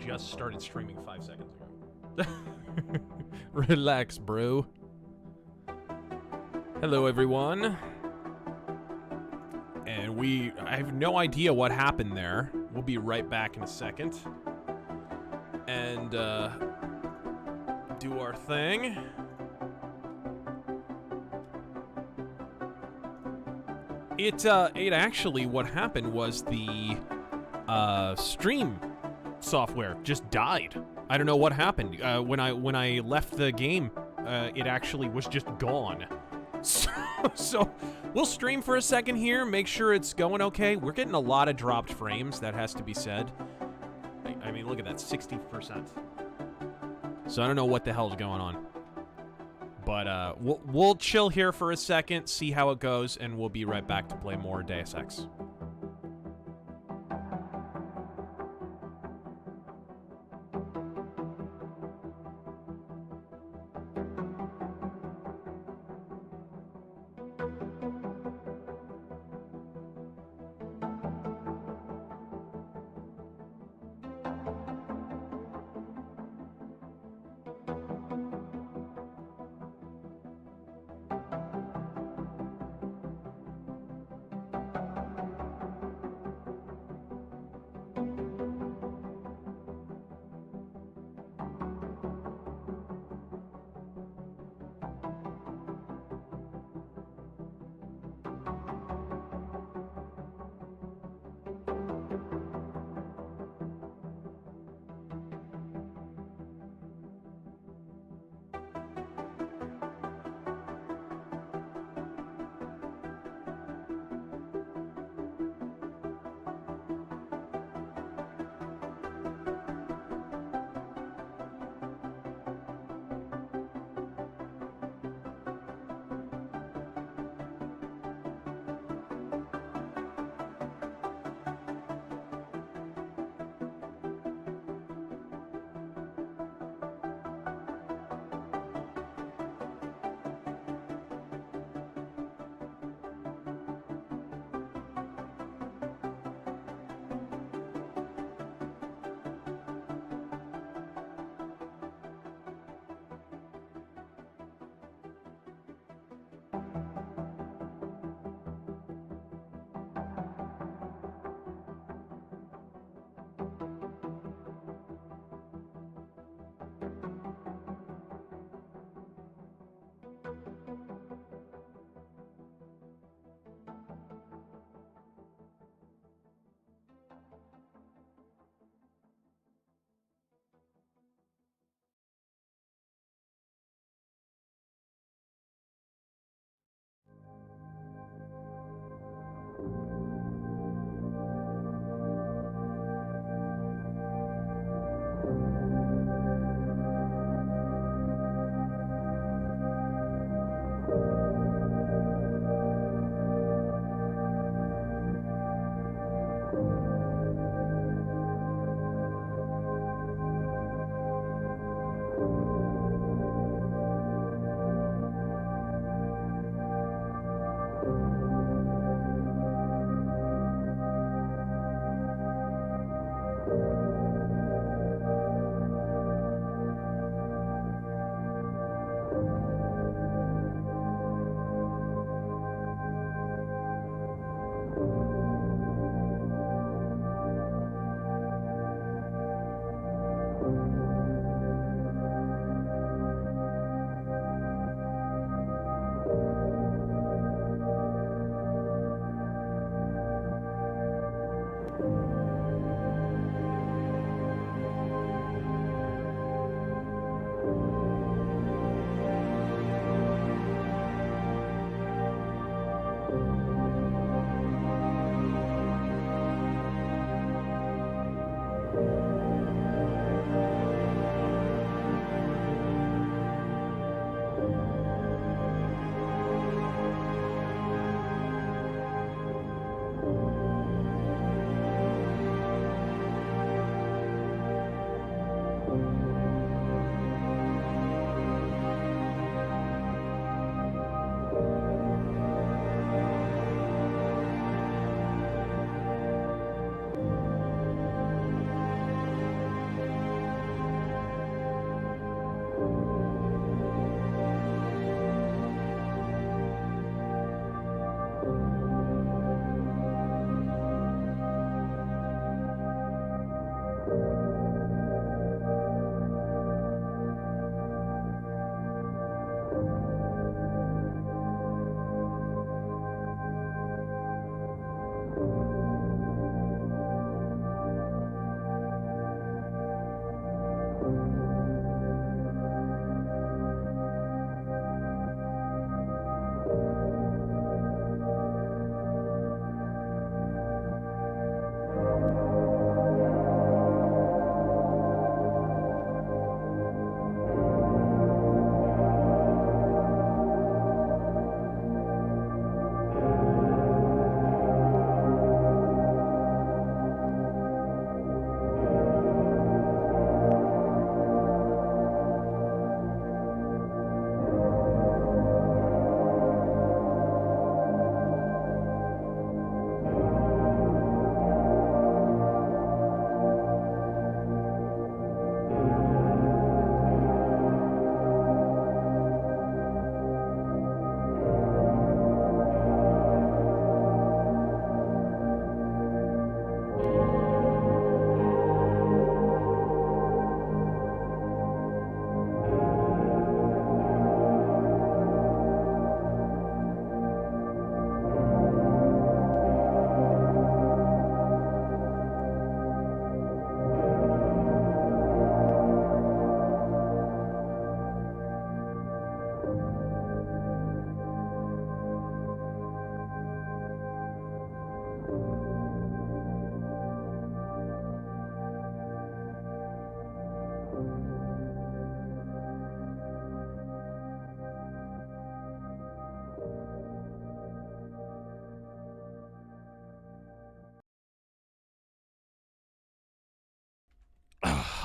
just started streaming 5 seconds ago. Relax, bro. Hello, everyone. And I have no idea what happened there. We'll be right back in a second. And, do our thing. It actually, what happened was the, stream software just died. I don't know what happened. When I left the game, it actually was just gone. So we'll stream for a second here, make sure it's going okay. We're getting a lot of dropped frames, that has to be said. I mean, look at that, 60%. So I don't know what the hell's going on. But we'll chill here for a second, see how it goes, and we'll be right back to play more Deus Ex.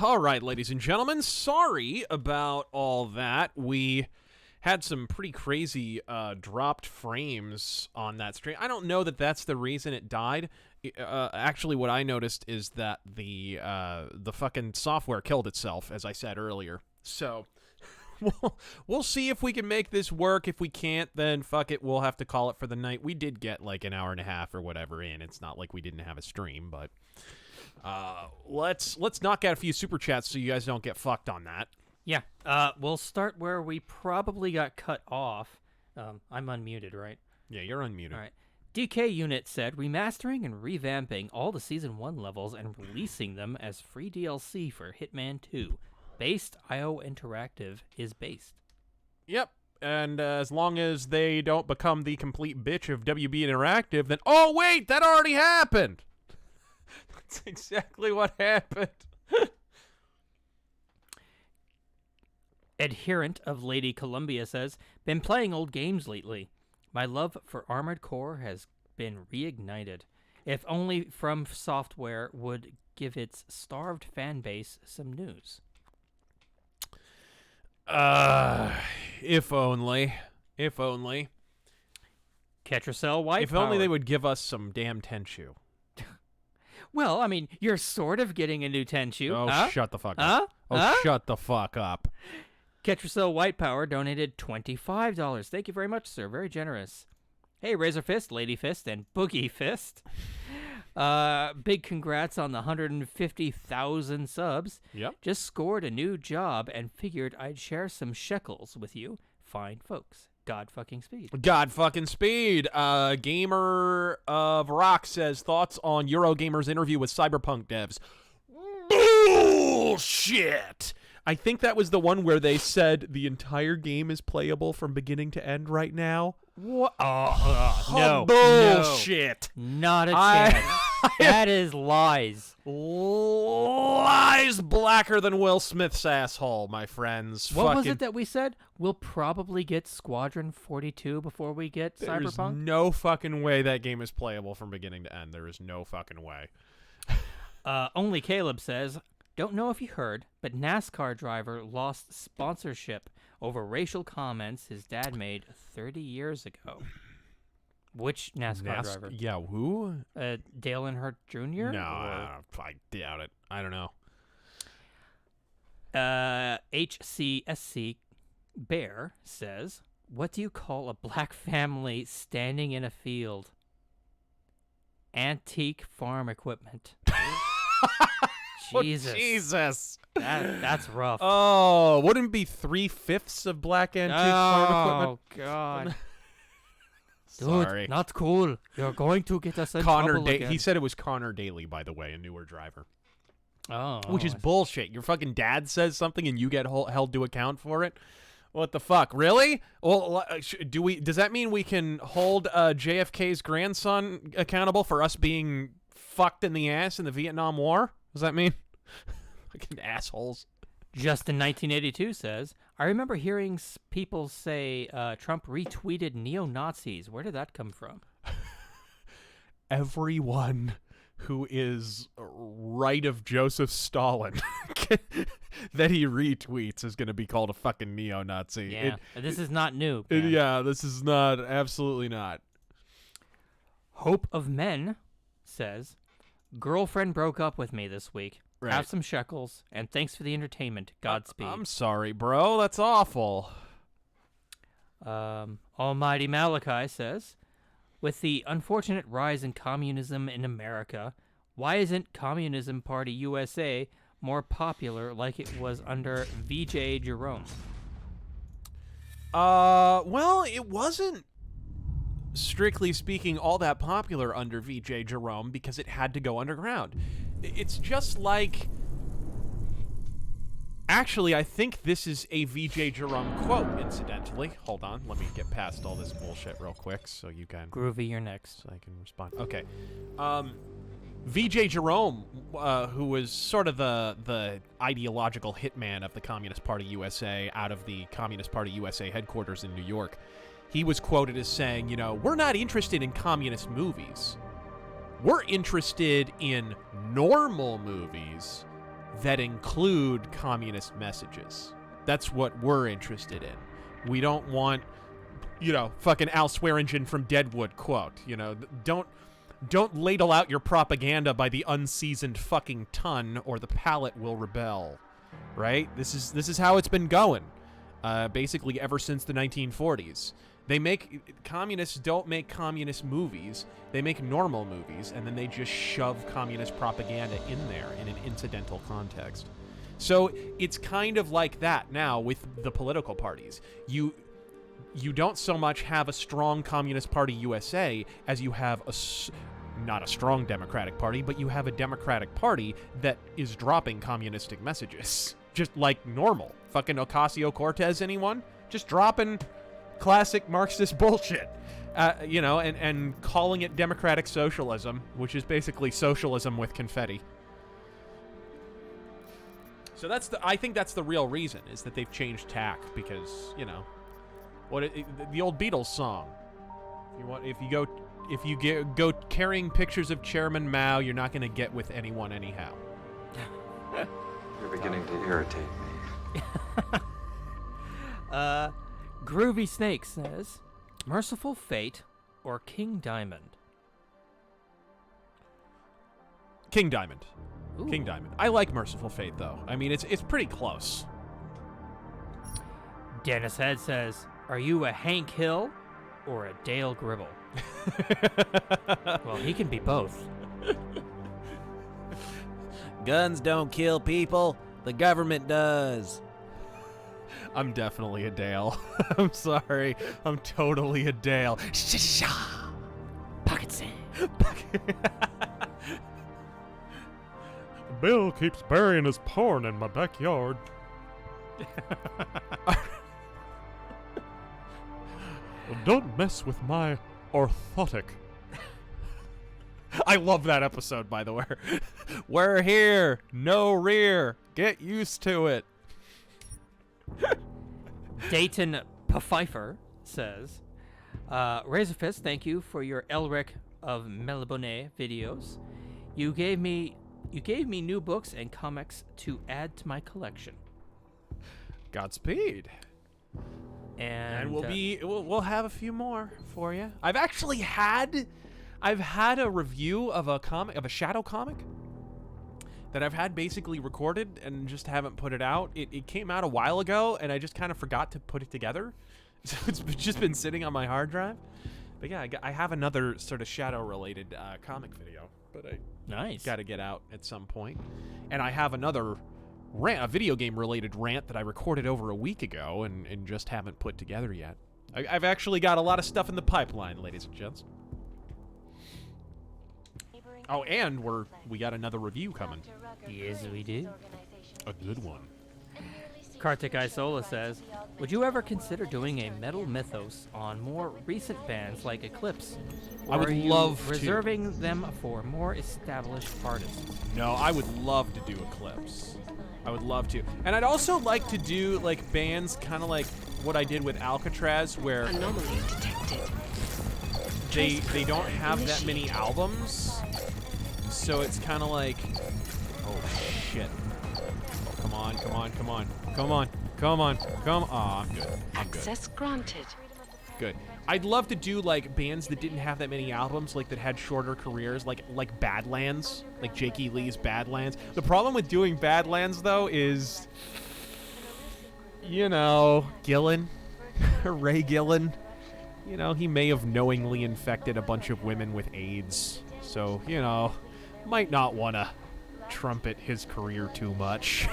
All right, ladies and gentlemen, sorry about all that. We had some pretty crazy dropped frames on that stream. I don't know that that's the reason it died. Actually, what I noticed is that the fucking software killed itself, as I said earlier. So we'll see if we can make this work. If we can't, then fuck it, we'll have to call it for the night. We did get like an hour and a half or whatever in. It's not like we didn't have a stream, but let's knock out a few super chats so you guys don't get fucked on that. Yeah, we'll start where we probably got cut off. I'm unmuted, right? Yeah, you're unmuted. All right. DK Unit said, remastering and revamping all the Season 1 levels and releasing them as free DLC for Hitman 2. Based, IO Interactive is based. Yep, and as long as they don't become the complete bitch of WB Interactive, then... Oh, wait, that already happened! That's exactly what happened. Adherent of Lady Columbia says, been playing old games lately. My love for Armored Core has been reignited. If only From Software would give its starved fan base some news. If only. If only. Ketracel White If only they would give us some damn Tenchu. Well, I mean, you're sort of getting a new Tenchu. Oh, shut the fuck up. Shut the fuck up. Ketracel White Power donated $25. Thank you very much, sir. Very generous. Hey, RazörFist, Lady Fist, and Boogie Fist. Big congrats on the 150,000 subs. Yep. Just scored a new job and figured I'd share some shekels with you. Fine folks. God fucking speed. God fucking speed. Gamer of Rock says, thoughts on Eurogamer's interview with Cyberpunk devs. Bullshit. I think that was the one where they said the entire game is playable from beginning to end right now. What? No. Bullshit. No. Not a chance. That is lies. Lies blacker than Will Smith's asshole, my friends. What was it that we said? We'll probably get Squadron 42 before we get Cyberpunk? There's no fucking way that game is playable from beginning to end. There is no fucking way. Only Caleb says, don't know if you heard, but NASCAR driver lost sponsorship over racial comments his dad made 30 years ago. Which NASCAR driver? Yeah, who? Dale Earnhardt Jr.? No, I doubt it. I don't know. HCSC Bear says, what do you call a black family standing in a field? Antique farm equipment. Jesus. Oh, Jesus. That's rough. Oh, wouldn't it be 3/5 of black antique farm equipment? Oh, God. Sorry. Dude, not cool. You're going to get us in trouble again. He said it was Connor Daly, by the way, a newer driver. Oh. Which is bullshit. Your fucking dad says something and you get held to account for it? What the fuck? Really? Well, does that mean we can hold JFK's grandson accountable for us being fucked in the ass in the Vietnam War? Does that mean? Fucking assholes. Justin 1982 says, I remember hearing people say Trump retweeted neo-Nazis. Where did that come from? Everyone who is right of Joseph Stalin that he retweets is going to be called a fucking neo-Nazi. Yeah, this is not new. Yeah, this is not, absolutely not. Hope of Men says, girlfriend broke up with me this week. Right. Have some shekels, and thanks for the entertainment. Godspeed. I'm sorry, bro. That's awful. Almighty Malachi says, with the unfortunate rise in communism in America, why isn't Communism Party USA more popular like it was under VJ Jerome? Well, it wasn't, strictly speaking, all that popular under VJ Jerome because it had to go underground. It's just like... Actually, I think this is a VJ Jerome quote, incidentally. Hold on, let me get past all this bullshit real quick so you can... Groovy, you're next. So I can respond. Okay. VJ Jerome, who was sort of the ideological hitman of the Communist Party USA out of the Communist Party USA headquarters in New York, he was quoted as saying, you know, we're not interested in communist movies. We're interested in normal movies that include communist messages. That's what we're interested in. We don't want, fucking Al Swearingen from Deadwood quote. Don't ladle out your propaganda by the unseasoned fucking ton, or the palate will rebel. Right? This is how it's been going. Basically ever since the 1940s. Communists don't make communist movies. They make normal movies, and then they just shove communist propaganda in there in an incidental context. So it's kind of like that now with the political parties. You don't so much have a strong Communist Party USA as you have not a strong Democratic Party, but you have a Democratic Party that is dropping communistic messages. Just like normal. Fucking Ocasio-Cortez, anyone? Just dropping classic Marxist bullshit. And calling it democratic socialism, which is basically socialism with confetti. So I think that's the real reason, is that they've changed tack, because, the old Beatles song. If you go carrying pictures of Chairman Mao, you're not going to get with anyone anyhow. You're beginning to irritate me. Groovy Snake says, Merciful Fate or King Diamond? King Diamond. Ooh. King Diamond. I like Merciful Fate, though. I mean, it's pretty close. Dennis Head says, are you a Hank Hill or a Dale Gribble? Well, he can be both. Guns don't kill people. The government does. I'm definitely a Dale. I'm sorry. I'm totally a Dale. Pocket sand. Bill keeps burying his porn in my backyard. Don't mess with my orthotic. I love that episode, by the way. We're here. No rear. Get used to it. Dayton Pfeiffer says, RazörFist, thank you for your Elric of Melbourne videos. You gave me new books and comics to add to my collection. Godspeed. And we'll have a few more for you. I've had a review of a shadow comic that I've had basically recorded and just haven't put it out. It came out a while ago, and I just kind of forgot to put it together. So it's just been sitting on my hard drive. But yeah, I have another sort of shadow-related comic video, but I got to get out at some point. And I have another a video game-related rant that I recorded over a week ago and just haven't put together yet. I've actually got a lot of stuff in the pipeline, ladies and gents. Oh, and we got another review coming. Yes, we do. A good one. Kartik Isola says, would you ever consider doing a metal mythos on more recent bands like Eclipse? Or I would are you love to. reserving them for more established artists? No, I would love to do Eclipse. I would love to. And I'd also like to do like bands kind of like what I did with Alcatraz, where anomaly detected. They don't have that many albums. So it's kind of like, oh shit. Come on. Aw, I'm good. Access granted. Good. I'd love to do like bands that didn't have that many albums, like that had shorter careers, like Badlands, like Jakey Lee's Badlands. The problem with doing Badlands though is, Gillan, Ray Gillan, he may have knowingly infected a bunch of women with AIDS. So, might not want to trumpet his career too much.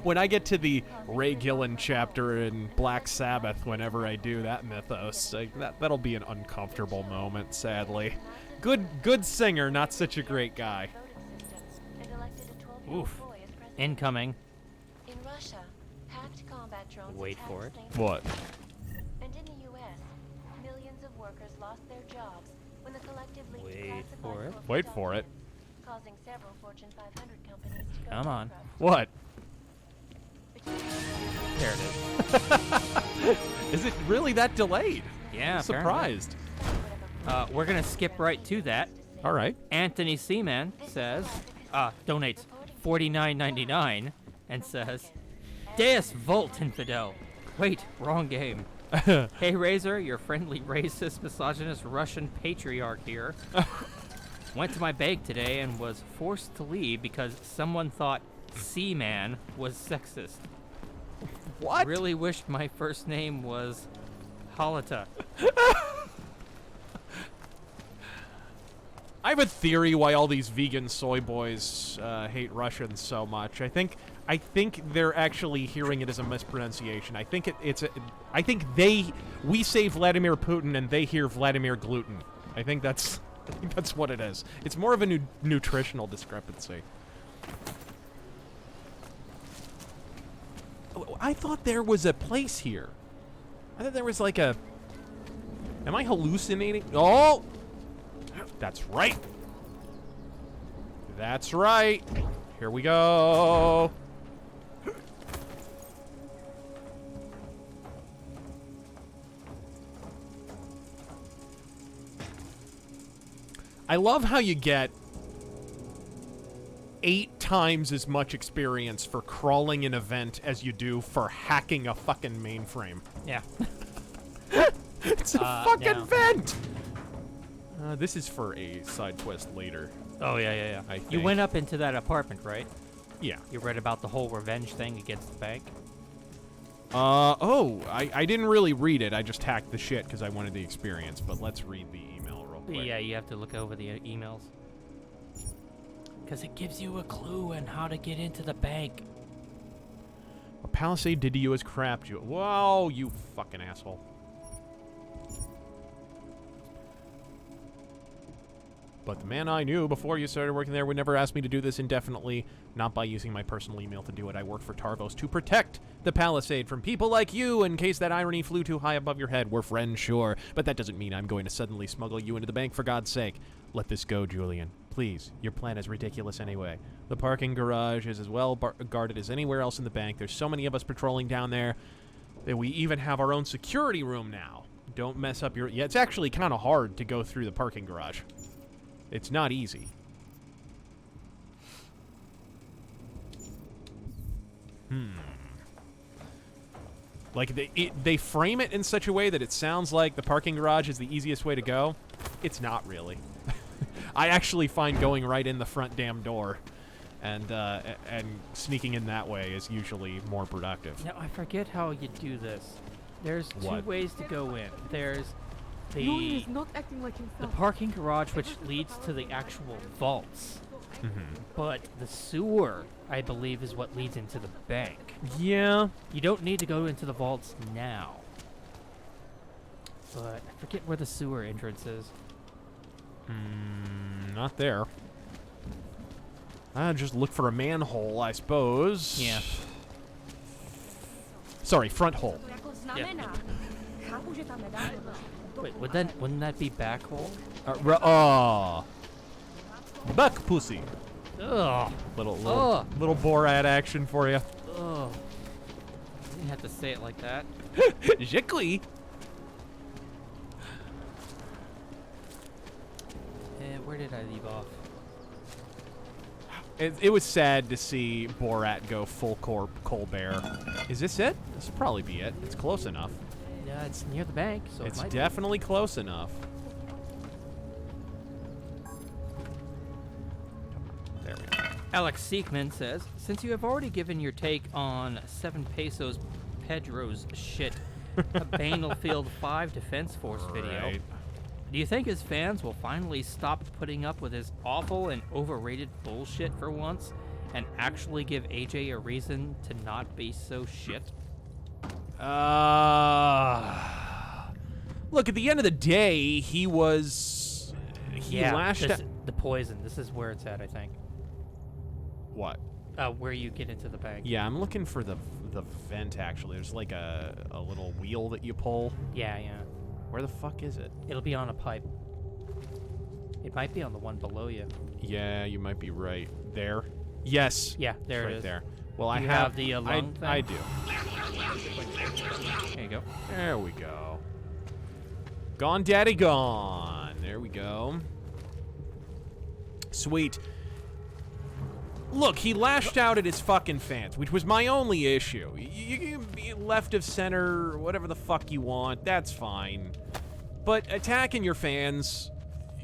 When I get to the Ray Gillan chapter in Black Sabbath, whenever I do that mythos, that'll be an uncomfortable moment, sadly. Good singer, not such a great guy. Oof. Incoming. In Russia, hacked combat drones Wait attacked for it. planes. What? And in the U.S., millions of workers lost their jobs when the collectively Wait declassified for it. book Wait was for it. altered, causing several Fortune 500 companies to go Come on. bankrupt. What? There it is. Is it really that delayed? Yeah, I'm surprised. We're going to skip right to that. All right. Anthony Seaman says, donates $49.99 and says, Deus Volt Infidel. Wait, wrong game. Hey, Razor, your friendly racist, misogynist Russian patriarch here. Went to my bank today and was forced to leave because someone thought Seaman was sexist. What? Really wished my first name was Halata. I have a theory why all these vegan soy boys hate Russians so much. I think they're actually hearing it as a mispronunciation. I think we say Vladimir Putin and they hear Vladimir Gluten. I think that's what it is. It's more of a nutritional discrepancy. I thought there was a place here. I thought there was like a... Am I hallucinating? Oh! That's right. That's right. Here we go. I love how you get 8 times as much experience for crawling an event as you do for hacking a fucking mainframe. Yeah. It's a fucking yeah. vent! This is for a side quest later. Oh, yeah. I You think. went up into that apartment, right? Yeah. You read about the whole revenge thing against the bank? I didn't really read it. I just hacked the shit because I wanted the experience. But let's read the email real quick. Yeah, you have to look over the emails. Because it gives you a clue on how to get into the bank. What Palisade did to you is crap, you. Whoa, you fucking asshole. But the man I knew before you started working there would never ask me to do this indefinitely, not by using my personal email to do it. I work for Tarvos to protect the Palisade from people like you in case that irony flew too high above your head. We're friends, sure, but that doesn't mean I'm going to suddenly smuggle you into the bank, for God's sake. Let this go, Julian. Please, your plan is ridiculous anyway. The parking garage is as well guarded as anywhere else in the bank. There's so many of us patrolling down there that we even have our own security room now. Don't mess up your... Yeah, it's actually kind of hard to go through the parking garage. It's not easy. Like, they frame it in such a way that it sounds like the parking garage is the easiest way to go. It's not really. I actually find going right in the front damn door and sneaking in that way is usually more productive. Now, I forget how you do this. There's What? 2 ways to go in. There's Julian the is not acting like himself. parking garage, which leads to the actual vaults. Mm-hmm. But the sewer, I believe, is what leads into the bank. Yeah. You don't need to go into the vaults now. But I forget where the sewer entrance is. Not there. Just look for a manhole, I suppose. Yeah. Sorry, front hole. Wait, wouldn't that be back hole? Buck pussy. Ugh. Little Ugh. little Borat action for you. Ugh. You didn't have to say it like that. Jiggly. Where did I leave off? It was sad to see Borat go full Colbert. Is this it? This will probably be it. It's close enough. Yeah, it's near the bank, so It's it might definitely close enough. There we go. Alex Seekman says, since you have already given your take on 7 pesos Pedro's shit, a Battlefield 5 Defense Force video, Right. do you think his fans will finally stop putting up with his awful and overrated bullshit for once and actually give AJ a reason to not be so shit? Look, at the end of the day, he lashed out. The poison. This is where it's at, I think. What? Where you get into the bank. Yeah, I'm looking for the vent, actually. There's like a little wheel that you pull. Yeah. Where the fuck is it? It'll be on a pipe. It might be on the one below you. Yeah, you might be right. There? Yes. Yeah, there It's it right is. there. Well, I You have have the lung thing? I do. There you go. There we go. Gone, daddy, gone. There we go. Sweet. Look, he lashed out at his fucking fans, which was my only issue. You can be left of center, whatever the fuck you want, that's fine. But attacking your fans,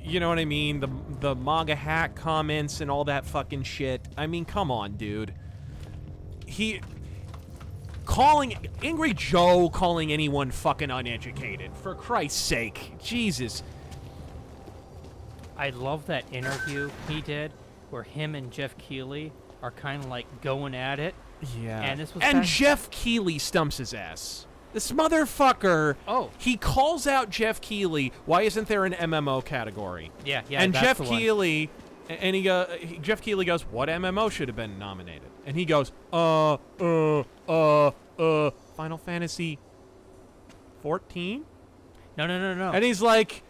you know what I mean? The MAGA hack comments and all that fucking shit. I mean, come on, dude. Angry Joe calling anyone fucking uneducated. For Christ's sake. Jesus. I love that interview he did where him and Jeff Keighley are kind of like going at it. Yeah. And this was Jeff Keighley stumps his ass. This motherfucker. Oh. He calls out Jeff Keighley. Why isn't there an MMO category? Yeah, And that's Jeff the one. Keighley, Jeff Keighley goes, "What MMO should have been nominated?" And he goes, Final Fantasy 14? No. And he's like,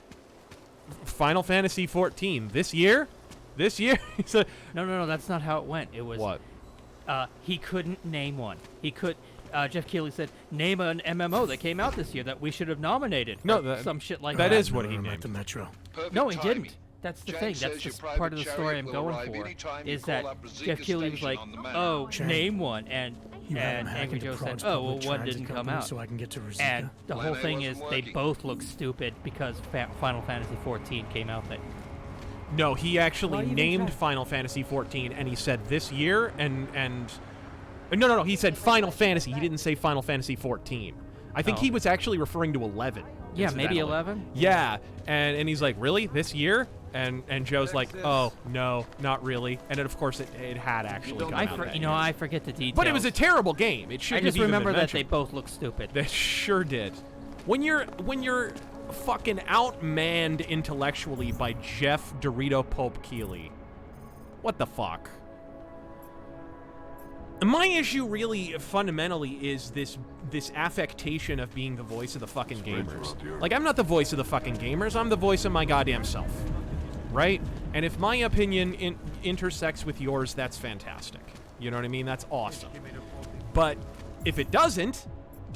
Final Fantasy 14 this year? This year? He's like, No, that's not how it went. It was what? He couldn't name one. Jeff Keighley said, name an MMO that came out this year that we should have nominated. No, or some shit like that that. is what he named. the Metro. No, he didn't. That's the thing. That's the part of the story I'm going for. Is that Jeff Keighley was like, "Oh, name one," and Angry Joe said, "Oh, well, one didn't come out." So I can get to Rosita. And the whole thing is they both look stupid because Final Fantasy 14 came out. That No, he actually Why even named try? Final Fantasy 14, and he said this year, No, he said Final Fantasy. He didn't say Final Fantasy 14. I think Oh. he was actually referring to 11. yeah, maybe incidentally. 11. Yeah, and he's like, really? This year? And Joe's like, oh, no, not really. And then, of course, it had actually come out that year. I forget the details. But it was a terrible game. It I shouldn't just have even remember been that they mentioned. both look stupid. They sure did. When you're fucking outmanned intellectually by Jeff Dorito Pope Keighley, what the fuck? My issue really fundamentally is this affectation of being the voice of the fucking gamers. Like, I'm not the voice of the fucking gamers, I'm the voice of my goddamn self. Right? And if my opinion intersects with yours, that's fantastic. You know what I mean? That's awesome. But if it doesn't,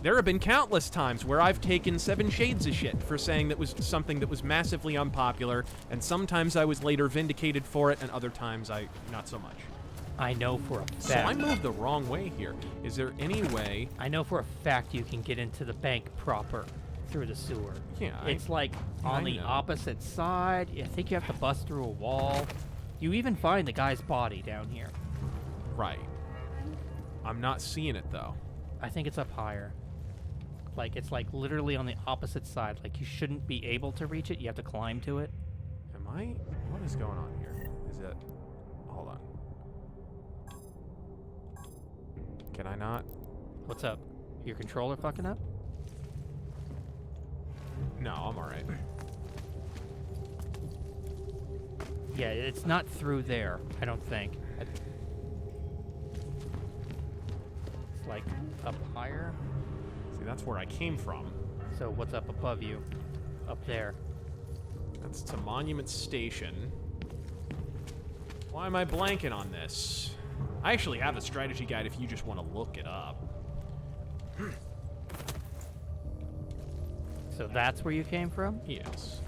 there have been countless times where I've taken 7 shades of shit for saying that was something that was massively unpopular, and sometimes I was later vindicated for it, and other times not so much. I know for a fact. So I moved the wrong way here. Is there any way? I know for a fact you can get into the bank proper through the sewer. Yeah, It's like on I the know. opposite side. I think you have to bust through a wall. You even find the guy's body down here. Right. I'm not seeing it though. I think it's up higher. Like, it's like literally on the opposite side. Like, you shouldn't be able to reach it. You have to climb to it. Am I? What is going on here? Is it? Hold on. Can I not? What's up? Your controller fucking up? No, I'm alright. Yeah, it's not through there, I don't think. It's like up higher. See, that's where I came from. So what's up above you? Up there. That's to Monument Station. Why am I blanking on this? I actually have a strategy guide if you just want to look it up. So that's where you came from? Yes.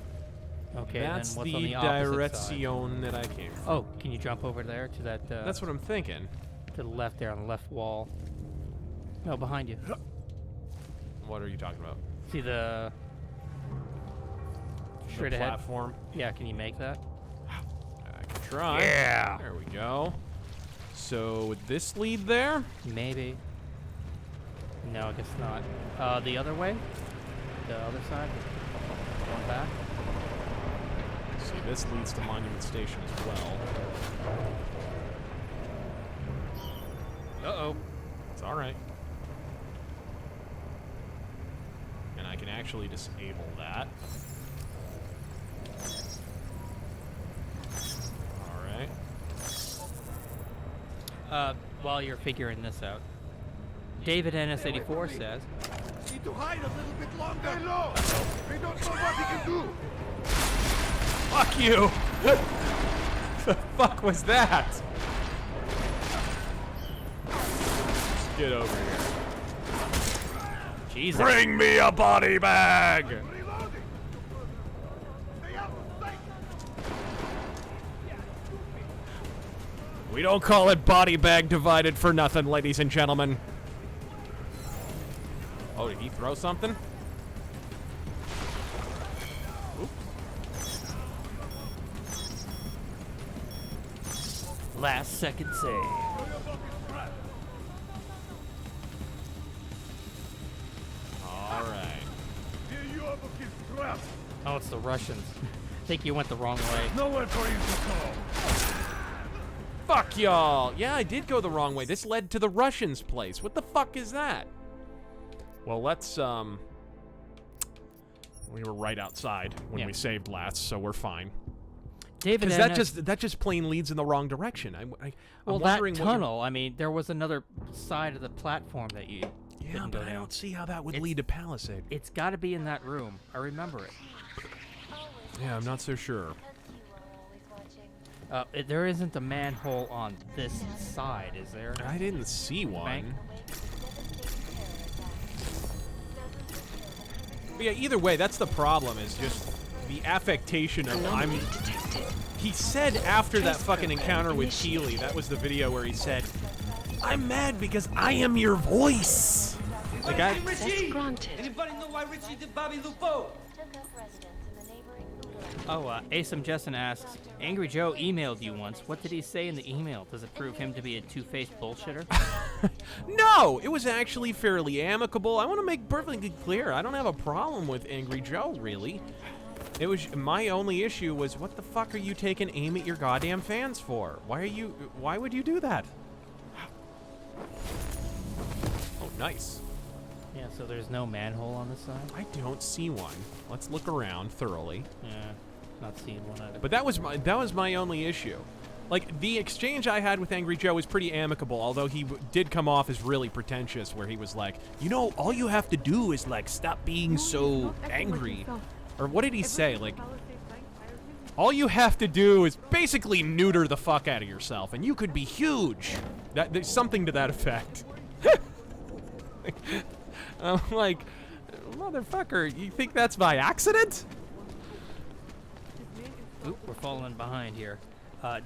Okay, That's then what's the on the opposite side? direction that I came from. Oh, can you jump over there to that? That's what I'm thinking. to the left there on the left wall. No, behind you. What are you talking about? See the straight the ahead platform? Yeah, can you make that? I can try. Yeah. There we go. So would this lead there? Maybe. No, I guess not. The other way? The other side? Going back? So this leads to Monument Station as well. Uh-oh. It's alright. And I can actually disable that. Alright. While you're figuring this out, David NS84 says, Need to hide a little bit longer. Stay low. We don't know what he can do. Fuck you! The fuck was that? Let's get over here. Jesus. Bring me a body bag! Reloading. Stay out of sight. We don't call it Bodybag divided for nothing, ladies and gentlemen. Oh, did he throw something? Last second save. All right. Here you are, fucking crap. Oh, it's the Russians. I think you went the wrong way. Nowhere for you to go. Fuck y'all. Yeah, I did go the wrong way. This led to the Russians' place. What the fuck is that? Well, let's, we were right outside when we saved last, so we're fine. David, Because that just plain leads in the wrong direction. I'm well, wondering that tunnel. I mean, there was another side of the platform that you. Yeah, couldn't but go I down. don't see how that would lead to Palisade. It's got to be in that room. I remember it. Yeah, I'm not so sure. Because you are always watching. There isn't a manhole on this side, is there? I didn't see one. Bank? But yeah, either way, that's the problem, is just the affectation of Anomaly detected. He said after that fucking encounter with Keeley, that was the video where he said, I'm mad because I am your voice. The guy. Access granted. Took up residence in the neighboring food line. Oh, Asim Jessen asks, Angry Joe emailed you once. What did he say in the email? Does it prove him to be a two-faced bullshitter? No, it was actually fairly amicable. I want to make perfectly clear, I don't have a problem with Angry Joe, really. It was, my only issue was, what the fuck are you taking aim at your goddamn fans for? Why would you do that? Oh, nice. Yeah, so there's no manhole on this side? I don't see one. Let's look around thoroughly. Yeah, not seeing one either. But that was my only issue. Like, the exchange I had with Angry Joe was pretty amicable, although he did come off as really pretentious, where he was like, you know, all you have to do is, like, stop being so angry. Or what did he say? Like, all you have to do is basically neuter the fuck out of yourself, and you could be huge. There's something to that effect. I'm like, motherfucker, you think that's by accident? Oop, we're falling behind here.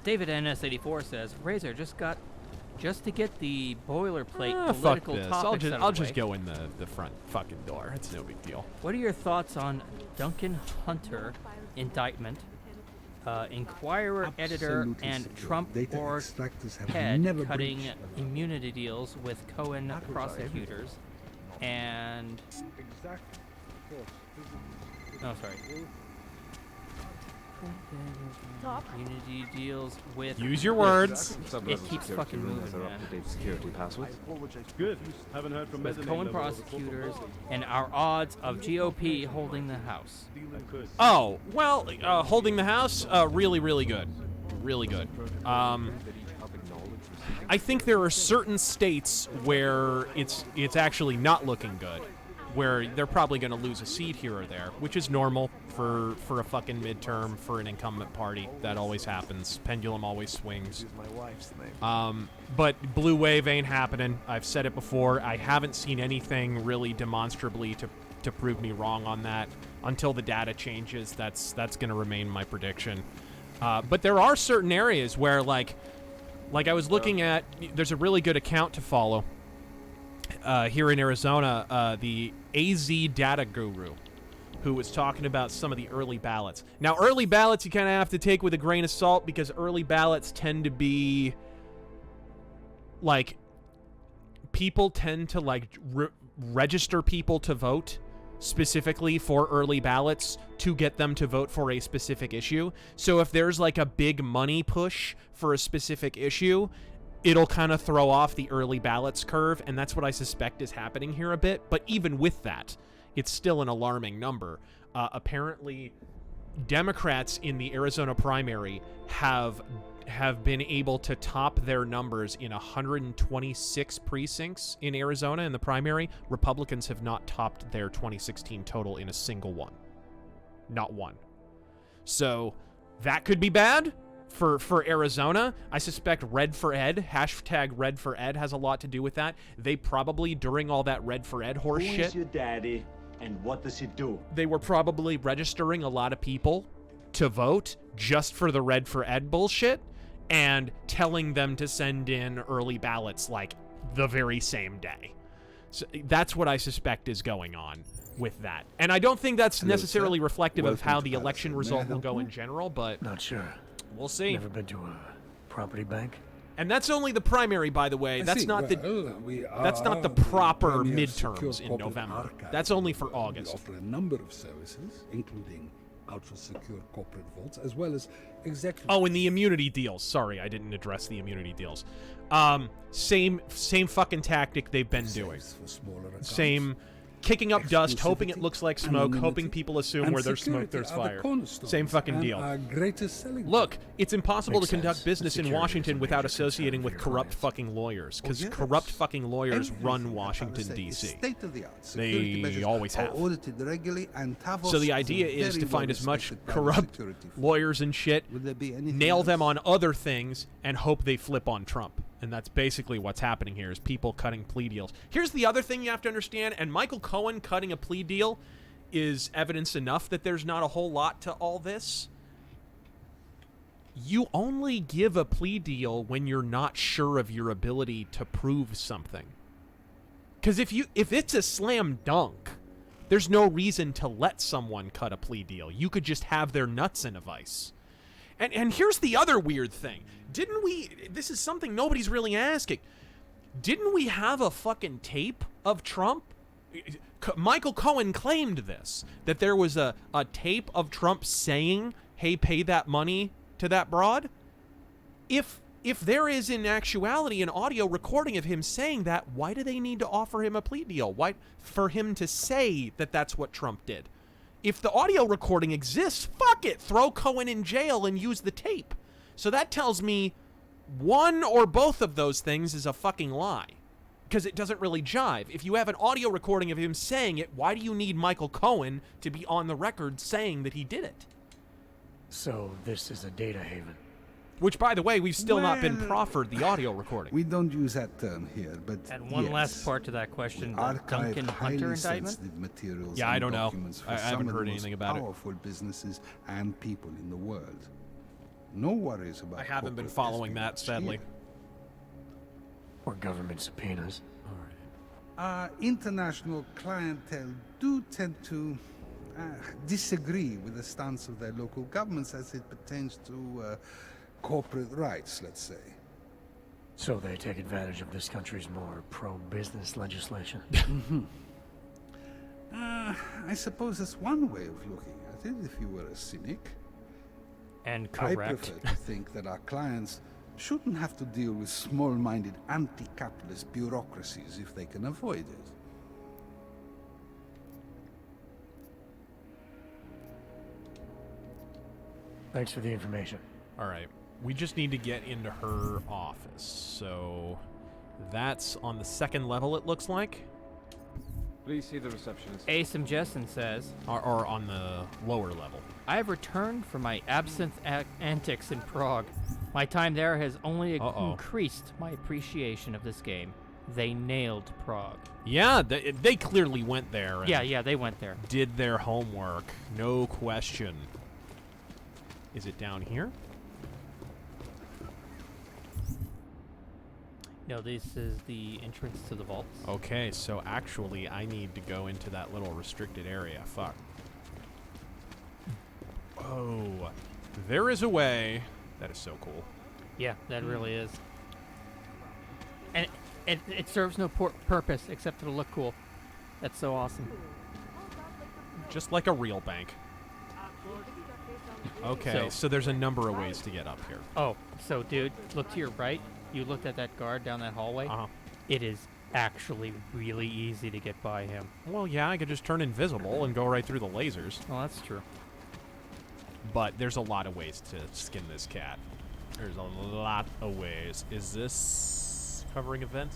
David NS84 says, Razor just to get the boilerplate Fuck political this. topics out of I'll the just way. go in the front fucking door. It's no big deal. What are your thoughts on Duncan Hunter indictment, Inquirer editor, and Trump org head cutting immunity deals with Cohen prosecutors, and immunity deals with. Use your words. It keeps fucking moving, man. Security passwords. Good. Haven't heard from With Cohen prosecutors and our odds of GOP holding the House. Oh, well, holding the House, really, really good. Really good. I think there are certain states where it's actually not looking good, where they're probably going to lose a seat here or there, which is normal for a fucking midterm for an incumbent party. That always happens. Pendulum always swings. But blue wave ain't happening. I've said it before. I haven't seen anything really demonstrably to prove me wrong on that. Until the data changes, that's going to remain my prediction. But there are certain areas where, like I was looking at, there's a really good account to follow here in Arizona, the AZ Data Guru, who was talking about some of the early ballots. Now, early ballots you kind of have to take with a grain of salt, because early ballots tend to be, like, people tend to, like, register people to vote specifically for early ballots to get them to vote for a specific issue. So if there's, like, a big money push for a specific issue, it'll kind of throw off the early ballots curve, and that's what I suspect is happening here a bit. But even with that, it's still an alarming number. Apparently, Democrats in the Arizona primary have been able to top their numbers in 126 precincts in Arizona in the primary. Republicans have not topped their 2016 total in a single one. Not one. So that could be bad for Arizona. I suspect Red for Ed, hashtag Red for Ed, has a lot to do with that. They probably, during all that Red for Ed horse shit, Who is your daddy and what does he do? they were probably registering a lot of people to vote just for the Red for Ed bullshit. and telling them to send in early ballots like the very same day. So that's what I suspect is going on with that. And I don't think that's necessarily reflective of how the election result will go in general, but Not sure. we'll see. Never been to a property bank? And that's only the primary, by the way. That's not the proper midterms in November. That's only for August. We offer a number of services, including ultra-secure corporate vaults, as well as executive... Oh, and the immunity deals. Sorry, I didn't address the immunity deals. Same fucking tactic they've been doing. Same kicking up dust, hoping it looks like smoke, hoping people assume where there's smoke, there's fire. Same fucking deal. Look, it's impossible to conduct business in Washington without associating with corrupt fucking lawyers, because corrupt fucking lawyers run Washington, D.C. They always have. So the idea is to find as much corrupt lawyers and shit, nail them on other things, and hope they flip on Trump. And that's basically what's happening here, is people cutting plea deals. Here's the other thing you have to understand, and Michael Cohen cutting a plea deal is evidence enough that there's not a whole lot to all this. You only give a plea deal when you're not sure of your ability to prove something. Because if it's a slam dunk, there's no reason to let someone cut a plea deal. You could just have their nuts in a vice. And here's the other weird thing. This is something nobody's really asking. Didn't we have a fucking tape of Trump? Michael Cohen claimed this, that there was a tape of Trump saying, hey, pay that money to that broad. If there is in actuality an audio recording of him saying that, why do they need to offer him a plea deal? Why for him to say that that's what Trump did? If the audio recording exists, fuck it. Throw Cohen in jail and use the tape. So that tells me one or both of those things is a fucking lie. Because it doesn't really jive. If you have an audio recording of him saying it, why do you need Michael Cohen to be on the record saying that he did it? So this is a data haven. Which, by the way, we've still not been proffered the audio recording. We don't use that term here, but And one last part to that question, the Duncan Hunter indictment? Yeah, I don't know. I haven't heard anything about it. Powerful businesses and people in the world. No worries about. I haven't been following that, sadly. Or government subpoenas. International clientele do tend to disagree with the stance of their local governments as it pertains to corporate rights, let's say. So they take advantage of this country's more pro-business legislation. I suppose that's one way of looking at it, if you were a cynic. And I correct. prefer to think that our clients shouldn't have to deal with small-minded anti-capitalist bureaucracies if they can avoid it. Thanks for the information. All right. We just need to get into her office. So that's on the second level, it looks like. Please see the receptionist. Asim Jessen says, Or on the lower level. I have returned from my absinthe antics in Prague. My time there has only increased my appreciation of this game. They nailed Prague. Yeah, they clearly went there. And Yeah, they went there. did their homework. No question. Is it down here? No, this is the entrance to the vaults. Okay, so actually I need to go into that little restricted area. Fuck. Oh, there is a way. That is so cool. Yeah, that really is. And it serves no purpose except to look cool. That's so awesome. Just like a real bank. Okay, so there's a number of ways to get up here. Oh, so dude, look to your right. You looked at that guard down that hallway. Uh-huh. It is actually really easy to get by him. Well, yeah, I could just turn invisible and go right through the lasers. Well, that's true. But there's a lot of ways to skin this cat. There's a lot of ways. Is this covering event?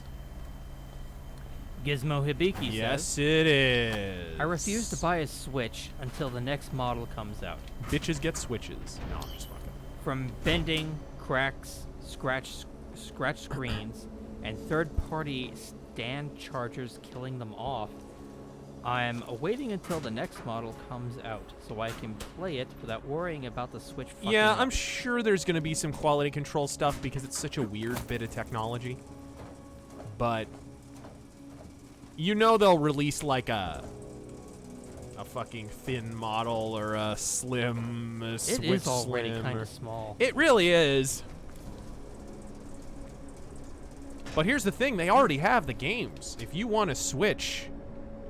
Gizmo Hibiki Yes, says, it is. I refuse to buy a Switch until the next model comes out. Bitches get switches. No, I'm just fucking. From bending, cracks, scratch screens, and third-party stand chargers killing them off, I'm waiting until the next model comes out so I can play it without worrying about the Switch fucking Yeah, up. I'm sure there's going to be some quality control stuff because it's such a weird bit of technology. But you know they'll release like a fucking thin model or a slim Switch It is already Slim kind or- of small. It really is. But here's the thing, they already have the games. If you want to Switch,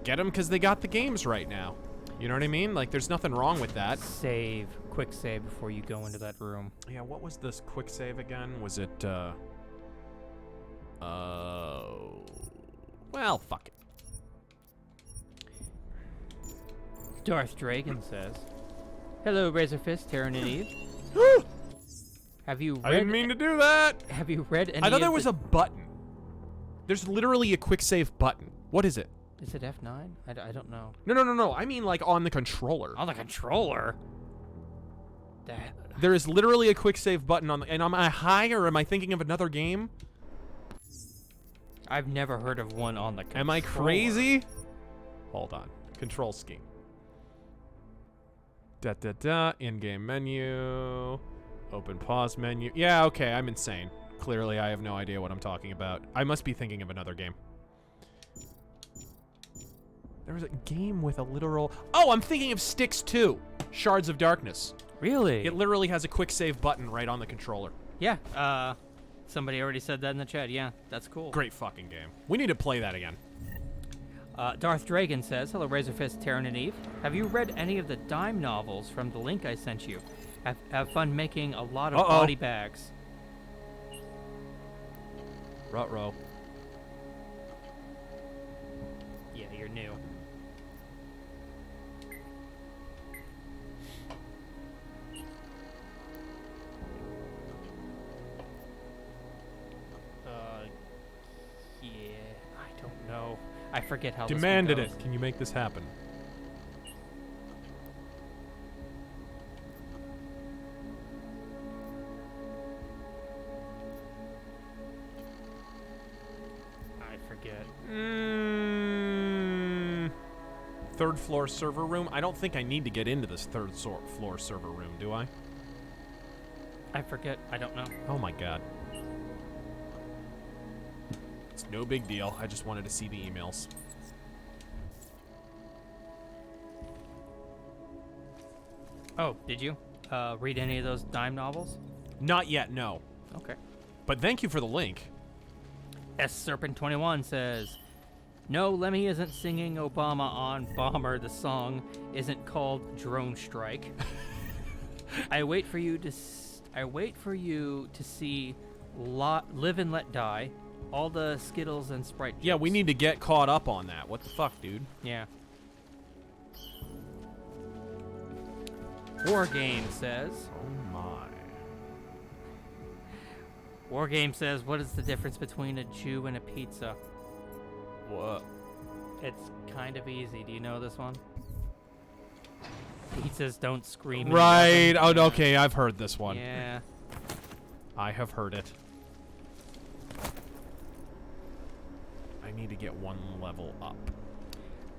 get them because they got the games right now. You know what I mean? Like, there's nothing wrong with that. Save. Quick save before you go into that room. Yeah, what was this quick save again? Was it, well, fuck it. Darth Dragon says, "Hello, RazörFist, Terran and Eve. Have you read? I didn't mean to do that. Have you read any? I thought there of was the- a button. There's literally a quick save button. What is it? Is it F9? I don't know. No. I mean, like, on the controller. On the controller. There is literally a quick save button on the... And am I high or am I thinking of another game? I've never heard of one on the controller. Am I crazy? Hold on. Control scheme. In-game menu. Open pause menu. Yeah, okay, I'm insane. Clearly, I have no idea what I'm talking about. I must be thinking of another game. There was a game with a literal... Oh, I'm thinking of Styx 2. Shards of Darkness. Really? It literally has a quick save button right on the controller. Yeah. Somebody already said that in the chat. Yeah, that's cool. Great fucking game. We need to play that again. Darth Dragon says, "Hello, RazörFist, Terran and Eve. Have you read any of the dime novels from the link I sent you? Have fun making a lot of body bags." Ruh-roh. Yeah, you're new. Yeah, I don't know. I forget how Demanded this one it. goes. Can you make this happen? I forget. Third floor server room? I don't think I need to get into this third floor server room, do I? I forget. I don't know. Oh my god. It's no big deal. I just wanted to see the emails. Oh, did you read any of those dime novels? Not yet, no. Okay. But thank you for the link. Serpent21 says, "No, Lemmy isn't singing Obama on Bomber. The song isn't called Drone Strike. I wait for you to see Live and Let Die, all the Skittles and Sprite jokes." Yeah, we need to get caught up on that. What the fuck, dude? Yeah. Wargame says, Oh my. Wargame says, "What is the difference between a Jew and a pizza?" What? It's kind of easy. Do you know this one? Pizzas don't scream. and Right. nothing. Oh, okay. I've heard this one. Yeah. I have heard it. I need to get one level up.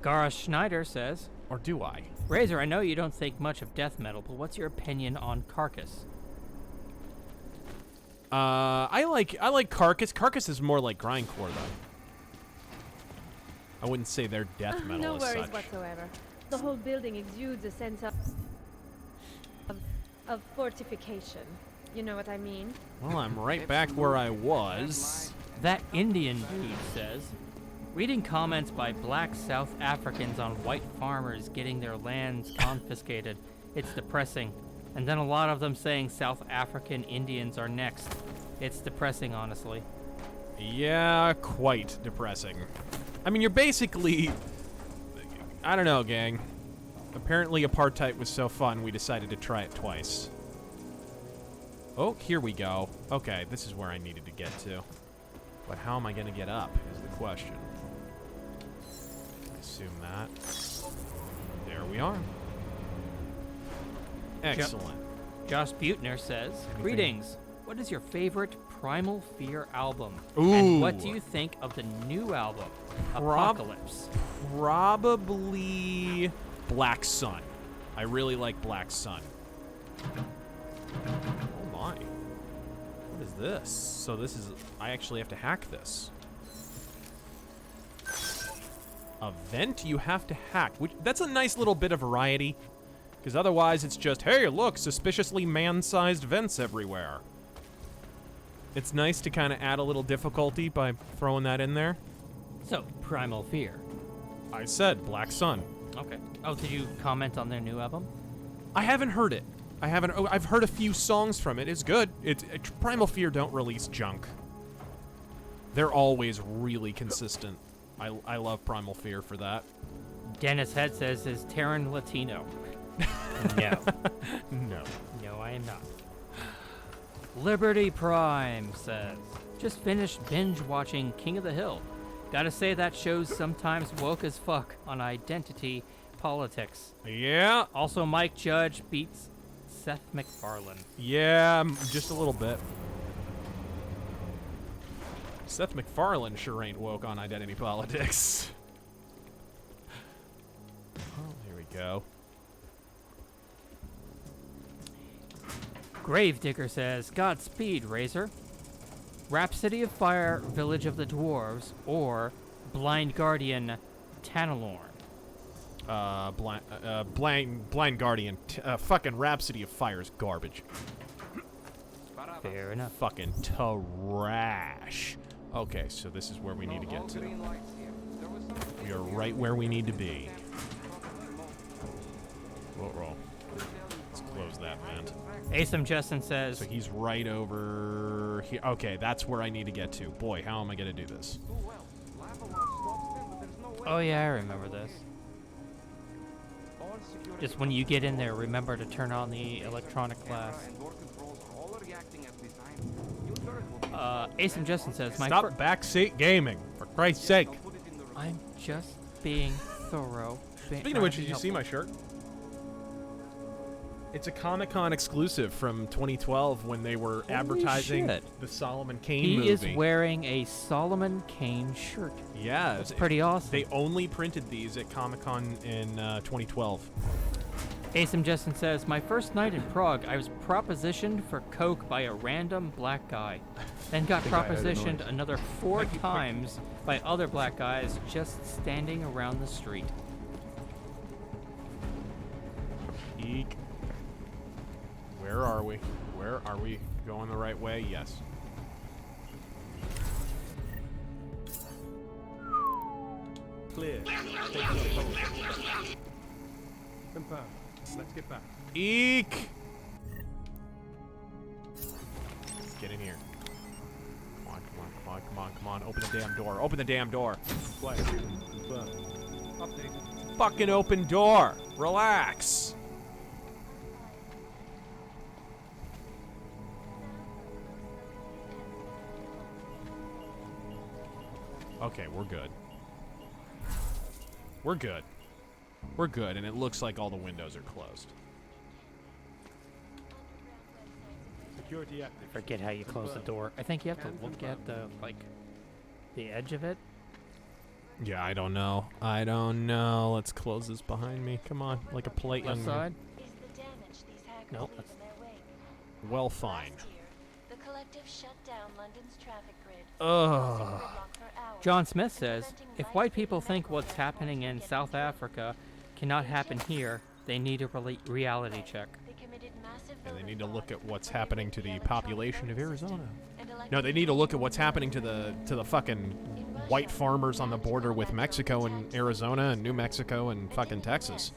Gara Schneider says, Or do I? "Razor, I know you don't think much of death metal, but what's your opinion on Carcass?" I like Carcass. Carcass is more like grindcore, though. I wouldn't say they're death metal No as worries such. whatsoever. The whole building exudes a sense of fortification. You know what I mean? Well, I'm right back where I was. That Indian dude says, "Reading comments by black South Africans on white farmers getting their lands confiscated, it's depressing. And then a lot of them saying South African Indians are next. It's depressing, honestly." Yeah, quite depressing. I mean, you're basically... I don't know, gang. Apparently apartheid was so fun, we decided to try it twice. Oh, here we go. Okay, this is where I needed to get to. But how am I going to get up, is the question. I assume that. There we are. Excellent. Josh Butner says, Anything? "Greetings. What is your favorite Primal Fear album? Ooh. And what do you think of the new album, Apocalypse? Probably Black Sun. I really like Black Sun. Oh my. What is this? So this is... I actually have to hack this. A vent you have to hack. That's a nice little bit of variety. Because otherwise it's just, hey, look, suspiciously man-sized vents everywhere. It's nice to kind of add a little difficulty by throwing that in there. So, Primal Fear. I said Black Sun. Okay. Oh, did you comment on their new album? I haven't heard it. I've heard a few songs from it. It's good. Primal Fear don't release junk. They're always really consistent. I love Primal Fear for that. Dennis Head says, is Terran Latino? No. No. No, I am not. Liberty Prime says, just finished binge watching King of the Hill. Gotta say that show's sometimes woke as fuck on identity politics. Yeah. Also, Mike Judge beats Seth MacFarlane. Yeah, just a little bit. Seth MacFarlane sure ain't woke on identity politics. Oh, here we go. Gravedigger says, Godspeed, Razor. Rhapsody of Fire, Village of the Dwarves, or Blind Guardian, Tanalorn. Blind Guardian. Fucking Rhapsody of Fire is garbage. Fair enough. Fucking trash. Okay, so this is where we need to get to. We are right where we need to be. Roll. Let's close that vent. Asum Justin says, So he's right over here. Okay, that's where I need to get to. Boy, how am I going to do this? oh yeah, I remember this. Just when you get in there, remember to turn on the electronic glass. Asum Justin says, Stop backseat gaming, for Christ's sake. I'm just being thorough. Speaking of which, did you see my shirt? It's a Comic-Con exclusive from 2012 when they were advertising shit. the Solomon Kane He movie. is wearing a Solomon Kane shirt. Yeah. That's pretty awesome. They only printed these at Comic-Con in 2012. Asum Justin says, my first night in Prague, I was propositioned for coke by a random black guy. Then got propositioned another 4 times by other black guys just standing around the street. Eek. Where are we? Where are we? Going the right way? Yes. Clear. Confirm. Let's get back. Eek! Get in here. Come on. Open the damn door. Open the damn door. Quiet. Confirm. Update. Fucking open door. Relax. Okay, we're good. We're good. We're good, and it looks like all the windows are closed. Security active. Forget how you close the door. I think you have to look at the, the edge of it. Yeah, I don't know. Let's close this behind me. Come on, like a polite young Left man. side? Is the damage these hackers Nope. leave in their wake. Well, fine. Last year, the collective shut down London's traffic grid. Ugh. causing gridlock for hours, John Smith says, preventing if light white through people the think metro what's lines happening from in getting South through. Africa cannot happen here, they need a reality check. They committed massive And they voter need to look fraud, at what's removing happening to the electronic population of voting Arizona. system, and No, electing they need to look at what's happening to the fucking white farmers on the border with Mexico and Arizona and New Mexico and fucking Texas.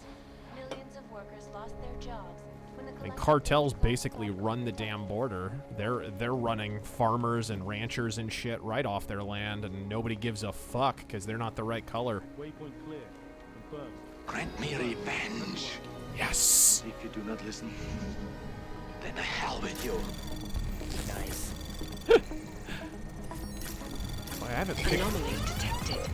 Millions of workers lost their jobs when the And collective cartels voting basically run the damn border. They're running farmers and ranchers and shit right off their land, and nobody gives a fuck because they're not the right color. Waypoint clear. Confirm. Grant me revenge. Yes. If you do not listen, then the hell with you. Nice. I haven't picked. Anomaly detected.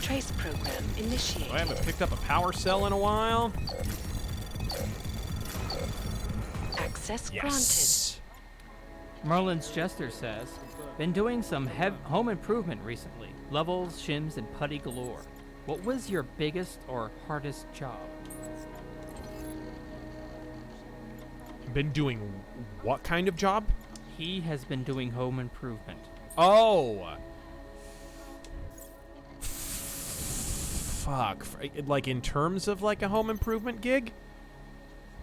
Trace program initiated. I haven't picked up a power cell in a while. Access Yes. Merlin's Jester says, been doing some home improvement recently. Levels, shims, and putty galore. What was your biggest or hardest job? Been doing what kind of job? He has been doing home improvement. Oh. Fuck. Like in terms of like a home improvement gig?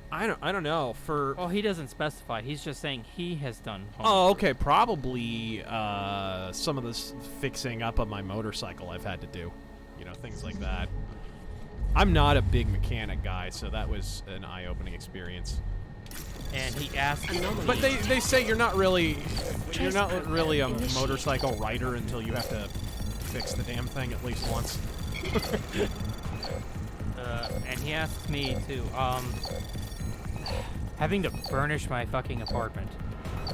I don't know. Oh, he doesn't specify. He's just saying he has done home Oh, okay. Probably some of this fixing up of my motorcycle I've had to do. You know, things like that. I'm not a big mechanic guy, so that was an eye-opening experience. And he asked, but they say you're not really a motorcycle rider until you have to fix the damn thing at least once. And he asked me to having to furnish my fucking apartment.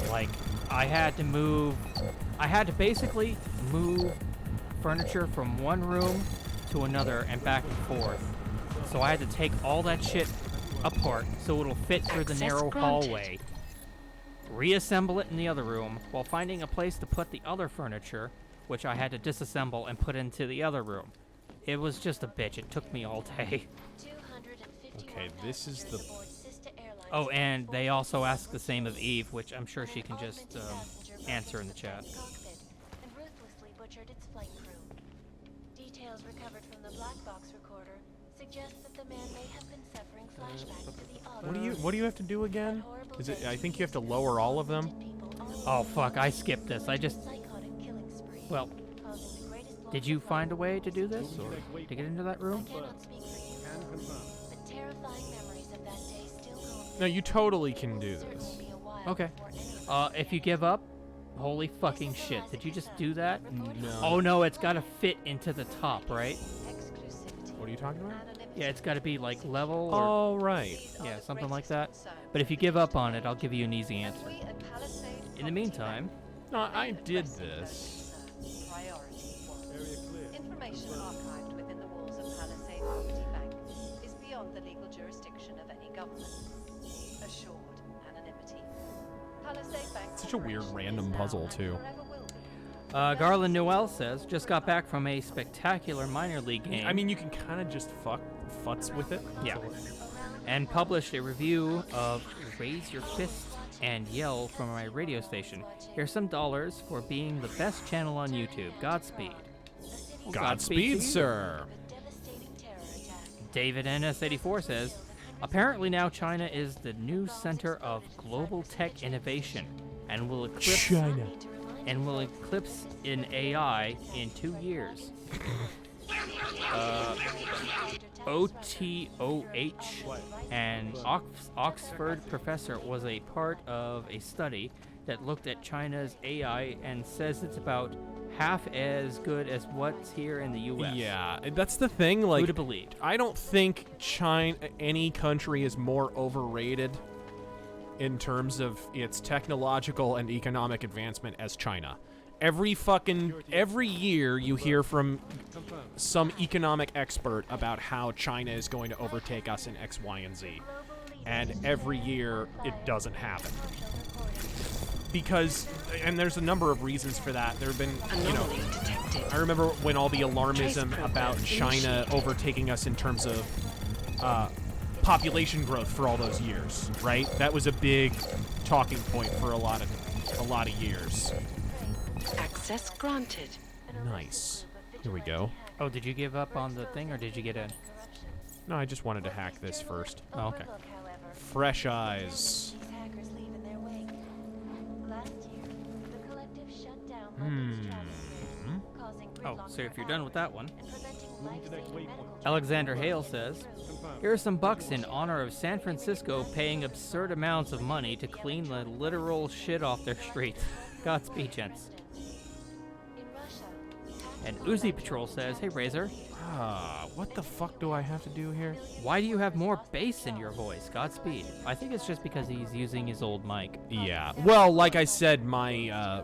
Like I had to basically move furniture from one room to another and back and forth. So I had to take all that shit apart so it'll fit through the narrow hallway, reassemble it in the other room while finding a place to put the other furniture, which I had to disassemble and put into the other room. It was just a bitch. It took me all day. Okay, this is the... Oh, and they also asked the same of Eve, which I'm sure she can just answer in the chat. Details recovered from the black box recorder suggest that the man may have been suffering flashbacks to the What do you have to do again? Is it? I think you have to lower all of them. Oh fuck! I skipped this. Well, did you find a way to do this, or to get into that room? No, you totally can do this. Okay. If you give up, holy fucking shit! Did you just do that? No. Oh no! It's got to fit into the top, right? What are you talking about? Yeah, it's got to be like level. Or, oh right. Yeah, something like that. But if you give up on it, I'll give you an easy answer. In the meantime, no, I did this. Information archived within the walls of Palisade Bodybag is beyond the legal jurisdiction of any government. Assured anonymity. Palisade Bank. Such a weird random puzzle too. Garland Noel says, just got back from a spectacular minor league game. I mean, you can kind of just futz with it. Yeah. And published a review of Raise Your Fist and Yell from my radio station. Here's some dollars for being the best channel on YouTube. Godspeed. Godspeed, sir. David NS84 says, apparently now China is the new center of global tech innovation and will eclipse China. And will eclipse in AI in 2 years. OTOH and Oxford professor was a part of a study that looked at China's AI and says it's about half as good as what's here in the U.S. Yeah, that's the thing. Like, who'd have believed? I don't think any country is more overrated in terms of its technological and economic advancement as China. Every year you hear from some economic expert about how China is going to overtake us in X, Y, and Z. And every year it doesn't happen. Because, and there's a number of reasons for that. There have been, I remember when all the alarmism about China overtaking us in terms of population growth for all those years, right? That was a big talking point for a lot of years. Access granted. Nice. Here we go. Oh, did you give up on the thing, or did you get in? No, I just wanted to hack this first. Oh, okay. Fresh eyes. Oh, so if you're done with that one. Alexander Hale says, here are some bucks in honor of San Francisco paying absurd amounts of money to clean the literal shit off their streets. Godspeed, gents. And Uzi Patrol says, hey, Razor. What the fuck do I have to do here? Why do you have more bass in your voice? Godspeed. I think it's just because he's using his old mic. Yeah. Well, like I said, my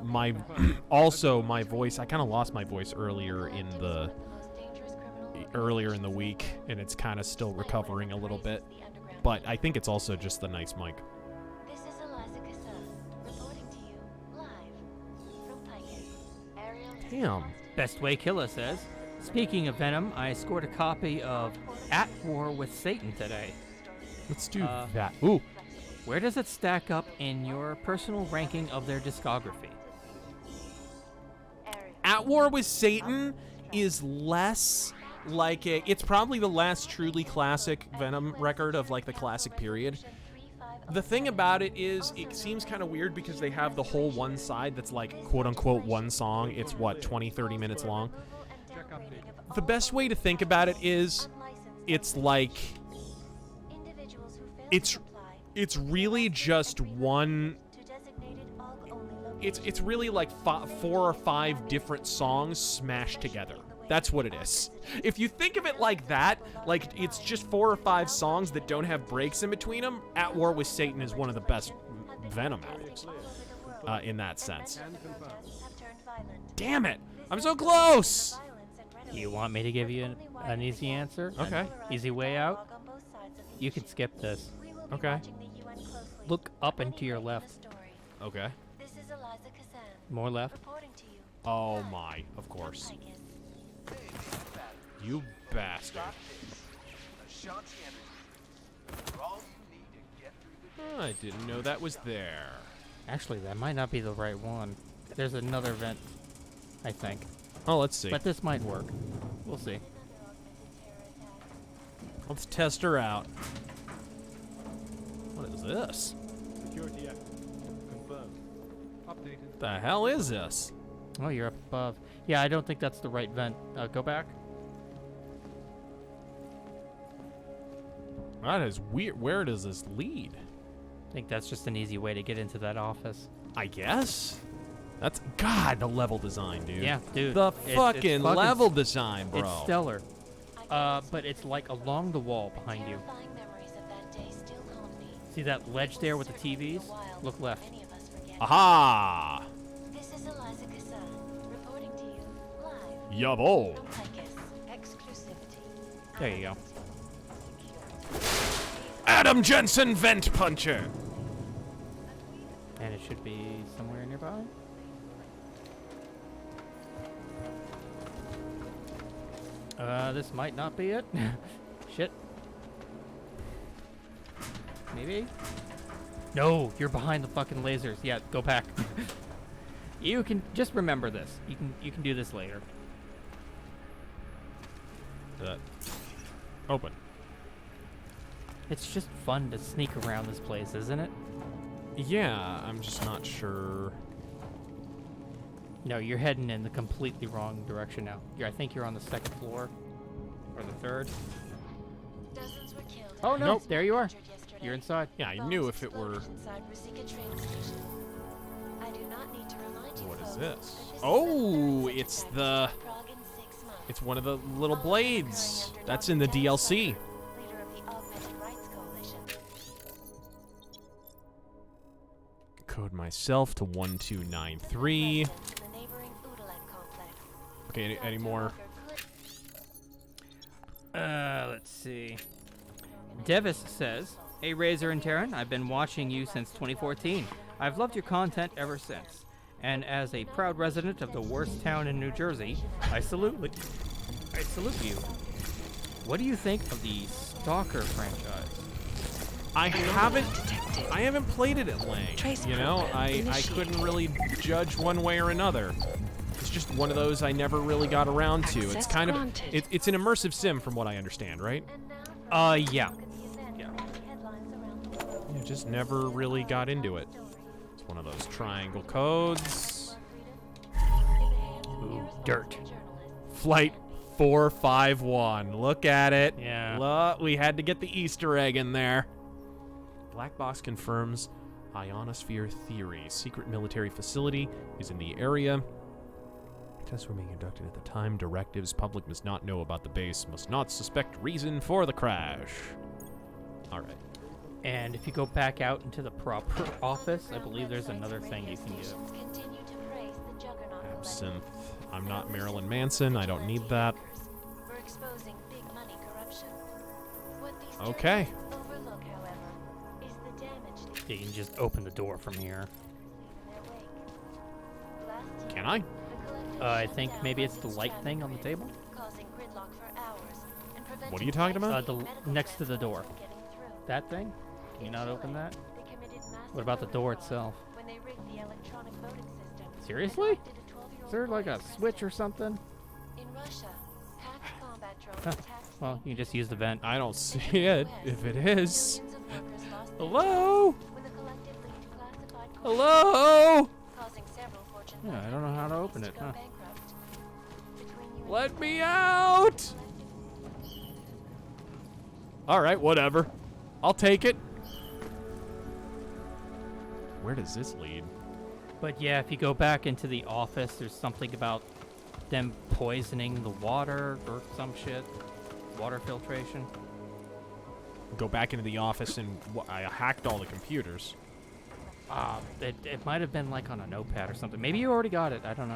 also my voice, I kind of lost my voice earlier in the week, and it's kind of still recovering a little bit. But I think it's also just the nice mic. This is Eliza Cassell, reporting to you Damn. Best Way Killer says, speaking of Venom, I scored a copy of At War with Satan today. Let's do that. Ooh. Where does it stack up in your personal ranking of their discography? At War with Satan is less like it's probably the last truly classic Venom record of like the classic period. The thing about it is it seems kind of weird because they have the whole one side that's like quote unquote one song. It's what, 20-30 minutes long. The best way to think about it is it's like it's really just one. It's really like 4 or 5 different songs smashed together. That's what it is. If you think of it like that, like it's just 4 or 5 songs that don't have breaks in between them, At War with Satan is one of the best Venom albums in that sense. Damn it! I'm so close! You want me to give you an easy answer? Okay. An easy way out? You can skip this. Okay. Look up and to your left. Okay. More left. Oh my, of course. You bastard. I didn't know that was there. Actually, that might not be the right one. There's another vent, I think. Oh, let's see. But this might work. We'll see. Let's test her out. What is this? Security active. Confirmed. Updated. The hell is this? Oh, you're up above. Yeah, I don't think that's the right vent. Go back. That is weird. Where does this lead? I think that's just an easy way to get into that office. I guess. That's God, the level design, dude. Yeah, dude. The It's fucking level design, bro. It's stellar. But it's like along the wall behind you. See that ledge there with the TVs? Look left. Aha! This is Eliza Cassan, reporting to you live. Yabo. From Lycus. Exclusivity. There you go. Adam Jensen Vent Puncher. And it should be somewhere nearby. This might not be it. Shit. Maybe? No, you're behind the fucking lasers. Yeah, go back. You can just remember this. You can do this later. Open. It's just fun to sneak around this place, isn't it? Yeah, I'm just not sure. No, you're heading in the completely wrong direction now. I think you're on the 2nd floor. Or the 3rd. Dozens were killed. Oh no, Nope. there you are. You're inside. Yeah, I knew if it were... Inside Rosika train station. I do not need to remind you, What is folks, this? that this Oh, is it's the... Prague in 6 months. It's one of the little blades. That's in the DLC. Leader of the Augmented Rights Coalition. Code myself to 1293. The neighboring Udalek complex. Okay, any more? Let's see. Devis says, "Hey Razor and Taryn, I've been watching you since 2014. I've loved your content ever since. And as a proud resident of the worst town in New Jersey, I salute you. What do you think of the Stalker franchise?" I haven't played it at length. You know, I couldn't really judge one way or another. It's just one of those I never really got around to. It's kind of it's an immersive sim from what I understand, right? Yeah. Yeah, just never really got into it. It's one of those triangle codes. Ooh, dirt. Flight 451. Look at it. Yeah. Look, we had to get the Easter egg in there. Black box confirms ionosphere theory. Secret military facility is in the area. Tests were being conducted at the time. Directives. Public must not know about the base. Must not suspect reason for the crash. All right. And if you go back out into the proper office, I believe there's another thing you can do. Absinthe. I'm not Marilyn Manson. I don't need that. We're exposing big money corruption. What these Okay. journalists overlook, however, is the damage they You can just open the door from here. leave in their wake. Last year, Can I? the collective I think maybe it's the light thing on the table. causing gridlock for hours and preventing What are you talking about? Next to the door. That thing? Can you not open that? What about the door itself? when they rigged the electronic voting system. Seriously? Is there like a switch or something? In Russia, hacked combat drones Huh. attacked Well, you can just use the vent. I don't see it. If it is. millions of workers lost their Hello? jobs when the collective leaked classified Hello? causing several Fortune Yeah, I don't know how to open it, to go huh? bankrupt. Between you and Let me out! Alright, whatever. I'll take it. Where does this lead? But yeah, if you go back into the office, there's something about them poisoning the water or some shit. Water filtration. Go back into the office and I hacked all the computers. It might have been like on a notepad or something. Maybe you already got it. I don't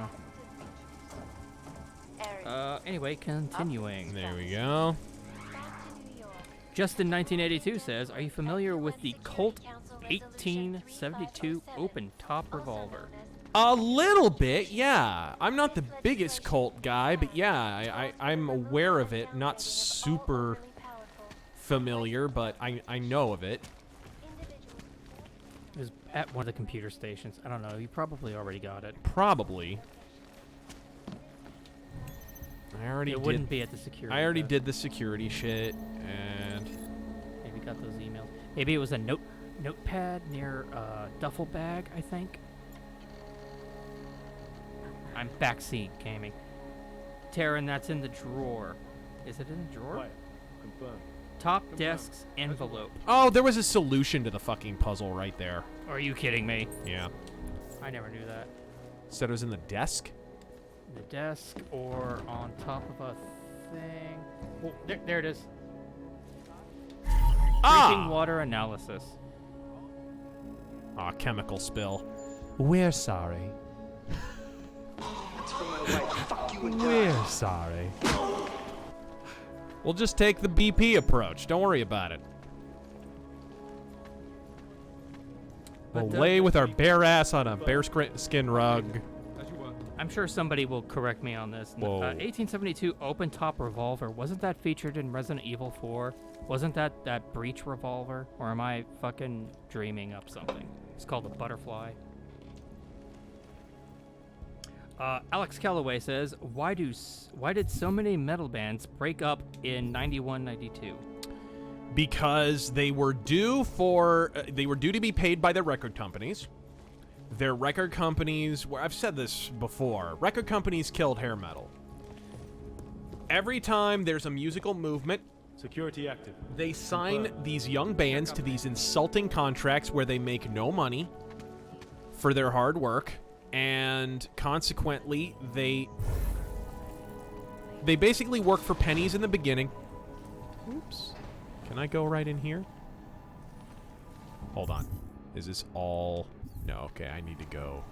know. Anyway, continuing. There we go. Justin 1982 says, "Are you familiar with the Colt 1872 open top revolver?" A little bit, yeah. I'm not the biggest Colt guy, but yeah, I'm aware of it. Not super familiar, but I know of it. It was at one of the computer stations. I don't know. You probably already got it. Probably. I already It did. wouldn't be at the security. I already desk. did the security shit, and Maybe got those emails. Maybe it was a notepad near a duffel bag, I think. I'm backseat gaming. Taryn, that's in the drawer. Is it in the drawer? Quiet. Confirm. Top desk's envelope. oh, there was a solution to the fucking puzzle right there. Are you kidding me? Yeah. I never knew that. Said it was in the desk. The desk or on top of a thing. Oh, there it is. Drinking water analysis. Ah, chemical spill. We're sorry. That's for my wife. Fuck you and We're sorry. We'll just take the BP approach. Don't worry about it. We'll But, lay with our bare ass on a bearskin rug. As you were. I'm sure somebody will correct me on this. Whoa. 1872 open top revolver. Wasn't that featured in Resident Evil 4? Wasn't that breach revolver? Or am I fucking dreaming up something? It's called a butterfly. Alex Calloway says, why did so many metal bands break up in 91, 92? Because they were due to be paid by their record companies. Their record companies, I've said this before, record companies killed hair metal. Every time there's a musical movement, Security active. they sign these young bands to these insulting contracts where they make no money for their hard work, and consequently they basically work for pennies in the beginning. Oops. Can I go right in here? Hold on. Is this all... No, okay, I need to go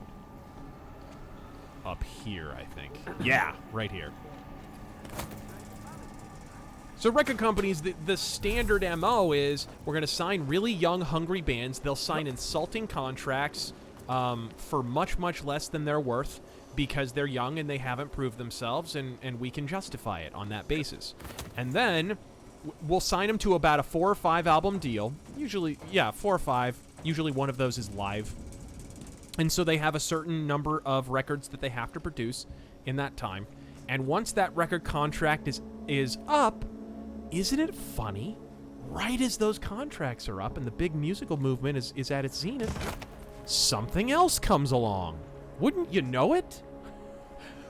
up here, I think. Yeah, right here. So record companies, the standard MO is we're going to sign really young, hungry bands. They'll sign insulting contracts for much, much less than they're worth because they're young and they haven't proved themselves, and we can justify it on that basis. And then we'll sign them to about a 4 or 5 album deal. Usually, yeah, 4 or 5. Usually one of those is live. And so they have a certain number of records that they have to produce in that time. And once that record contract is up, isn't it funny? Right as those contracts are up and the big musical movement is at its zenith, something else comes along. Wouldn't you know it?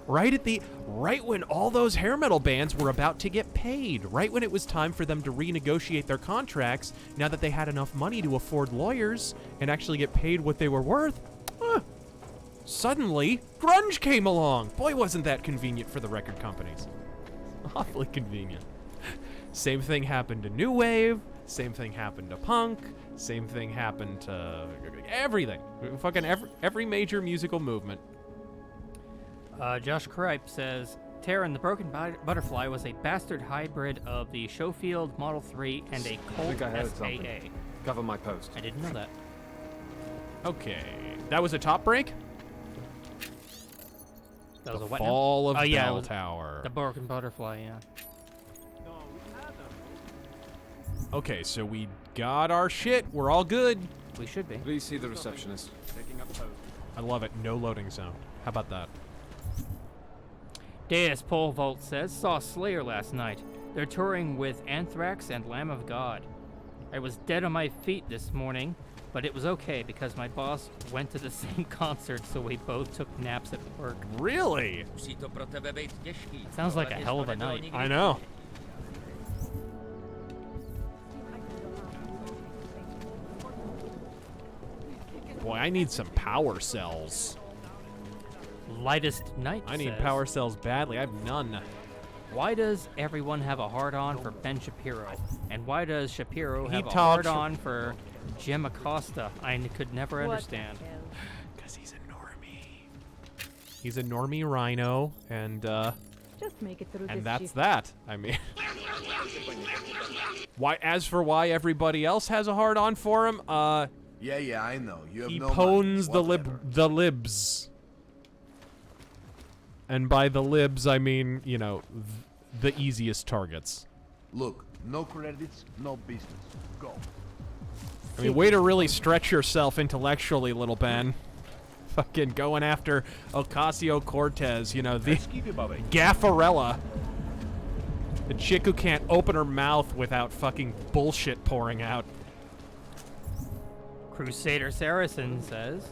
Right when all those hair metal bands were about to get paid, right when it was time for them to renegotiate their contracts, now that they had enough money to afford lawyers and actually get paid what they were worth, suddenly grunge came along. Boy, wasn't that convenient for the record companies. Awfully convenient. Same thing happened to New Wave, same thing happened to punk, same thing happened to everything. Fucking every major musical movement. Josh Kripe says, Terran, the Broken Butterfly was a bastard hybrid of the Schofield Model 3 and a Colt SAA. Cover my post. I didn't know that. Okay, that was a top break? That was The a what now? fall of Oh, yeah, it Bell was Tower. The broken butterfly, yeah. Okay, so we got our shit. We're all good. We should be. Please see the receptionist. Taking up post. I love it. No loading zone. How about that? Deus Pole Vault says, saw Slayer last night. They're touring with Anthrax and Lamb of God. I was dead on my feet this morning, but it was okay because my boss went to the same concert, so we both took naps at work. Really? Sounds like a hell of a night. I know. Boy, I need some power cells. Lightest Night I need says, power cells badly. I have none. why does everyone have a hard-on for Ben Shapiro? And why does Shapiro He have a talks- hard-on for Jim Acosta? I could never understand. Because he's a normie. He's a normie rhino, and Just make it through and this that's shift. that. I mean, as for why everybody else has a hard on for him, Yeah, I know. You have he no pwns money. the libs. And by the libs, I mean, you know, the easiest targets. Look, no credits, no business. Go. I mean, way to really stretch yourself intellectually, little Ben. Fucking going after Ocasio-Cortez, you know, the Gaffarella. The chick who can't open her mouth without fucking bullshit pouring out. Crusader Saracen says,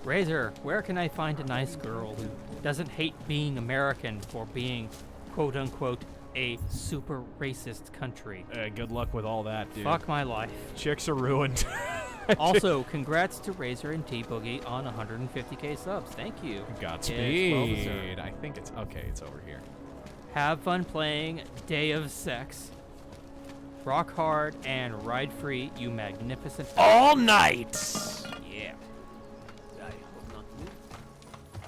Razor, where can I find a nice girl who doesn't hate being American for being, quote-unquote, a super racist country? Good luck with all that, dude. Fuck my life. Chicks are ruined. Also, congrats to Razor and T-Boogie on 150k subs. Thank you. Godspeed. I think it's okay. It's over here. Have fun playing Day of Sex. Rock hard and ride free, you magnificent. All night. Yeah.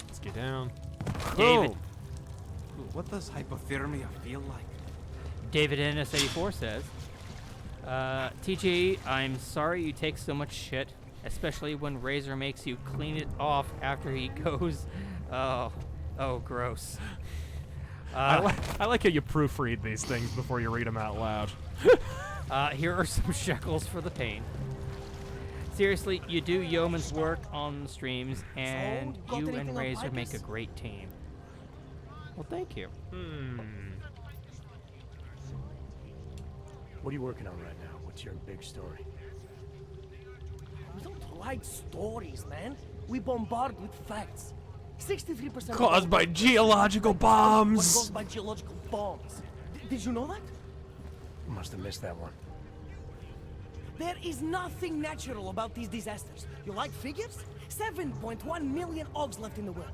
Let's get down. David. What does hypothermia feel like? David NS84 says, TG, I'm sorry you take so much shit, especially when Razor makes you clean it off after he goes. Oh, gross. I like how you proofread these things before you read them out loud. Here are some shekels for the pain. Seriously, you do yeoman's work on the streams, and you and Razor make a great team. Well, thank you. What are you working on right now? What's your big story? We don't write stories, man. We bombard with facts. 63% Caused by geological bombs. Caused by geological bombs. Did you know that? Must have missed that one. There is nothing natural about these disasters. You like figures? 7.1 million Ogs left in the world.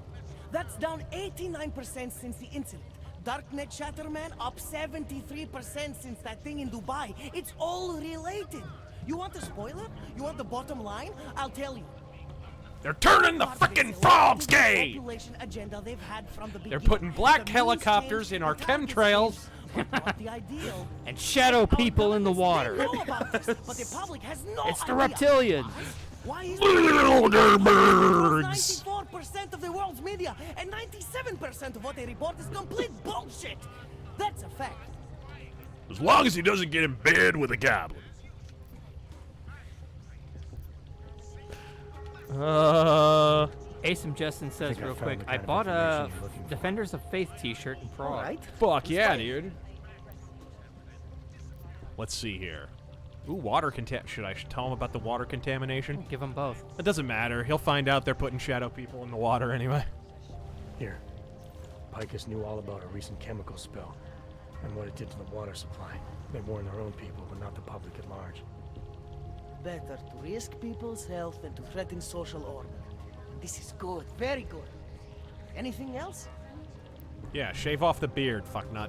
That's down 89% since the incident. Darknet Shatterman up 73% since that thing in Dubai. It's all related. You want a spoiler? You want the bottom line? I'll tell you. They're turning the frickin' frogs gay! Population agenda they've had from the They're beginning. putting black The helicopters means in our change, the chemtrails. targets change, but the ideal. And shadow people in the water. They know about this, but the public has no It's the idea. reptilians. Why is Little birds. 94% of the world's media and 97% of what they report is complete bullshit. That's a fact. As long as he doesn't get in bed with a goblin. Asim Justin says real quick, I kind of bought a information you're looking for. Defenders of Faith t-shirt in Prague. Alright. Fuck yeah, dude. Let's see here. Ooh, water Should I tell him about the water contamination? Give them both. It doesn't matter. He'll find out they're putting shadow people in the water anyway. Here. Picus knew all about a recent chemical spill and what it did to the water supply. They warned their own people, but not the public at large. Better to risk people's health than to threaten social order. This is good, very good. Anything else? Yeah, shave off the beard, fucknut.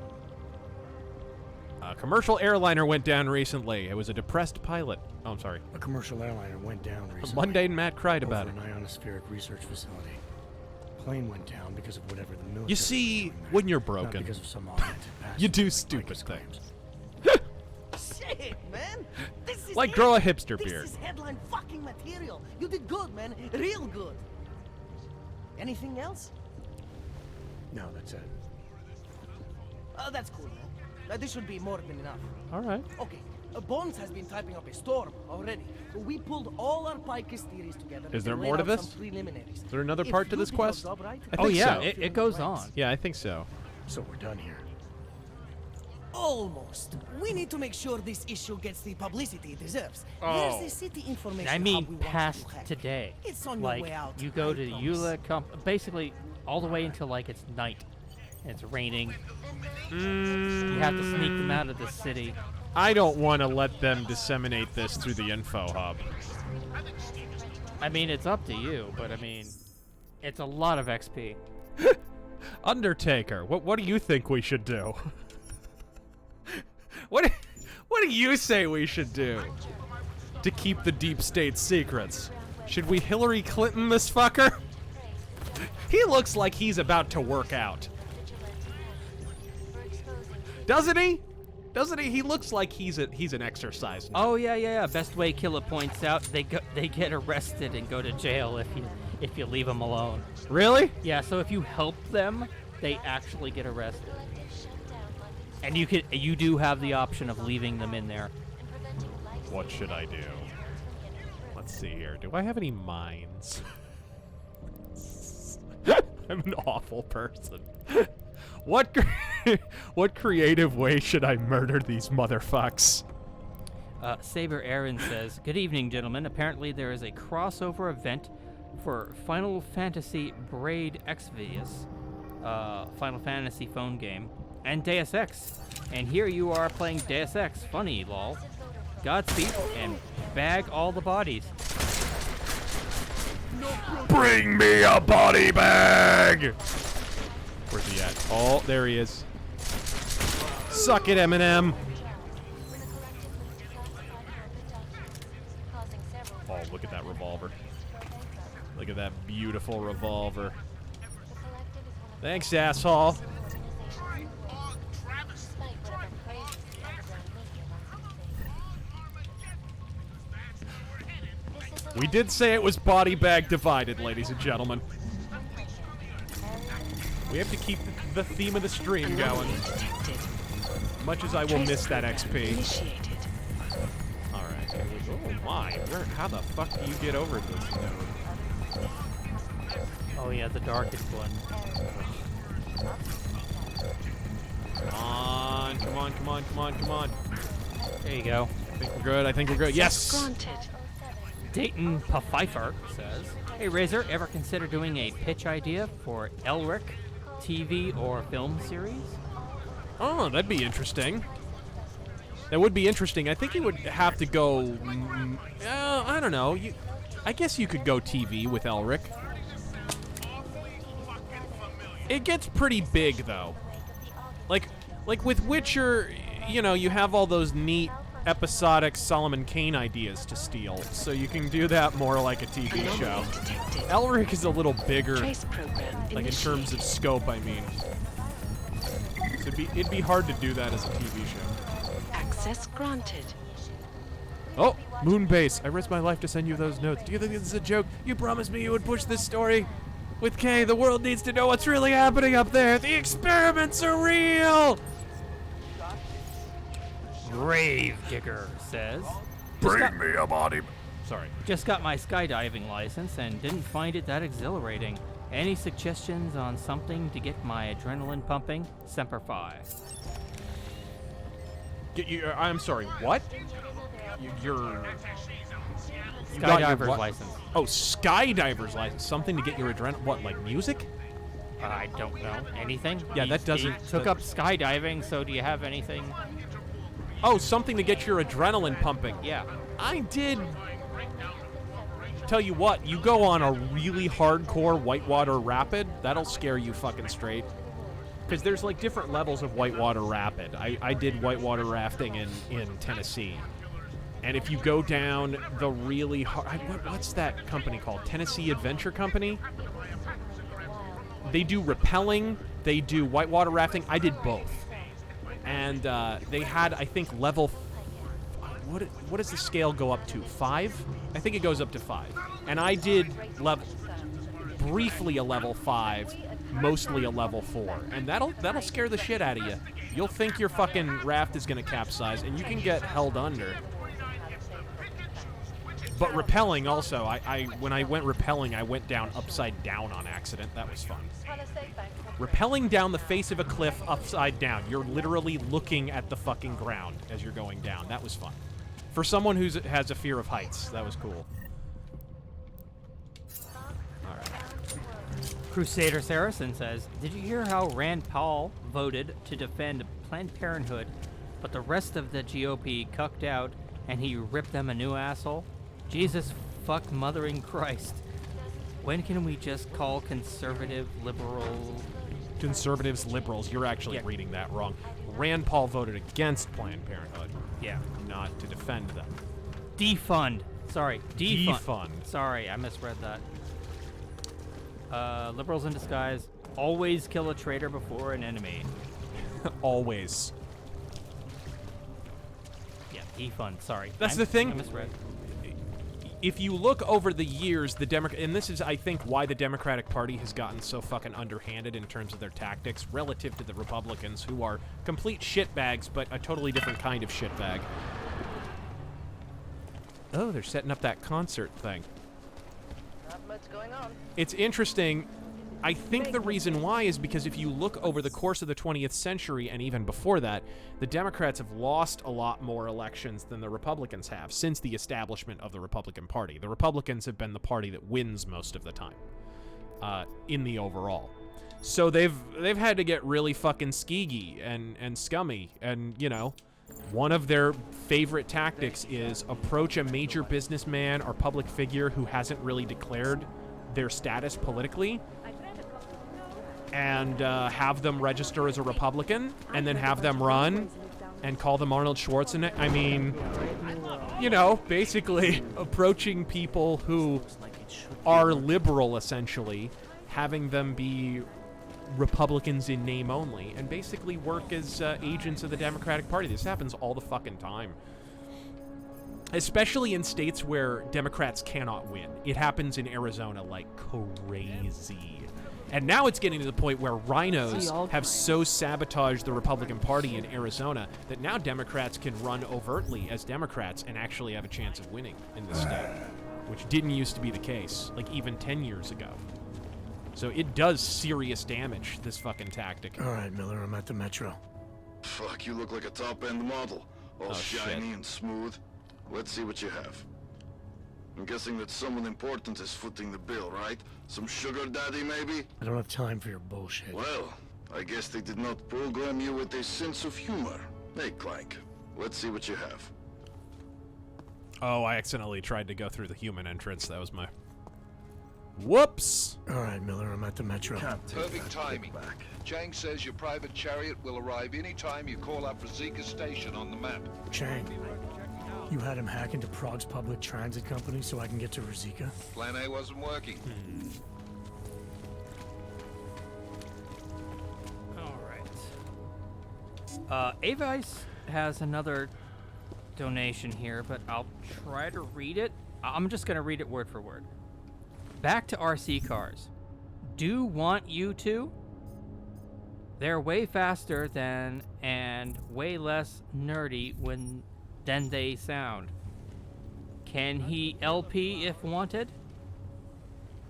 A commercial airliner went down recently. It was a depressed pilot. Oh, I'm sorry. A commercial airliner went down recently. Mundane Matt cried about over it. an ionospheric research facility. Plane went down because of whatever the military You see, was doing there, when you're not broken, because of some oriented you do pacifist stupid Picus things. claims. Shit, man. This is Like it. grow a hipster This beard. is headline fucking material. You did good, man. Real good. Anything else? No, that's it. That's cool, man. This should be more than enough. All right. Okay, Bones has been typing up a storm already. We pulled all our Picus theories together. Is there and more laid to out this? some preliminaries. Is there another If part to you this did your quest? job right, I think yeah, so. it goes on. Yeah, I think so. So we're done here. Almost. We need to make sure this issue gets the publicity it deserves. Oh. Here's the city information. I hub mean, we want past to hack. today. It's on like, your way out. you go I to promise. basically all the way until like it's night. And it's raining. You have to sneak them out of the city. I don't want to let them disseminate this through the info hub. I mean, it's up to you, but I mean, it's a lot of XP. Undertaker, what do you think we should do? What do you say we should do to keep the deep state secrets? Should we Hillary Clinton this fucker? He looks like he's about to work out. Doesn't he? Doesn't he? He looks like he's an exercise nut. Oh yeah. Best way Killa points out, they get arrested and go to jail if you leave them alone. Really? Yeah. So if you help them, they actually get arrested. And you do have the option of leaving them in there. What should I do? Let's see here. Do I have any mines? I'm an awful person. What creative way should I murder these motherfucks? Saber Aaron says, "Good evening, gentlemen. Apparently there is a crossover event for Final Fantasy Braid Exvius, Final Fantasy phone game, and Deus Ex. And here you are playing Deus Ex. Funny, lol. Godspeed, and bag all the bodies." Bring me a body bag! Where's he at? Oh, there he is. Suck it, Eminem. Oh, look at that revolver. Look at that beautiful revolver. Thanks, asshole. We did say it was body bag divided, ladies and gentlemen. We have to keep the theme of the stream going. Much as I will miss that XP. Alright. Oh my, how the fuck do you get over this node? Oh yeah, the darkest one. Come on. There you go. I think we're good. Yes! Granted. Dayton Pfeiffer says, "Hey Razor, ever consider doing a pitch idea for Elric TV or film series?" Oh, that'd be interesting. That would be interesting. I think you would have to go... I don't know. I guess you could go TV with Elric. It gets pretty big, though. Like with Witcher, you know, you have all those neat episodic Solomon Kane ideas to steal, so you can do that more like a TV show. Elric is a little bigger, like in terms of scope, I mean. So it'd be hard to do that as a TV show. Access granted. Oh, Moonbase, I risked my life to send you those notes. Do you think this is a joke? You promised me you would push this story. With Kay, the world needs to know what's really happening up there. The experiments are real! Gravedigger says, Bring me a body. Sorry. "Just got my skydiving license and didn't find it that exhilarating. Any suggestions on something to get my adrenaline pumping? Semper Fi." I'm sorry, what? Your Skydiver's license. Oh, skydiver's license. Something to get your adrenaline. What, like music? I don't know. Anything? Yeah, that doesn't... He took up skydiving, so do you have anything? Oh, something to get your adrenaline pumping. Yeah. I did... Tell you what, you go on a really hardcore whitewater rapid, that'll scare you fucking straight. Because there's like different levels of whitewater rapid. I did whitewater rafting in Tennessee. And if you go down the really hard... What's that company called? Tennessee Adventure Company? They do rappelling, they do whitewater rafting. I did both. And they had, I think, level... What does the scale go up to? 5? I think it goes up to 5. And I did level... briefly a level 5, mostly a level 4, and that'll scare the shit out of you. You'll think your fucking raft is gonna capsize, and you can get held under. But rappelling also, when I went rappelling, I went down upside down on accident. That was fun. Rappelling down the face of a cliff upside down. You're literally looking at the fucking ground as you're going down. That was fun. For someone who has a fear of heights, that was cool. All right. Crusader Saracen says, did you hear how Rand Paul voted to defend Planned Parenthood, but the rest of the GOP cucked out and he ripped them a new asshole? Jesus fuck mothering Christ. When can we just call conservative liberals? Conservatives liberals. You're actually reading that wrong. Rand Paul voted against Planned Parenthood. Yeah. Not to defend them. Defund. Sorry. Defund. Sorry, I misread that. Liberals in disguise. Always kill a traitor before an enemy. Always. Yeah, defund. Sorry. That's the thing. I misread. If you look over the years, and this is, I think, why the Democratic Party has gotten so fucking underhanded in terms of their tactics relative to the Republicans, who are complete shitbags, but a totally different kind of shitbag. Oh, they're setting up that concert thing. Not much going on. It's interesting. I think the reason why is because if you look over the course of the 20th century and even before that, the Democrats have lost a lot more elections than the Republicans have since the establishment of the Republican Party. The Republicans have been the party that wins most of the time in the overall. So they've had to get really fucking skeegy and scummy, and you know, one of their favorite tactics is approach a major businessman or public figure who hasn't really declared their status politically, and have them register as a Republican, and then have them run and call them Arnold Schwarzenegger. I mean, you know, basically approaching people who are liberal, essentially, having them be Republicans in name only, and basically work as agents of the Democratic Party. This happens all the fucking time. Especially in states where Democrats cannot win. It happens in Arizona like crazy. And now it's getting to the point where rhinos have so sabotaged the Republican Party in Arizona that now Democrats can run overtly as Democrats and actually have a chance of winning in the state, which didn't used to be the case, like even 10 years ago. So it does serious damage, this fucking tactic. All right, Miller, I'm at the Metro. Fuck, you look like a top-end model. All shiny and smooth. Let's see what you have. I'm guessing that someone important is footing the bill, right? Some sugar daddy, maybe? I don't have time for your bullshit. Well, I guess they did not program you with a sense of humor. Hey, Clank, let's see what you have. Oh, I accidentally tried to go through the human entrance. That was my... Whoops! All right, Miller, I'm at the Metro. Perfect timing. Chang says your private chariot will arrive anytime you call up Razika Station on the map. Chang, you had him hack into Prague's public transit company so I can get to Razika? Plan A wasn't working. All right. Avice has another donation here, but I'll try to read it. I'm just going to read it word for word. Back to RC cars. Do want you to? They're way faster than and way less nerdy than they sound. Can he LP if wanted?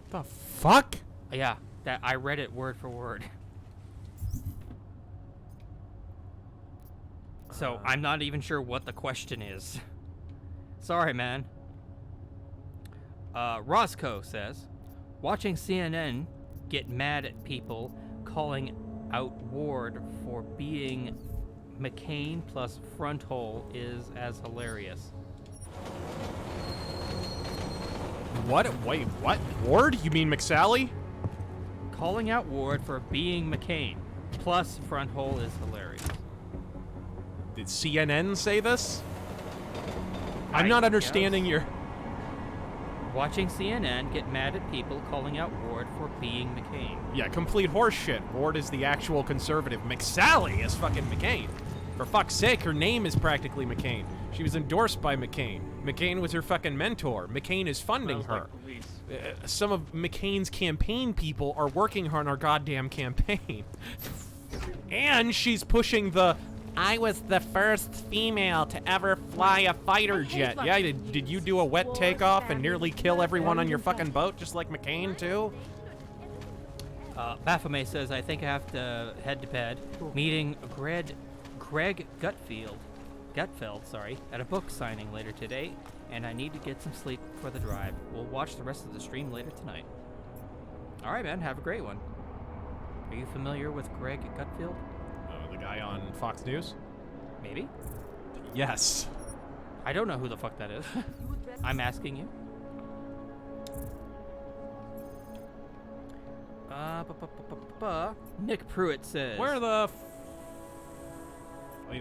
The fuck? Yeah, that I read it word for word. So I'm not even sure what the question is. Sorry, man. Roscoe says, watching CNN get mad at people calling out Ward for being McCain plus front hole is as hilarious. What? Wait, what? Ward? You mean McSally? Calling out Ward for being McCain plus front hole is hilarious. Did CNN say this? I'm not understanding your... Watching CNN get mad at people calling out Ward for being McCain. Yeah, complete horseshit. Ward is the actual conservative. McSally is fucking McCain. For fuck's sake, her name is practically McCain. She was endorsed by McCain. McCain was her fucking mentor. McCain is funding her. some of McCain's campaign people are working on our goddamn campaign. And she's pushing the, I was the first female to ever fly a fighter jet. Yeah, did you do a wet takeoff and nearly kill everyone on your fucking boat, just like McCain, too? Baphomet says, I think I have to head to bed. Meeting Greg Gutfeld, at a book signing later today, and I need to get some sleep for the drive. We'll watch the rest of the stream later tonight. All right, man, have a great one. Are you familiar with Greg Gutfeld? The guy on Fox News? Maybe? Yes. I don't know who the fuck that is. I'm asking you. Nick Pruitt says... Where the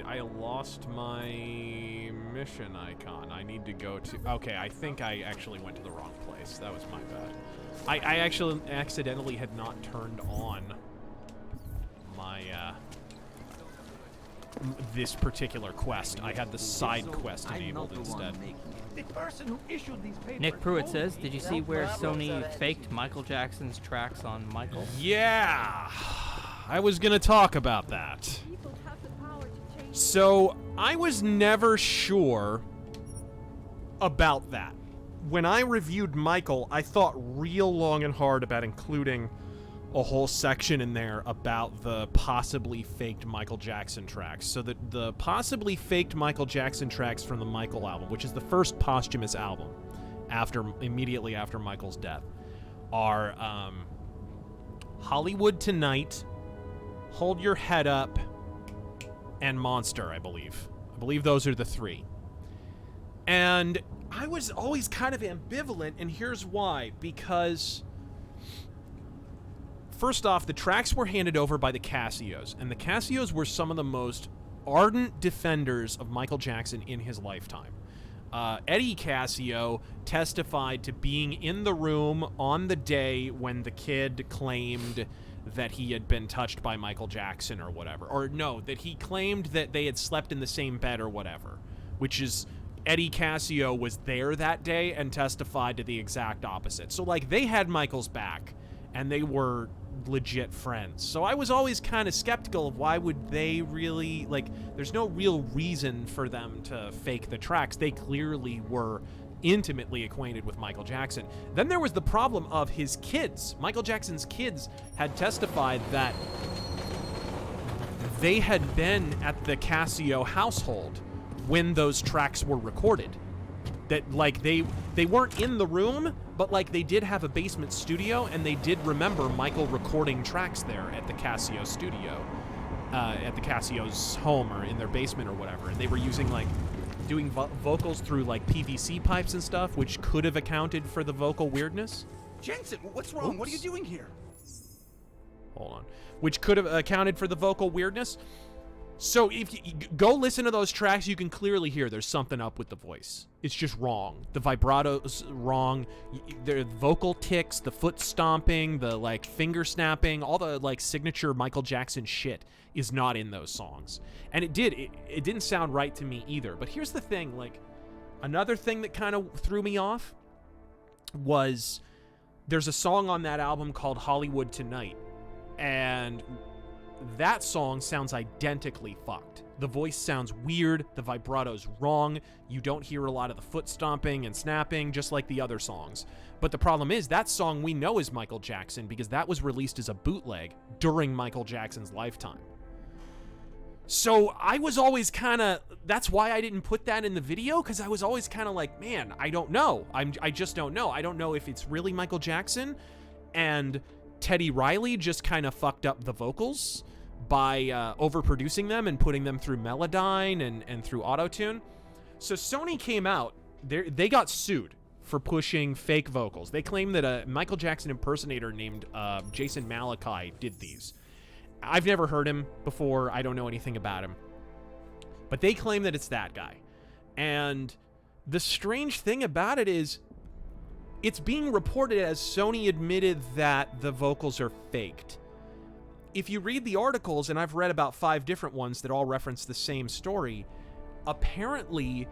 I lost my mission icon. I need to go to... Okay, I think I actually went to the wrong place. That was my bad. I actually accidentally had not turned on my, this particular quest. I had the side quest enabled instead. The person who issued these papers. Nick Pruitt says, did you see where Sony faked Michael Jackson's tracks on Michael? Yeah! I was gonna talk about that. So, I was never sure about that. When I reviewed Michael, I thought real long and hard about including a whole section in there about the possibly faked Michael Jackson tracks. So that the possibly faked Michael Jackson tracks from the Michael album, which is the first posthumous album immediately after Michael's death, are Hollywood Tonight, Hold Your Head Up, and Monster, I believe. I believe those are the three. And I was always kind of ambivalent, and here's why. Because first off, the tracks were handed over by the Casios, and the Casios were some of the most ardent defenders of Michael Jackson in his lifetime. Eddie Casio testified to being in the room on the day when the kid claimed that he had been touched by Michael Jackson or whatever. Or no, that he claimed that they had slept in the same bed or whatever, which is... Eddie Casio was there that day and testified to the exact opposite. So, like, they had Michael's back, and they were legit friends. So I was always kind of skeptical of why would they really, like, there's no real reason for them to fake the tracks. They clearly were intimately acquainted with Michael Jackson. Then there was the problem of his kids. Michael Jackson's kids had testified that they had been at the Casio household when those tracks were recorded. That, like, they weren't in the room, but, like, they did have a basement studio, and they did remember Michael recording tracks there at the Casio studio, at the Casio's home or in their basement or whatever. And they were using, like, doing vocals through, like, PVC pipes and stuff, which could have accounted for the vocal weirdness. Jensen, what's wrong? Oops. What are you doing here? Hold on. Which could have accounted for the vocal weirdness. So if you go listen to those tracks, you can clearly hear there's something up with the voice. It's just wrong. The vibrato's wrong. The vocal ticks, the foot stomping, the, like, finger snapping, all the, like, signature Michael Jackson shit is not in those songs. And it didn't sound right to me either. But here's the thing, like, another thing that kind of threw me off was there's a song on that album called Hollywood Tonight. And that song sounds identically fucked. The voice sounds weird, the vibrato's wrong, you don't hear a lot of the foot stomping and snapping, just like the other songs. But the problem is, that song we know is Michael Jackson because that was released as a bootleg during Michael Jackson's lifetime. So I was always kind of, that's why I didn't put that in the video, because I was always kind of like, man, I don't know. I just don't know. I don't know if it's really Michael Jackson, and Teddy Riley just kind of fucked up the vocals by overproducing them and putting them through Melodyne and through Auto-Tune. So Sony came out, they got sued for pushing fake vocals. They claim that a Michael Jackson impersonator named Jason Malachi did these. I've never heard him before. I don't know anything about him. But they claim that it's that guy. And the strange thing about it is, it's being reported as Sony admitted that the vocals are faked. If you read the articles, and I've read about 5 different ones that all reference the same story, apparently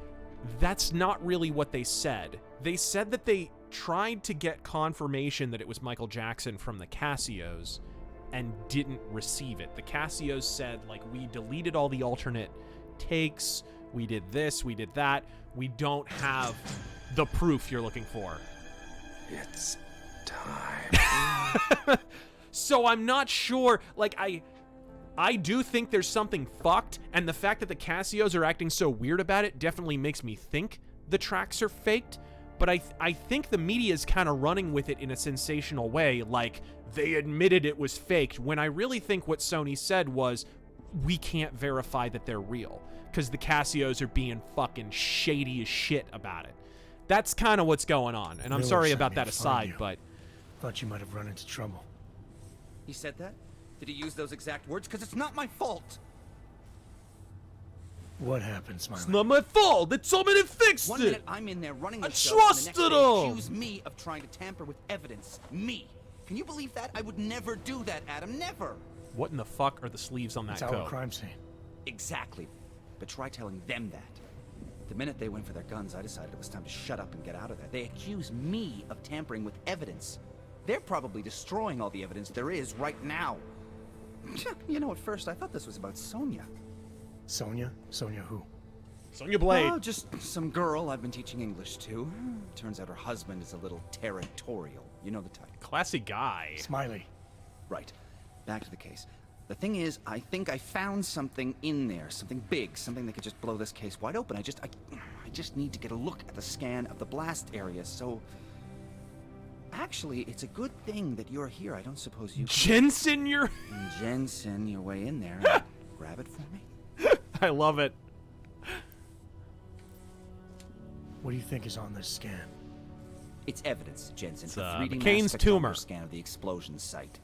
that's not really what they said. They said that they tried to get confirmation that it was Michael Jackson from the Casios and didn't receive it. The Casios said, like, we deleted all the alternate takes, we did this, we did that, we don't have the proof you're looking for. It's time. So I'm not sure, like, I do think there's something fucked, and the fact that the Casios are acting so weird about it definitely makes me think the tracks are faked, but I think the media is kind of running with it in a sensational way, like, they admitted it was faked, when I really think what Sony said was, we can't verify that they're real, because the Casios are being fucking shady as shit about it. That's kind of what's going on, and I'm Miller sorry sent about me that to aside, find you. but... Thought you might have run into trouble. He said that? Did he use those exact words? Because it's not my fault. What happened, Smiley? It's not my fault that somebody fixed One it! minute I'm in there running the I show, and the next trusted day him! accuse me of trying to tamper with evidence. Me. Can you believe that? I would never do that, Adam. Never. What in the fuck are the sleeves on that It's our coat? crime scene. Exactly. But try telling them that. The minute they went for their guns, I decided it was time to shut up and get out of there. They accuse me of tampering with evidence. They're probably destroying all the evidence there is right now. You know, at first I thought this was about Sonia. Sonia? Sonia who? Sonia Blade. Oh, just some girl I've been teaching English to. Turns out her husband is a little territorial. You know the type. Classy guy. Smiley. Right. Back to the case. The thing is, I think I found something in there, something big, something that could just blow this case wide open. I just need to get a look at the scan of the blast area, so... Actually, it's a good thing that you're here. I don't suppose you... Jensen, you're... Jensen, your way in there. And grab it for me? I love it. What do you think is on this scan? It's evidence, Jensen. It's, A 3D McCain's mass spectrometer tumor. scan of the explosion site.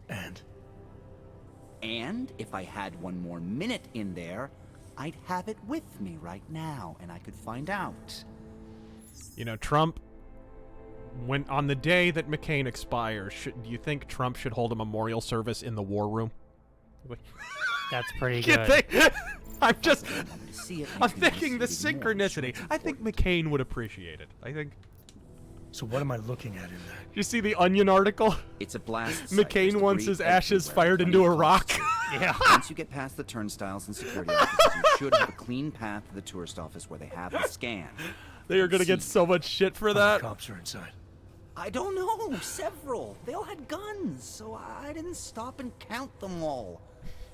And? And if I had one more minute in there, I'd have it with me right now, and I could find out. You know, Trump, when on the day that McCain expires, do you think Trump should hold a memorial service in the war room? That's pretty You good. think? I'm just... See it, I'm thinking the synchronicity. I think McCain would appreciate it. I think... So what am I looking at in there? You see the Onion article? It's a blast site. McCain There's wants debris his ashes everywhere. fired into a rock. Yeah. Once you get past the turnstiles and security offices, you should have a clean path to the tourist office where they have the scan. They are going to get so much shit for that. Cops are inside. I don't know. Several. They all had guns, so I didn't stop and count them all.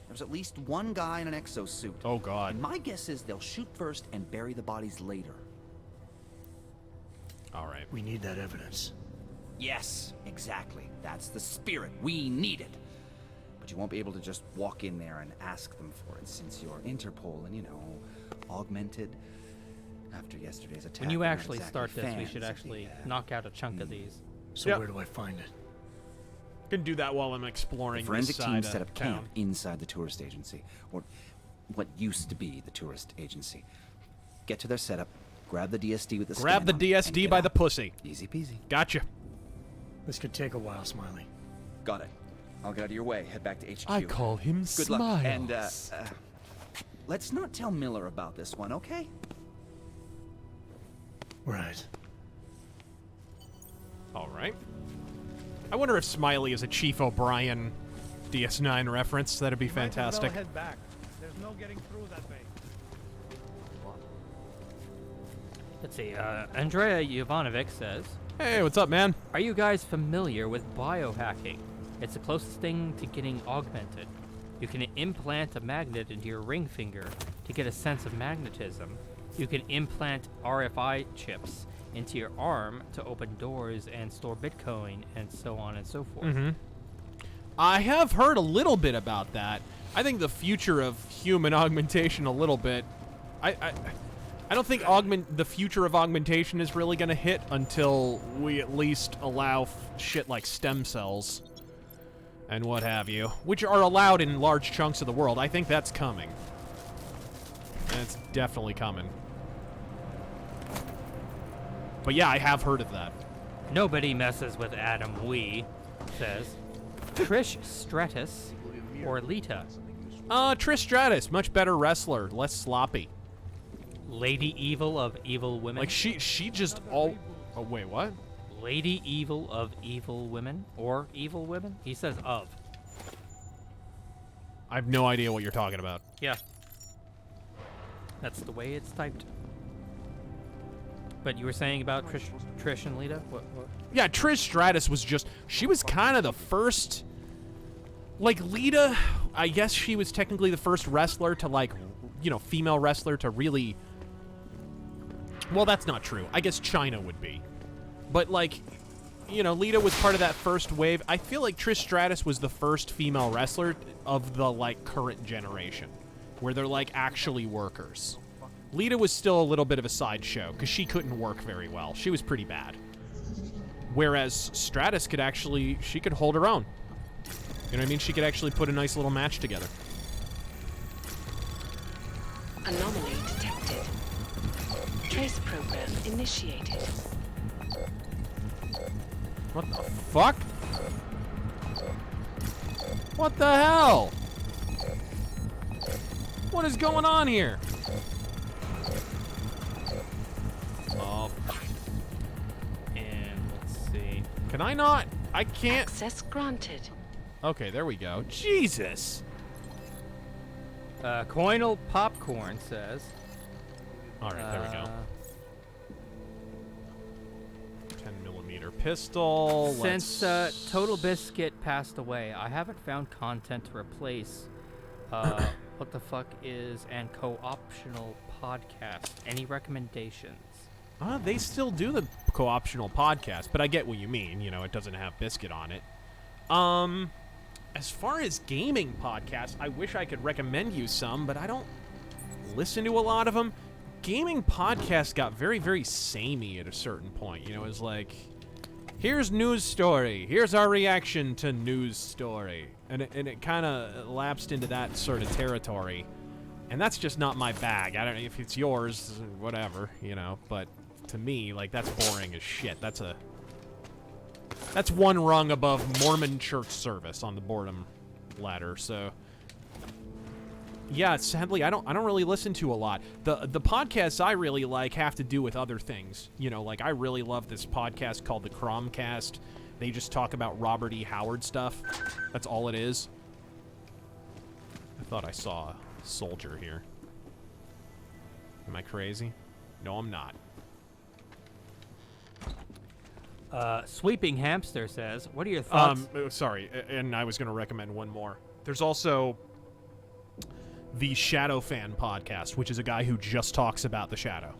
There was at least one guy in an exosuit. Oh, God. And my guess is they'll shoot first and bury the bodies later. All right. We need that evidence. Yes, exactly. That's the spirit. We need it. But you won't be able to just walk in there and ask them for it, since you're Interpol and, you know, augmented. After yesterday's attack, When you we're not actually exactly start this, we fans should of actually the, knock out a chunk of these. So Yep. where do I find it? I can do that while I'm exploring The forensic this team side set of up town. camp inside the tourist agency, or what used to be the tourist agency. Get to their setup, grab the DSD with the Grab the scan on, and DSD get by out. the pussy. Easy peasy. Gotcha. This could take a while, Smiley. Got it. I'll get out of your way. Head back to HQ. I call him Good luck. And Smiles. let's not tell Miller about this one, okay? Right. All right. I wonder if Smiley is a Chief O'Brien DS9 reference. That'd be fantastic. Head back. There's no getting through that way. Let's see. Andrea Jovanovic says, Hey, what's up, man? are you guys familiar with biohacking? It's the closest thing to getting augmented. You can implant a magnet into your ring finger to get a sense of magnetism. You can implant RFI chips into your arm to open doors and store Bitcoin, and so on and so forth. Mm-hmm. I have heard a little bit about that. I think the future of human augmentation a little bit. I don't think the future of augmentation is really going to hit until we at least allow shit like stem cells and what have you, which are allowed in large chunks of the world. I think that's coming. It's definitely coming. But yeah, I have heard of that. Nobody messes with Adam Wee, says Trish Stratus or Lita. Trish Stratus, much better wrestler, less sloppy. Lady Evil of Evil Women. Like she just Oh, wait, what? Lady Evil of Evil Women, or Evil Women? He says of. I have no idea what you're talking about. Yeah. That's the way it's typed. But you were saying about Trish and Lita? What? Yeah, Trish Stratus was just... She was kind of the first... Like, Lita, I guess she was technically the first wrestler to, like, you know, female wrestler to really... Well, that's not true. I guess Chyna would be. But, like, you know, Lita was part of that first wave. I feel like Trish Stratus was the first female wrestler of the, like, current generation, where they're, like, actually workers. Lita was still a little bit of a sideshow, because she couldn't work very well. She was pretty bad. Whereas Stratus could actually, she could hold her own. You know what I mean? She could actually put a nice little match together. Anomaly detected. Trace program initiated. What the fuck? What the hell? What is going on here? Oh. And let's see. Can I not? I can't. Access granted. Okay, there we go. Jesus. Coinal Popcorn says. All right, there we go. 10mm pistol. Since Total Biscuit passed away, I haven't found content to replace What the Fuck Is and Co-optional Podcast. Any recommendations? They still do the co-optional podcast, but I get what you mean. You know, it doesn't have Biscuit on it. As far as gaming podcasts, I wish I could recommend you some, but I don't listen to a lot of them. Gaming podcasts got very, very samey at a certain point. You know, it's like, here's news story. Here's our reaction to news story. And it kind of lapsed into that sort of territory. And that's just not my bag. I don't know if it's yours, whatever, you know. But to me, like, that's boring as shit. That's one rung above Mormon church service on the boredom ladder. So, yeah, sadly, I don't really listen to a lot. The podcasts I really like have to do with other things. You know, like, I really love this podcast called the Cromcast. They just talk about Robert E. Howard stuff. That's all it is. I thought I saw a soldier here. Am I crazy? No, I'm not. Sweeping Hamster says, what are your thoughts? Sorry, and I was going to recommend one more. There's also the Shadow Fan podcast, which is a guy who just talks about the Shadow.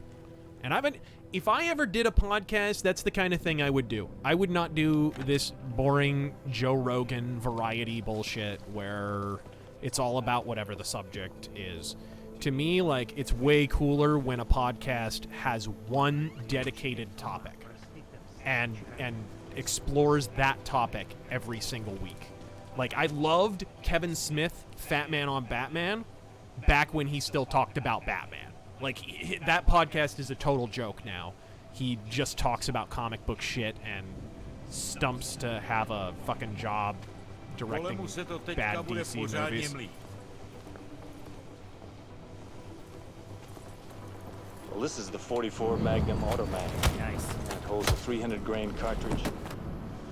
And if I ever did a podcast, that's the kind of thing I would do. I would not do this boring Joe Rogan variety bullshit where it's all about whatever the subject is. To me, like, it's way cooler when a podcast has one dedicated topic and explores that topic every single week. Like, I loved Kevin Smith, Fat Man on Batman, back when he still talked about Batman. Like, that podcast is a total joke now. He just talks about comic book shit and stumps to have a fucking job directing bad DC movies. Well, this is the 44 Magnum Automatic. Nice. It holds a 300 grain cartridge,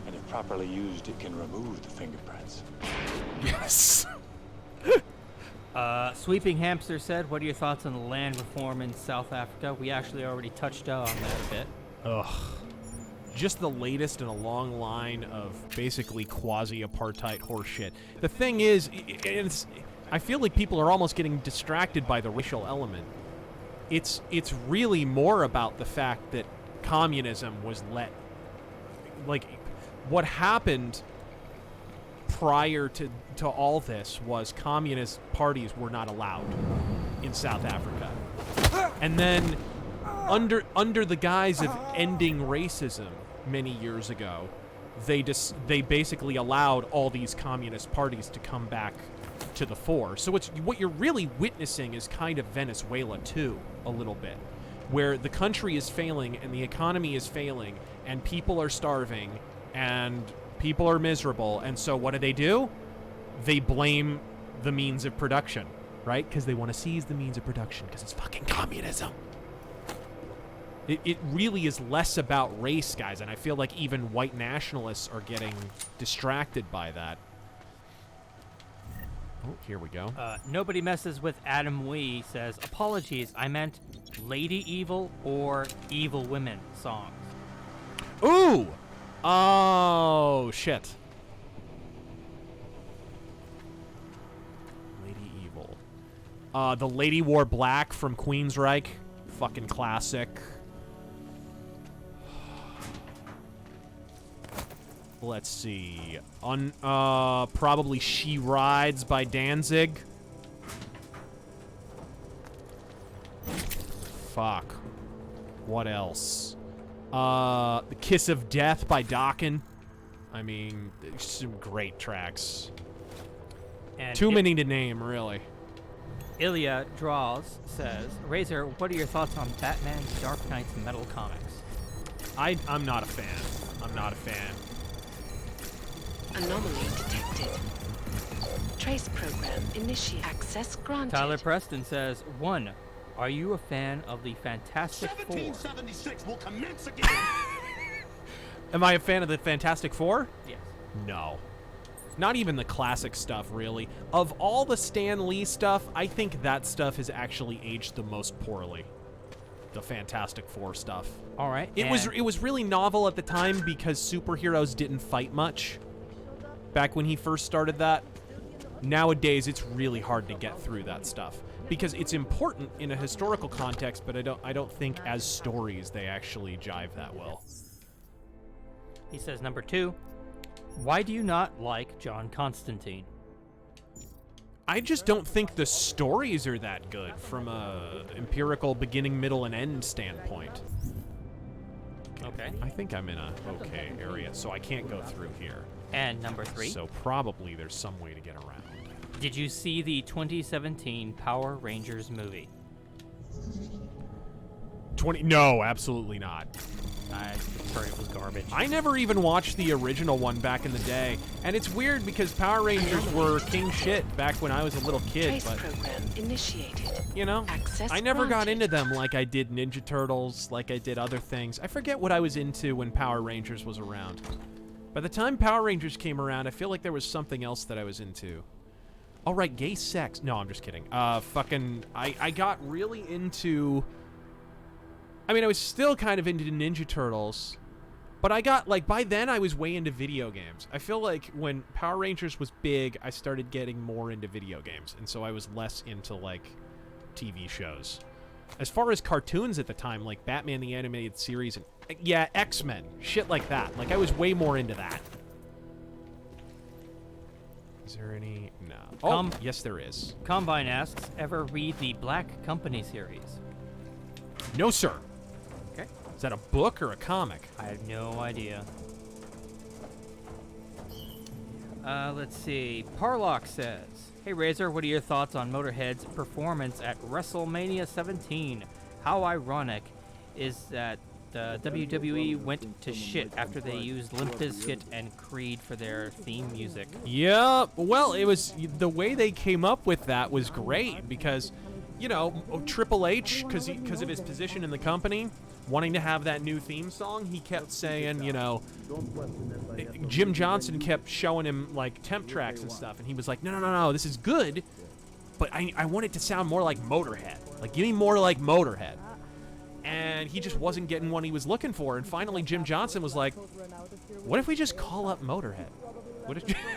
and if properly used, it can remove the fingerprints. Yes. Sweeping Hamster said, what are your thoughts on the land reform in South Africa? We actually already touched on that a bit. Ugh. Just the latest in a long line of basically quasi-apartheid horseshit. The thing is, I feel like people are almost getting distracted by the racial element. It's really more about the fact that communism was like, what happened prior to all this was communist parties were not allowed in South Africa. And then under the guise of ending racism many years ago, they basically allowed all these communist parties to come back to the fore. So what you're really witnessing is kind of Venezuela too, a little bit, where the country is failing and the economy is failing and people are starving and people are miserable, and so what do? They blame the means of production, right? Because they want to seize the means of production because it's fucking communism. It really is less about race, guys, and I feel like even white nationalists are getting distracted by that. Oh, here we go. Nobody Messes with Adam Wee says, apologies, I meant Lady Evil or Evil Women songs. Ooh! Oh, shit. Lady Evil. The Lady Wore Black from Queensryche. Fucking classic. Let's see. Probably She Rides by Danzig. Fuck. What else? The Kiss of Death by Dokken. I mean, some great tracks. And Too many to name, really. Ilya Draws says, Razor, what are your thoughts on Batman Dark Knight's Metal comics? I'm not a fan. I'm not a fan. Anomaly detected. Trace program initiate. Access granted. Tyler Preston says, 1. Are you a fan of the Fantastic Four? 1776 will commence again. Am I a fan of the Fantastic Four? Yes. No. Not even the classic stuff, really. Of all the Stan Lee stuff, I think that stuff has actually aged the most poorly. The Fantastic Four stuff. All right. It was really novel at the time because superheroes didn't fight much. Back when he first started that. Nowadays, it's really hard to get through that stuff because it's important in a historical context, but I don't think as stories they actually jive that well. He says, number 2, why do you not like John Constantine? I just don't think the stories are that good from a empirical beginning, middle, and end standpoint. Okay. I think I'm in a okay area, so I can't go through here. And number 3. So probably there's some way to get around. Did you see the 2017 Power Rangers movie? No, absolutely not. I heard it was garbage. I never even watched the original one back in the day, and it's weird because Power Rangers were king shit back when I was a little kid. Trace but program initiated. you know, I never got into them like I did Ninja Turtles, like I did other things. I forget what I was into when Power Rangers was around. By the time Power Rangers came around, I feel like there was something else that I was into. Oh, right, gay sex. No, I'm just kidding. I got really into... I mean, I was still kind of into Ninja Turtles, but I got, like, by then I was way into video games. I feel like when Power Rangers was big, I started getting more into video games, and so I was less into, like, TV shows. As far as cartoons at the time, like Batman the Animated Series, and yeah, X-Men, shit like that. Like, I was way more into that. Is there any? No. Oh, yes, there is. Combine asks, ever read the Black Company series? No, sir. Okay. Is that a book or a comic? I have no idea. Let's see. Parlock says, hey, Razor, what are your thoughts on Motorhead's performance at WrestleMania 17? How ironic is that WWE went to shit after they used Limp Bizkit and Creed for their theme music? Yeah, well, it was... The way they came up with that was great because, you know, Triple H, because of his position in the company, wanting to have that new theme song, he kept saying, you know... Jim Johnson kept showing him, like, temp tracks and stuff, and he was like, no, this is good, but I want it to sound more like Motorhead. Like, give me more like Motorhead. And he just wasn't getting what he was looking for, and finally Jim Johnson was like, what if we just call up Motorhead?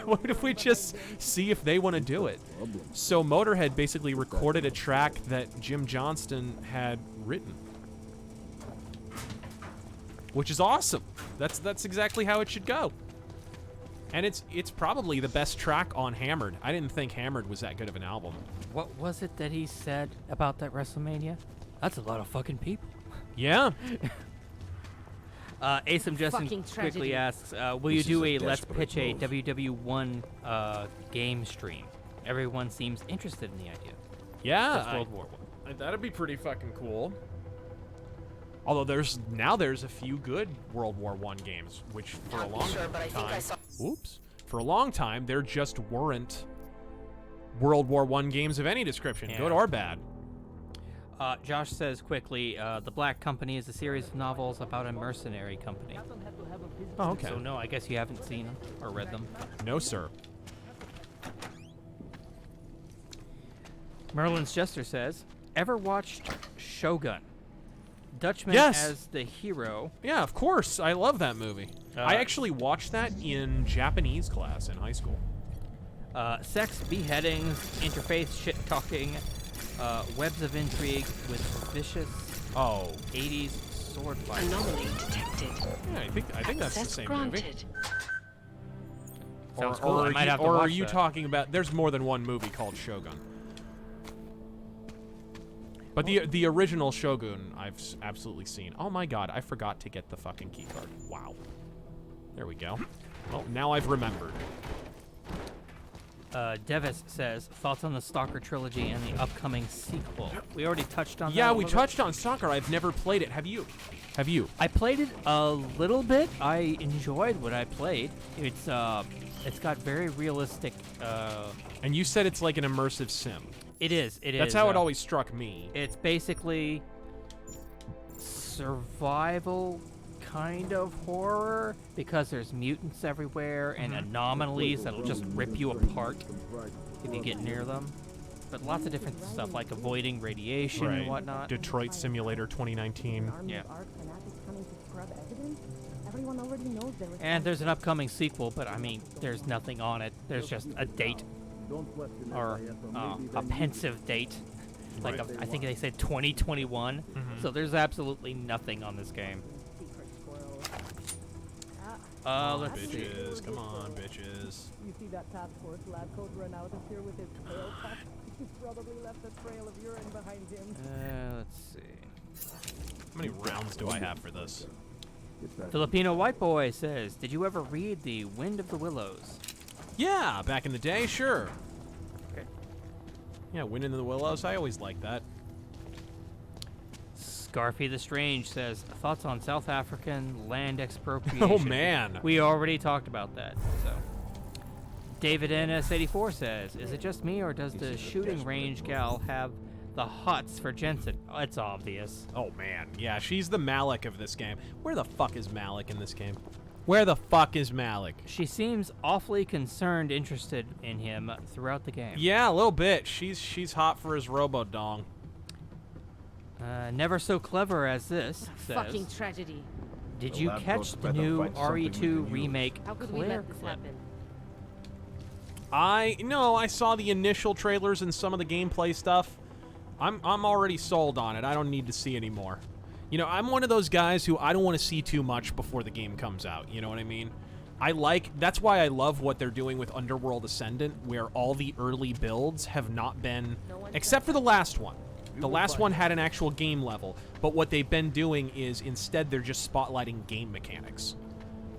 What if we just see if they want to do it? So Motorhead basically recorded a track that Jim Johnston had written. Which is awesome. That's exactly how it should go. And it's probably the best track on Hammered. I didn't think Hammered was that good of an album. What was it that he said about that WrestleMania? That's a lot of fucking people. Yeah. Asum Justin quickly asks, will you do a Let's Pitch a WW1 game stream? Everyone seems interested in the idea. Yeah. That's World War I. That'd be pretty fucking cool. Although there's a few good World War I games, which for a long time... Oops. For a long time, there just weren't World War I games of any description, good or bad. Josh says quickly, The Black Company is a series of novels about a mercenary company. Oh, okay. So no, I guess you haven't seen them or read them. No, sir. Merlin's Jester says, ever watched Shogun? Dutchman Yes. as the hero. Yeah, of course. I love that movie. I actually watched that in Japanese class in high school. Sex, beheadings, interfaith shit-talking, webs of intrigue with vicious 80s sword fighting. Anomaly detected. Yeah, I think that's the same movie. Sounds cool. I might have to or are watch you that. talking about? There's more than one movie called Shogun. But the original Shogun I've absolutely seen. Oh my god, I forgot to get the fucking keycard. Wow. There we go. Well, now I've remembered. Devis says, thoughts on the Stalker trilogy and the upcoming sequel. We already touched on that. Yeah, a we little touched on Stalker. I've never played it. Have you? Have you? I played it a little bit. I enjoyed what I played. It's got very realistic. And you said it's like an immersive sim. It is. It is. That's how it always struck me. It's basically survival kind of horror because there's mutants everywhere and anomalies that'll just rip you apart if you get near them. But lots of different stuff like avoiding radiation and whatnot. Detroit Simulator 2019. Yeah. And there's an upcoming sequel, but I mean, there's nothing on it. There's just a date. Or a pensive date. Like, I think they said 2021. So there's absolutely nothing on this game. Let's see. Bitches, come on, bitches. You see that task force lab coat run out of here with his tail tucked? He's probably left a trail of urine behind him. Let's see. How many rounds do I have for this? Filipino White Boy says, did you ever read The Wind of the Willows? Yeah, back in the day, sure. Okay. Yeah, Wind in the Willows. I always liked that. Scarfy the Strange says, thoughts on South African land expropriation. Oh, man. We already talked about that, so. David NS84 says, is it just me or does the shooting range gal have the hots for Jensen? Oh, it's obvious. Oh, man. Yeah, she's the Malik of this game. Where the fuck is Malik in this game? Where the fuck is Malik? She seems awfully concerned, interested in him throughout the game. Yeah, a little bit. She's hot for his robo-dong. Never so clever as this says, Fucking tragedy. did you catch the new RE2 remake How could we Claire let this clip? happen? I saw the initial trailers and some of the gameplay stuff. I'm already sold on it. I don't need to see any more. You know, I'm one of those guys who I don't want to see too much before the game comes out. You know what I mean? That's why I love what they're doing with Underworld Ascendant, where all the early builds have not been, except for the last one. The last one had an actual game level, but what they've been doing is instead they're just spotlighting game mechanics,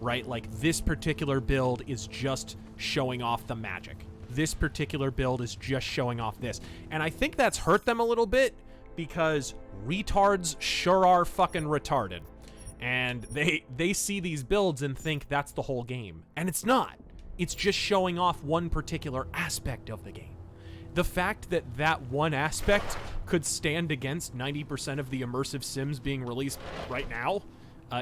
right? Like this particular build is just showing off the magic. This particular build is just showing off this. And I think that's hurt them a little bit because retards sure are fucking retarded. And they see these builds and think that's the whole game. And it's not. It's just showing off one particular aspect of the game. The fact that that one aspect could stand against 90% of the immersive sims being released right now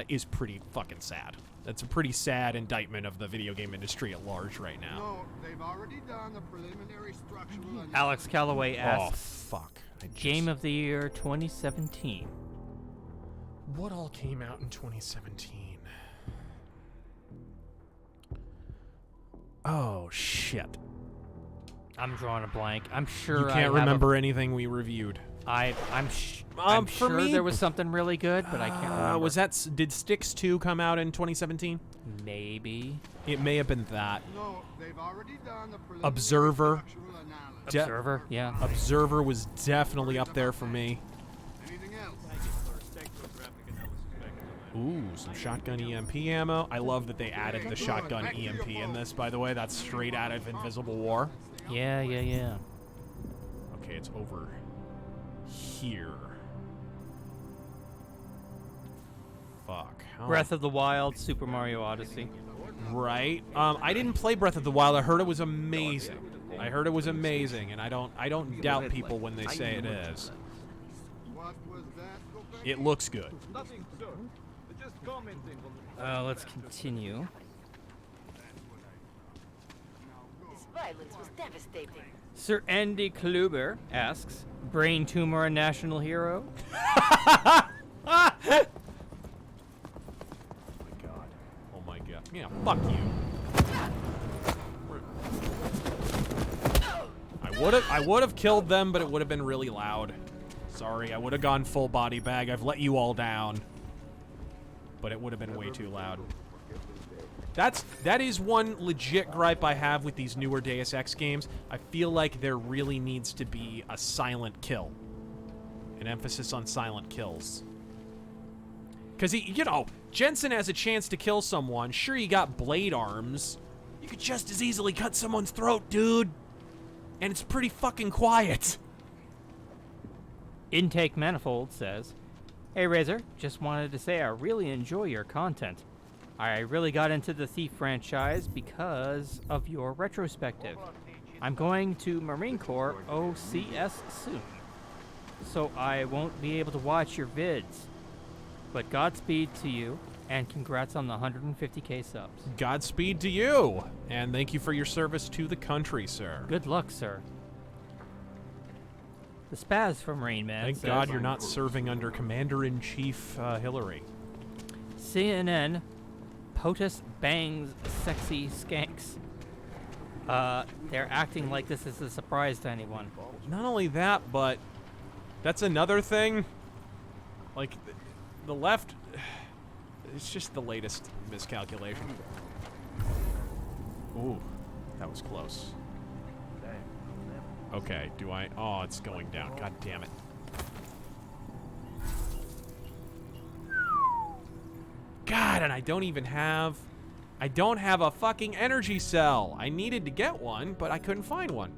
is pretty fucking sad. That's a pretty sad indictment of the video game industry at large right now. No, they've already done the preliminary structural analysis. Alex Calloway asks, fuck. Game of the Year 2017. What all came out in 2017? Oh, shit. I'm drawing a blank. I'm sure You can't remember anything we reviewed. I'm for sure me, there was something really good, but I can't remember. Did Styx 2 come out in 2017? Maybe. It may have been that. No, they've already done the preliminary Observer. structural analysis. Observer, yeah. Observer was definitely up there for me. Anything else? Ooh, some shotgun EMP ammo. I love that they added the shotgun EMP in this, by the way. That's straight out of Invisible War. Yeah. Okay, it's over here. Fuck. Breath of the Wild, Super Mario Odyssey. Right. I didn't play Breath of the Wild. I heard it was amazing. And I don't doubt people when they say it is. It looks good. Nothing, sir. Just commenting on Let's continue. This violence was devastating. Sir Andy Kluber asks, brain tumor a national hero? Oh my god. Yeah, fuck you. I would have killed them, but it would have been really loud. Sorry, I would have gone full body bag. I've let you all down. But it would have been way too loud. That is one legit gripe I have with these newer Deus Ex games. I feel like there really needs to be a silent kill. An emphasis on silent kills. Because, you know, Jensen has a chance to kill someone. Sure, you got blade arms. You could just as easily cut someone's throat, dude. And it's pretty fucking quiet. Intake Manifold says, hey Razor, just wanted to say I really enjoy your content. I really got into the Thief franchise because of your retrospective. I'm going to Marine Corps OCS soon, so I won't be able to watch your vids. But Godspeed to you, and congrats on the 150k subs. Godspeed to you, and thank you for your service to the country, sir. Good luck, sir. The Spaz from Rain Man Thank says, God you're not serving under Commander-in-Chief Hillary. CNN POTUS bangs sexy skanks. They're acting like this is a surprise to anyone. Not only that, but that's another thing. Like, the left, it's just the latest miscalculation. Ooh, that was close. Okay, do I? Oh, it's going down. God damn it. God, and I don't have a fucking energy cell. I needed to get one, but I couldn't find one.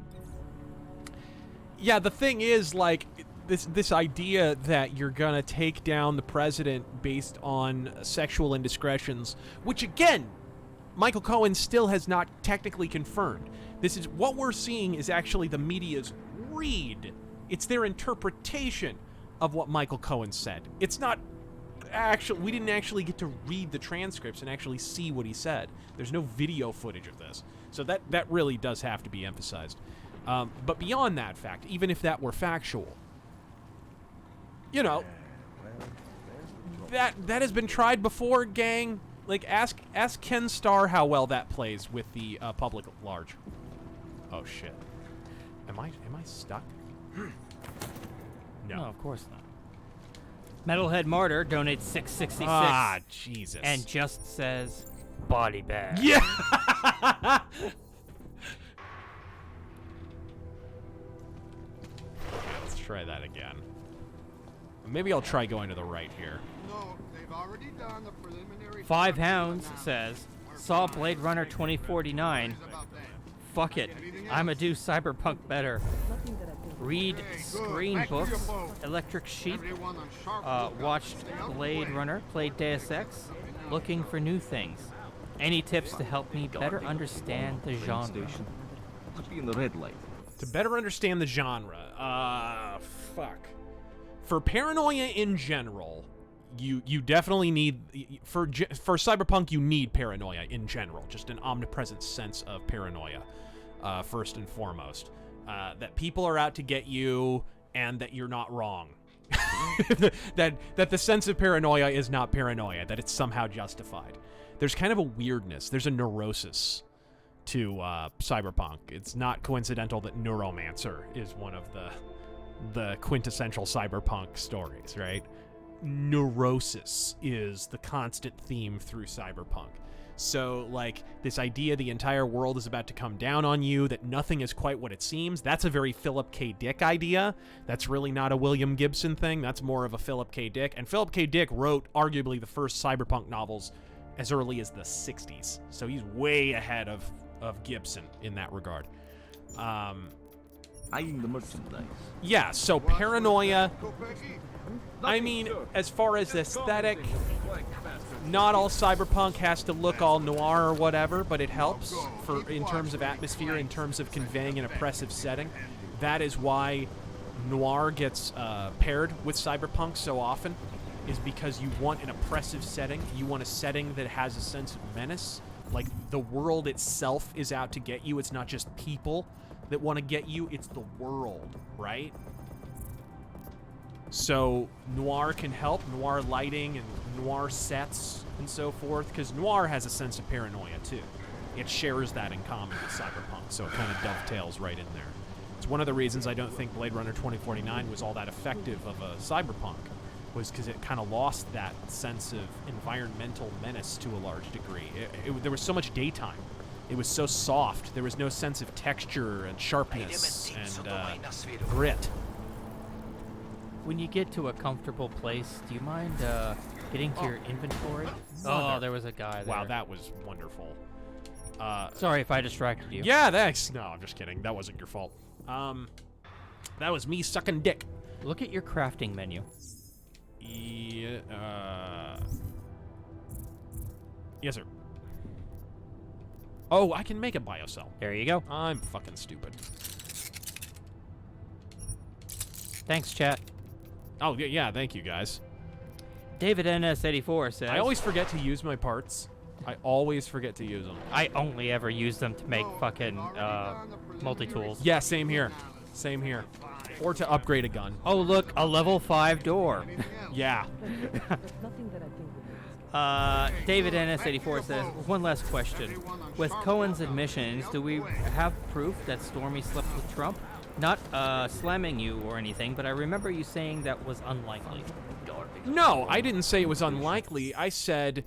Yeah, the thing is, like, this idea that you're gonna take down the president based on sexual indiscretions, which again, Michael Cohen still has not technically confirmed. This is what we're seeing is actually the media's read. It's their interpretation of what Michael Cohen said. It's not actually, we didn't actually get to read the transcripts and actually see what he said. There's no video footage of this. So that really does have to be emphasized. But beyond that fact, even if that were factual, you know, that has been tried before, gang. Like, ask Ken Starr how well that plays with the public at large. Oh shit. Am I stuck? No, of course not. Metalhead Martyr donates $6.66. Ah, Jesus. And just says, body bag. Yeah! Let's try that again. Maybe I'll try going to the right here. No, they've already done the preliminary. Five Hounds says, saw Blade Runner 2049. Fuck it. I'ma do Cyberpunk better. Read Screen Books, Electric Sheep, watched Blade Runner, played Deus Ex, looking for new things. Any tips to help me better understand the genre? Be in the red light. To better understand the genre, fuck. For paranoia in general, you definitely need, for Cyberpunk, you need paranoia in general, just an omnipresent sense of paranoia, first and foremost. That people are out to get you, and that you're not wrong. that the sense of paranoia is not paranoia, that it's somehow justified. There's kind of a weirdness, there's a neurosis to Cyberpunk. It's not coincidental that Neuromancer is one of the quintessential Cyberpunk stories, right? Neurosis is the constant theme through Cyberpunk. So, like, this idea the entire world is about to come down on you, that nothing is quite what it seems, that's a very Philip K. Dick idea. That's really not a William Gibson thing. That's more of a Philip K. Dick. And Philip K. Dick wrote arguably the first Cyberpunk novels as early as the 60s. So he's way ahead of Gibson in that regard. Eyeing the merchandise. Yeah, so paranoia, I mean, as far as aesthetic, not all Cyberpunk has to look all noir or whatever, but it helps in terms of atmosphere, in terms of conveying an oppressive setting. That is why Noir gets paired with Cyberpunk so often is because you want an oppressive setting. You want a setting that has a sense of menace. Like, the world itself is out to get you. It's not just people that want to get you. It's the world, right? So Noir can help. Noir lighting and Noir sets and so forth. Because Noir has a sense of paranoia, too. It shares that in common with Cyberpunk, so it kind of dovetails right in there. It's one of the reasons I don't think Blade Runner 2049 was all that effective of a Cyberpunk, was because it kind of lost that sense of environmental menace to a large degree. There was so much daytime. It was so soft. There was no sense of texture and sharpness and grit. When you get to a comfortable place, do you mind getting to your inventory? Oh, there was a guy there. Wow, that was wonderful. Sorry if I distracted you. Yeah, thanks. No, I'm just kidding. That wasn't your fault. That was me sucking dick. Look at your crafting menu. Yeah, yes, sir. Oh, I can make a biocell. There you go. I'm fucking stupid. Thanks, chat. Oh, yeah, thank you, guys. David NS84 says... I always forget to use my parts. I always forget to use them. I only ever use them to make fucking multi-tools. Yeah, same here. Same here. Or to upgrade a gun. Oh, look, a level 5 door. Yeah. David NS84 says, one last question. With Cohen's admissions, do we have proof that Stormy slept with Trump? Not slamming you or anything, but I remember you saying that was unlikely. No, I didn't say it was unlikely. I said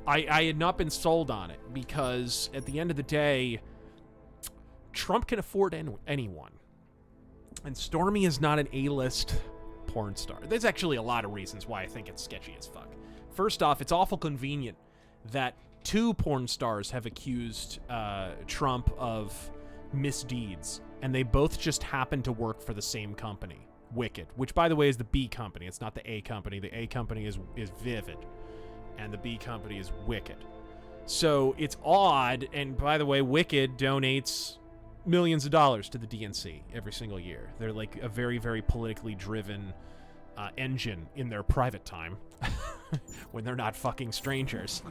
I had not been sold on it because at the end of the day, Trump can afford anyone. And Stormy is not an A-list porn star. There's actually a lot of reasons why I think it's sketchy as fuck. First off, it's awful convenient that 2 porn stars have accused Trump of misdeeds, and they both just happen to work for the same company, Wicked, which, by the way, is the B company. It's not the A company. The A company is Vivid, and the B company is Wicked. So it's odd, and by the way, Wicked donates millions of dollars to the DNC every single year. They're like a very, very politically driven engine in their private time when they're not fucking strangers.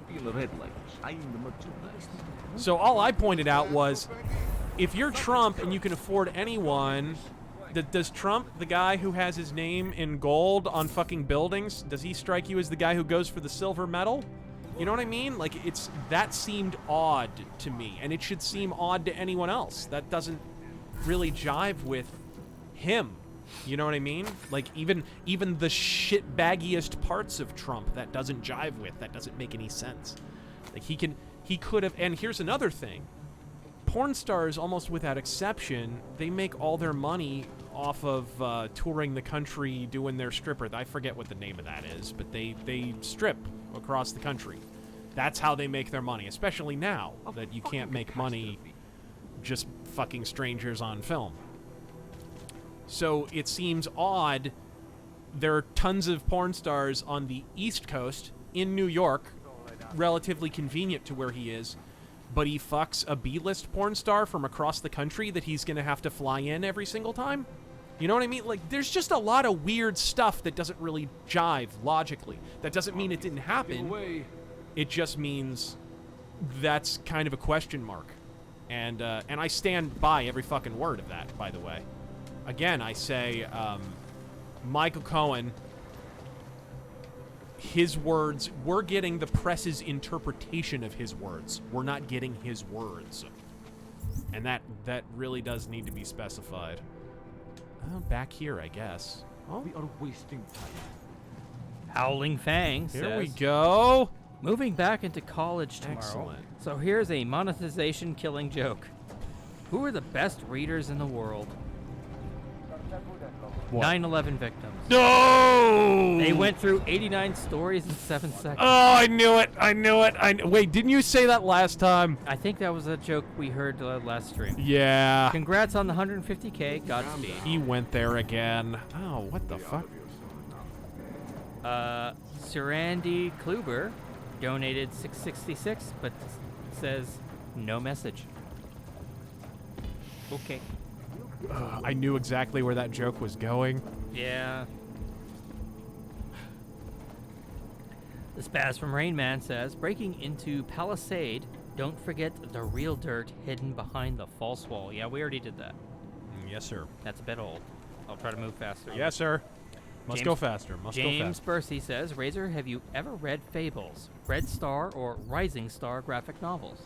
So all I pointed out was, if you're Trump and you can afford anyone, does Trump, the guy who has his name in gold on fucking buildings, does he strike you as the guy who goes for the silver medal? You know what I mean? Like, that seemed odd to me, and it should seem odd to anyone else. That doesn't really jive with him. You know what I mean? Like, even the shitbaggiest parts of Trump, that doesn't jive with. That doesn't make any sense. Like, he could have, and here's another thing. Porn stars, almost without exception, they make all their money off of touring the country doing their stripper. I forget what the name of that is, but they strip across the country. That's how they make their money, especially now that you can't make money just fucking strangers on film. So it seems odd. There are tons of porn stars on the East Coast in New York, relatively convenient to where he is, but he fucks a B-list porn star from across the country that he's going to have to fly in every single time? You know what I mean? Like, there's just a lot of weird stuff that doesn't really jive logically. That doesn't mean it didn't happen. It just means that's kind of a question mark. And I stand by every fucking word of that, by the way. Again, I say, Michael Cohen, his words, we're getting the press's interpretation of his words. We're not getting his words. And that really does need to be specified. Back here, I guess. Oh. We are wasting time. Howling Fang says, here we go. Moving back into college tomorrow. Excellent. So here's a monetization killing joke. Who are the best readers in the world? 9/11 victims. No! They went through 89 stories in 7 seconds. Oh, I knew it. Wait, didn't you say that last time? I think that was a joke we heard last stream. Yeah. Congrats on the 150K. Godspeed. He went there again. Oh, what the fuck? Sarandi Kluber donated $666, but says no message. Okay. I knew exactly where that joke was going. Yeah. The Spaz from Rain Man says, breaking into Palisade, don't forget the real dirt hidden behind the false wall. Yeah, we already did that. Yes, sir. That's a bit old. I'll try to move faster. Yes, sir. Must go faster. Must go faster. James Bursey says, Razor, have you ever read Fables, Red Star, or Rising Star graphic novels?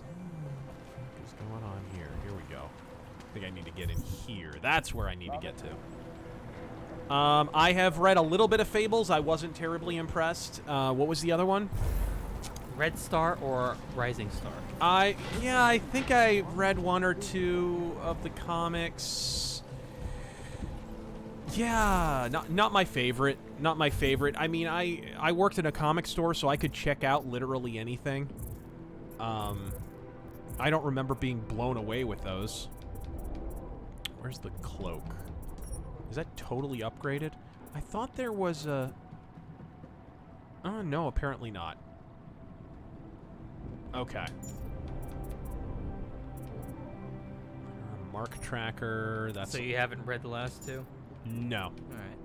What's going on here? Here we go. I think I need to get in here. That's where I need to get to. I have read a little bit of Fables. I wasn't terribly impressed. What was the other one? Red Star or Rising Star? I think I read one or two of the comics. Yeah, not my favorite. Not my favorite. I mean, I worked in a comic store, so I could check out literally anything. I don't remember being blown away with those. Where's the cloak? Is that totally upgraded? I thought there was a... Oh, no, apparently not. Okay. Mark tracker, that's... So you haven't read the last two? No. Alright.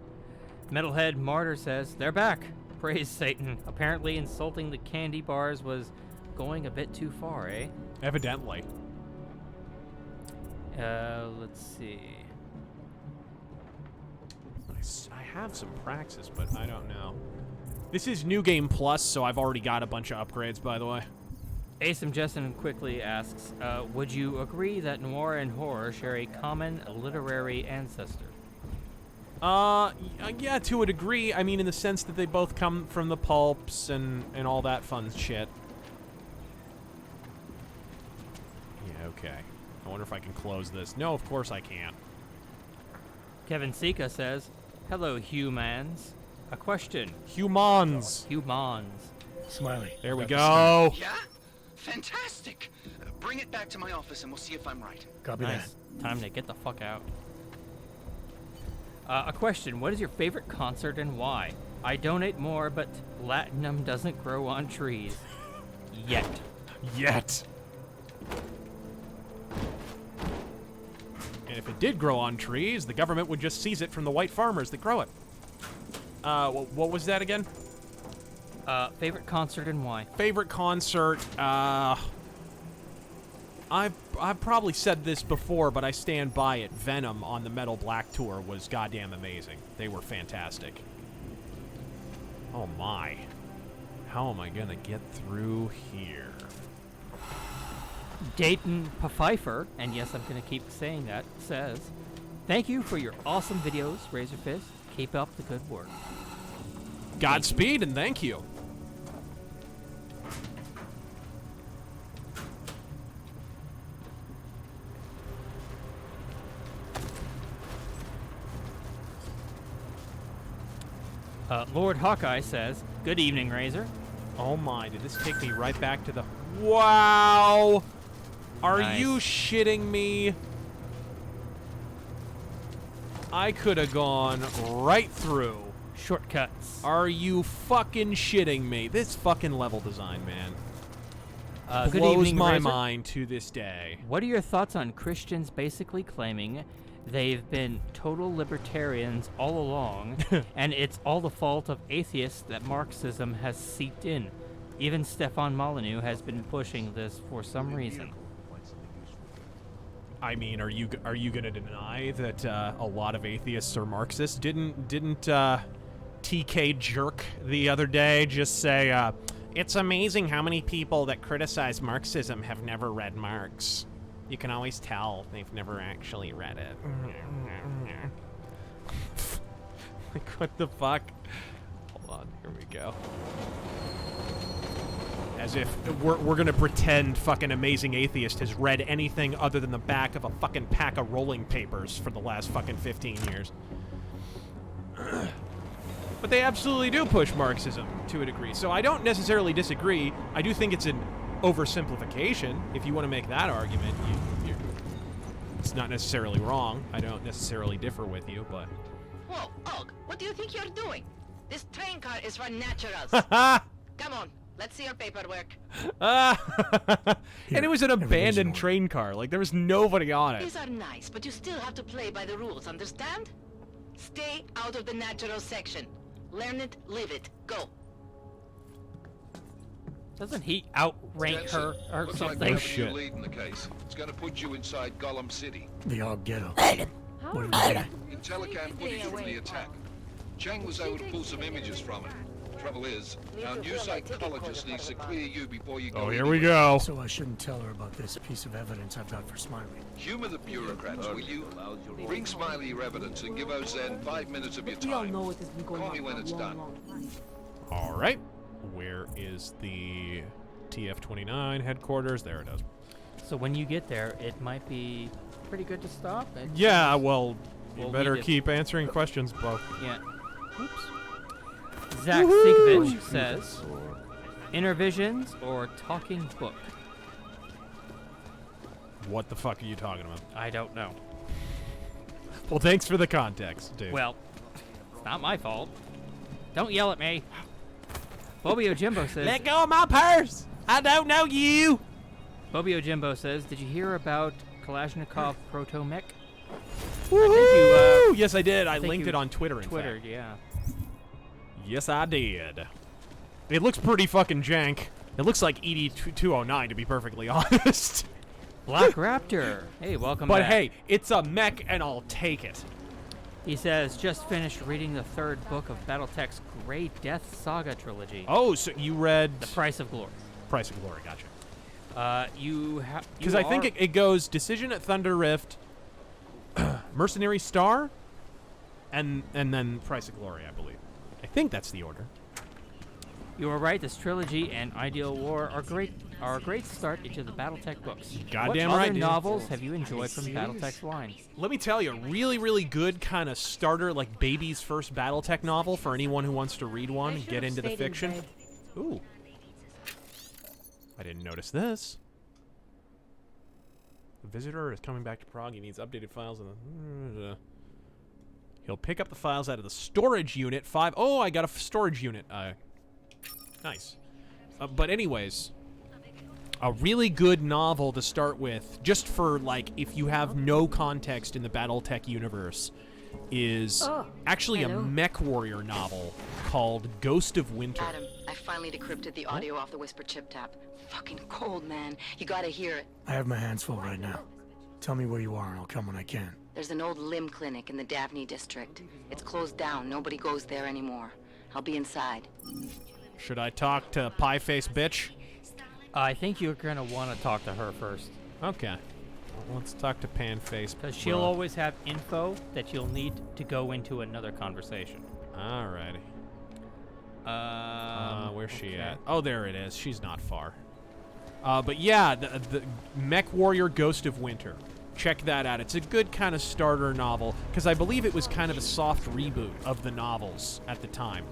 Metalhead Martyr says, they're back. Praise Satan. Apparently insulting the candy bars was going a bit too far, eh? Evidently. Let's see. I have some Praxis, but I don't know. This is New Game Plus, so I've already got a bunch of upgrades, by the way. Asum Justin quickly asks, would you agree that noir and horror share a common literary ancestor? Yeah, to a degree. I mean, in the sense that they both come from the pulps and all that fun shit. Yeah, okay. I wonder if I can close this. No, of course I can't. Kevin Sika says, hello, humans. A question. Humans. Humans. Smiley. There we go. Yeah? Fantastic. Bring it back to my office and we'll see if I'm right. Copy Nice. Time to get the fuck out. A question. What is your favorite concert and why? I donate more, but Latinum doesn't grow on trees. Yet. Yet. And if it did grow on trees, the government would just seize it from the white farmers that grow it. What was that again? Favorite concert and why? Favorite concert, I've probably said this before, but I stand by it. Venom on the Metal Black Tour was goddamn amazing. They were fantastic. Oh my. How am I gonna get through here? Dayton Pfeiffer, and yes, I'm gonna keep saying that, says, thank you for your awesome videos, RazörFist. Keep up the good work. Godspeed and thank you. Lord Hawkeye says, good evening, Razor. Oh my, did this take me right back to the... Wow! Are Nice. you shitting me? I could have gone right through. Shortcuts. Are you fucking shitting me? This fucking level design, man. Good blows evening, my Razor. mind to this day. What are your thoughts on Christians basically claiming they've been total libertarians all along, and it's all the fault of atheists that Marxism has seeped in? Even Stefan Molyneux has been pushing this for some reason. I mean, are you gonna deny that a lot of atheists are Marxists? Didn't TK Jerk the other day just say, it's amazing how many people that criticize Marxism have never read Marx. You can always tell they've never actually read it. Like, what the fuck? Hold on, here we go. As if we're gonna pretend fucking Amazing Atheist has read anything other than the back of a fucking pack of rolling papers for the last fucking 15 years. But they absolutely do push Marxism to a degree, so I don't necessarily disagree. I do think it's an oversimplification. If you want to make that argument, it's not necessarily wrong. I don't necessarily differ with you, but... Whoa, Og, what do you think you're doing? This train car is for naturals. Come on, Let's see your paperwork. And it was an abandoned train car. Like, there was nobody on it. These are nice, but you still have to play by the rules, understand? Stay out of the natural section. Learn it, live it. Go. Doesn't he outrank her or Looks something? like we have a new lead in the case. It's gonna put you inside Gollum City. They all get him. What do we get? Telecam footage from the attack. Chang was able to pull some images from it. Trouble is, our new psychologist needs to clear you before you go. Oh, here we go. So I shouldn't tell her about this piece of evidence I've got for Smiley. Humor the bureaucrats, will you? Bring Smiley your evidence and give Ozen 5 minutes of your time. Call me when it's done. All right. Where is the TF-29 headquarters? There it is. So when you get there, it might be pretty good to stop. Yeah, well, you We'll better leave it. keep answering questions, Bo. Yeah. Oops. Zach Sinkovich says, Intervisions or talking book? What the fuck are you talking about? I don't know. Well, thanks for the context, dude. Well, it's not my fault. Don't yell at me. Bobby Ojimbo says, Let go of my purse! I don't know you! Bobby Ojimbo says, did you hear about Kalashnikov Proto-Mech? Woo! Yes, I did. I think linked you it on Twitter, in Twittered, fact. yeah. Yes, I did. It looks pretty fucking jank. It looks like ED-209, to be perfectly honest. Black Raptor. Hey, welcome But back. hey, it's a mech, and I'll take it. He says, just finished reading the 3rd book of Battletech's Grey Death Saga trilogy. Oh, so you read... The Price of Glory. Price of Glory, gotcha. Because I think it goes Decision at Thunder Rift, Mercenary Star, and then Price of Glory, I believe. I think that's the order. You are right. This trilogy and Ideal War are a great start into the BattleTech books. Goddamn what right, other dude. novels have you enjoyed from BattleTech's line? Let me tell you, really, really good kind of starter, like baby's first BattleTech novel for anyone who wants to read one and get into the fiction. Ooh. I didn't notice this. The visitor is coming back to Prague. He needs updated files. He'll pick up the files out of the storage unit. Oh, I got a storage unit. Nice. But anyways, a really good novel to start with, just for, like, if you have no context in the BattleTech universe, is actually a mech warrior novel called Ghost of Winter. Adam, I finally decrypted the audio off the Whisper chip tap. Fucking cold, man. You gotta hear it. I have my hands full right now. Tell me where you are and I'll come when I can. There's an old limb clinic in the Daphne district. It's closed down. Nobody goes there anymore. I'll be inside. Should I talk to Pie Face Bitch? I think you're going to want to talk to her first. Okay. Well, let's talk to Pan Face. Because she'll always have info that you'll need to go into another conversation. Alrighty. Where's she at? Oh, there it is. She's not far. But yeah, the Mech Warrior Ghost of Winter. Check that out. It's a good kind of starter novel, because I believe it was kind of a soft reboot of the novels at the time.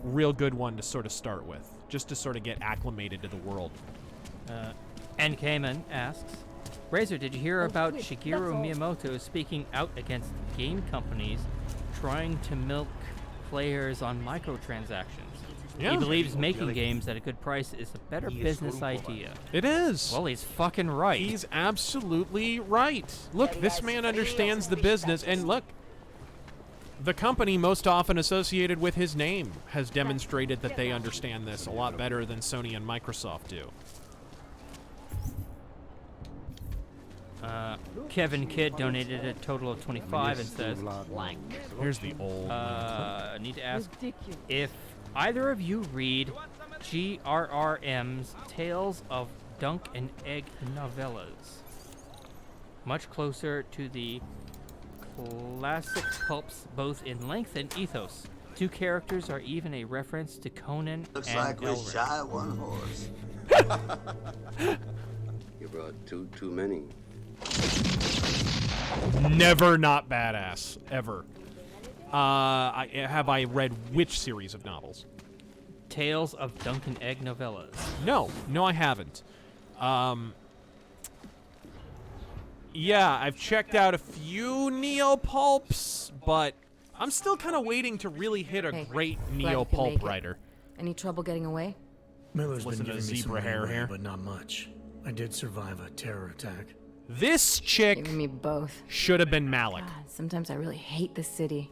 Real good one to sort of start with, just to sort of get acclimated to the world. And Cayman asks, Razor, did you hear about Shigeru Miyamoto speaking out against game companies trying to milk players on microtransactions? Yeah. He believes making games at a good price is a better business idea. It is. Well, he's fucking right. He's absolutely right. Look, this man understands the business, and look, the company most often associated with his name has demonstrated that they understand this a lot better than Sony and Microsoft do. Kevin Kidd donated a total of 25 and says, Here's the old I need to ask if either of you read GRRM's Tales of Dunk and Egg novellas. Much closer to the classic pulps both in length and ethos. Two characters are even a reference to Conan Looks and like we're Elric. shy of one horse. You brought too many. Never not badass, ever. Have I read which series of novels? Tales of Dunk and Egg novellas. No, I haven't. Yeah, I've checked out a few neopulps, but I'm still kind of waiting to really hit a great neopulp writer. Any trouble getting away? Miller's been Listen to giving the me some zebra hair leeway, here. but not much. I did survive a terror attack. This chick Give me both. should have been Malik. God, sometimes I really hate this city.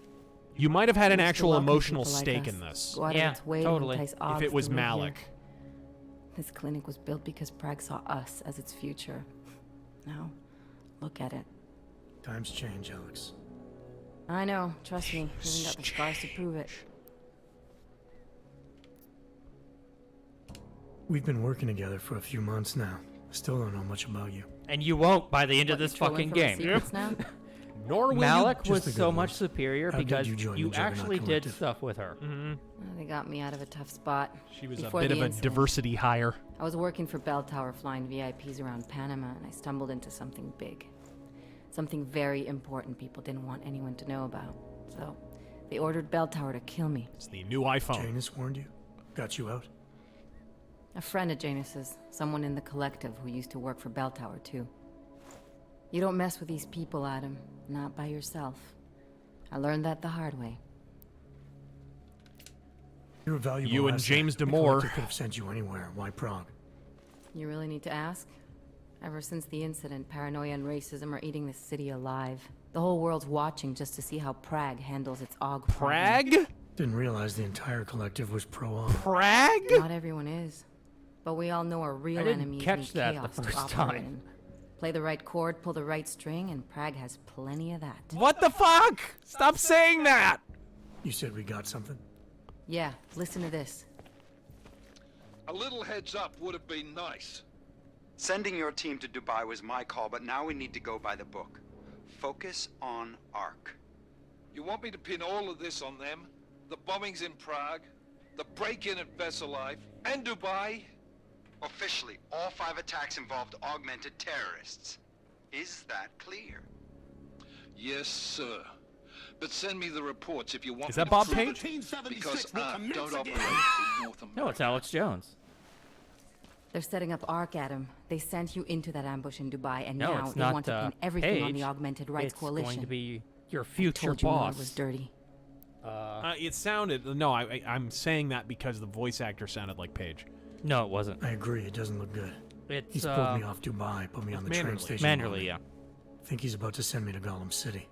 You might have had an Used to actual welcome emotional people like stake us. in this. Go out of its way to totally. entice If Augs it was to live here. Malik. This clinic was built because Prague saw us as its future. Now, look at it. Times change, Alex. I know, trust me. Even got the scars to prove it. We've been working together for a few months now. Still don't know much about you. And you won't by the end of What, this you trolling fucking for my game. secrets now? Nor will Malik Just was the good so ones. much superior How did because you join you the Juggernaut actually did Collective? stuff with her. Well, they got me out of a tough spot. She was Before a bit the of a incident. diversity hire. I was working for Bell Tower flying VIPs around Panama, and I stumbled into something big. Something very important people didn't want anyone to know about. So, they ordered Bell Tower to kill me. It's the new iPhone. Janus warned you? Got you out? A friend of Janus's, someone in the collective who used to work for Bell Tower too. You don't mess with these people, Adam. Not by yourself. I learned that the hard way. You're a valuable You and asset. James The Damore. Collective could have sent you anywhere. Why Prague? You really need to ask? Ever since the incident, paranoia and racism are eating this city alive. The whole world's watching just to see how Prague handles its AUG problem. Prague? Didn't realize the entire collective was pro-AUG. Prague? Not everyone is. But we all know our real I didn't enemies catch need that chaos the to first operate time. in. Play the right chord, pull the right string, and Prague has plenty of that. What the fuck? Stop saying that! You said we got something? Yeah, listen to this. A little heads up would have been nice. Sending your team to Dubai was my call, but now we need to go by the book. Focus on Ark. You want me to pin all of this on them? The bombings in Prague, the break-in at Vessel Life, and Dubai? Officially, all 5 attacks involved augmented terrorists. Is that clear? Yes, sir. But send me the reports if you want Is me that to Bob prove Page? it, because I don't operate in North America. No, it's Alex Jones. They're setting up Ark, Adam. They sent you into that ambush in Dubai, and No, now it's they not want to pin everything on Page. the Augmented Rights It's Coalition. going to be your I future told you Miller boss. was dirty. It sounded... No, I'm saying that because the voice actor sounded like Paige. No, it wasn't. I agree, it doesn't look good. It's, He's pulled me off Dubai, put me on the train Manderley. station. Manderley, yeah. Think he's about to send me to Gollum City.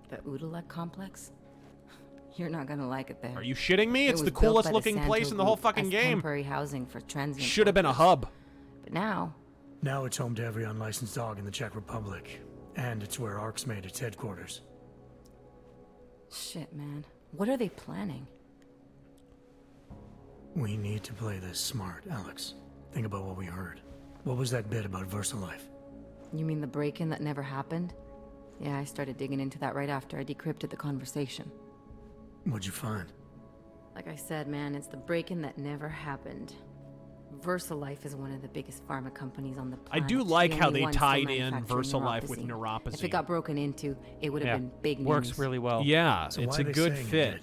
The Udalek complex? You're not gonna like it there. Are you shitting me? It It's was the built coolest by looking Santo place in the whole Group fucking as game. temporary housing for transient Should have been a workers. hub. But now, Now it's home to every unlicensed dog in the Czech Republic. And it's where Ark's made its headquarters. shit, man. What are they planning? We need to play this smart, Alex. Think about what we heard. What was that bit about VersaLife? You mean the break-in that never happened? Yeah, I started digging into that right after I decrypted the conversation. What'd you find? Like I said, man, it's the break-in that never happened. VersaLife is one of the biggest pharma companies on the I planet. do like The how only they one still tied in manufacturing VersaLife with neuropathy. If it got broken into, it would have Yeah. been big news. Works really well. Yeah, So it's why a are they good saying it fit. did?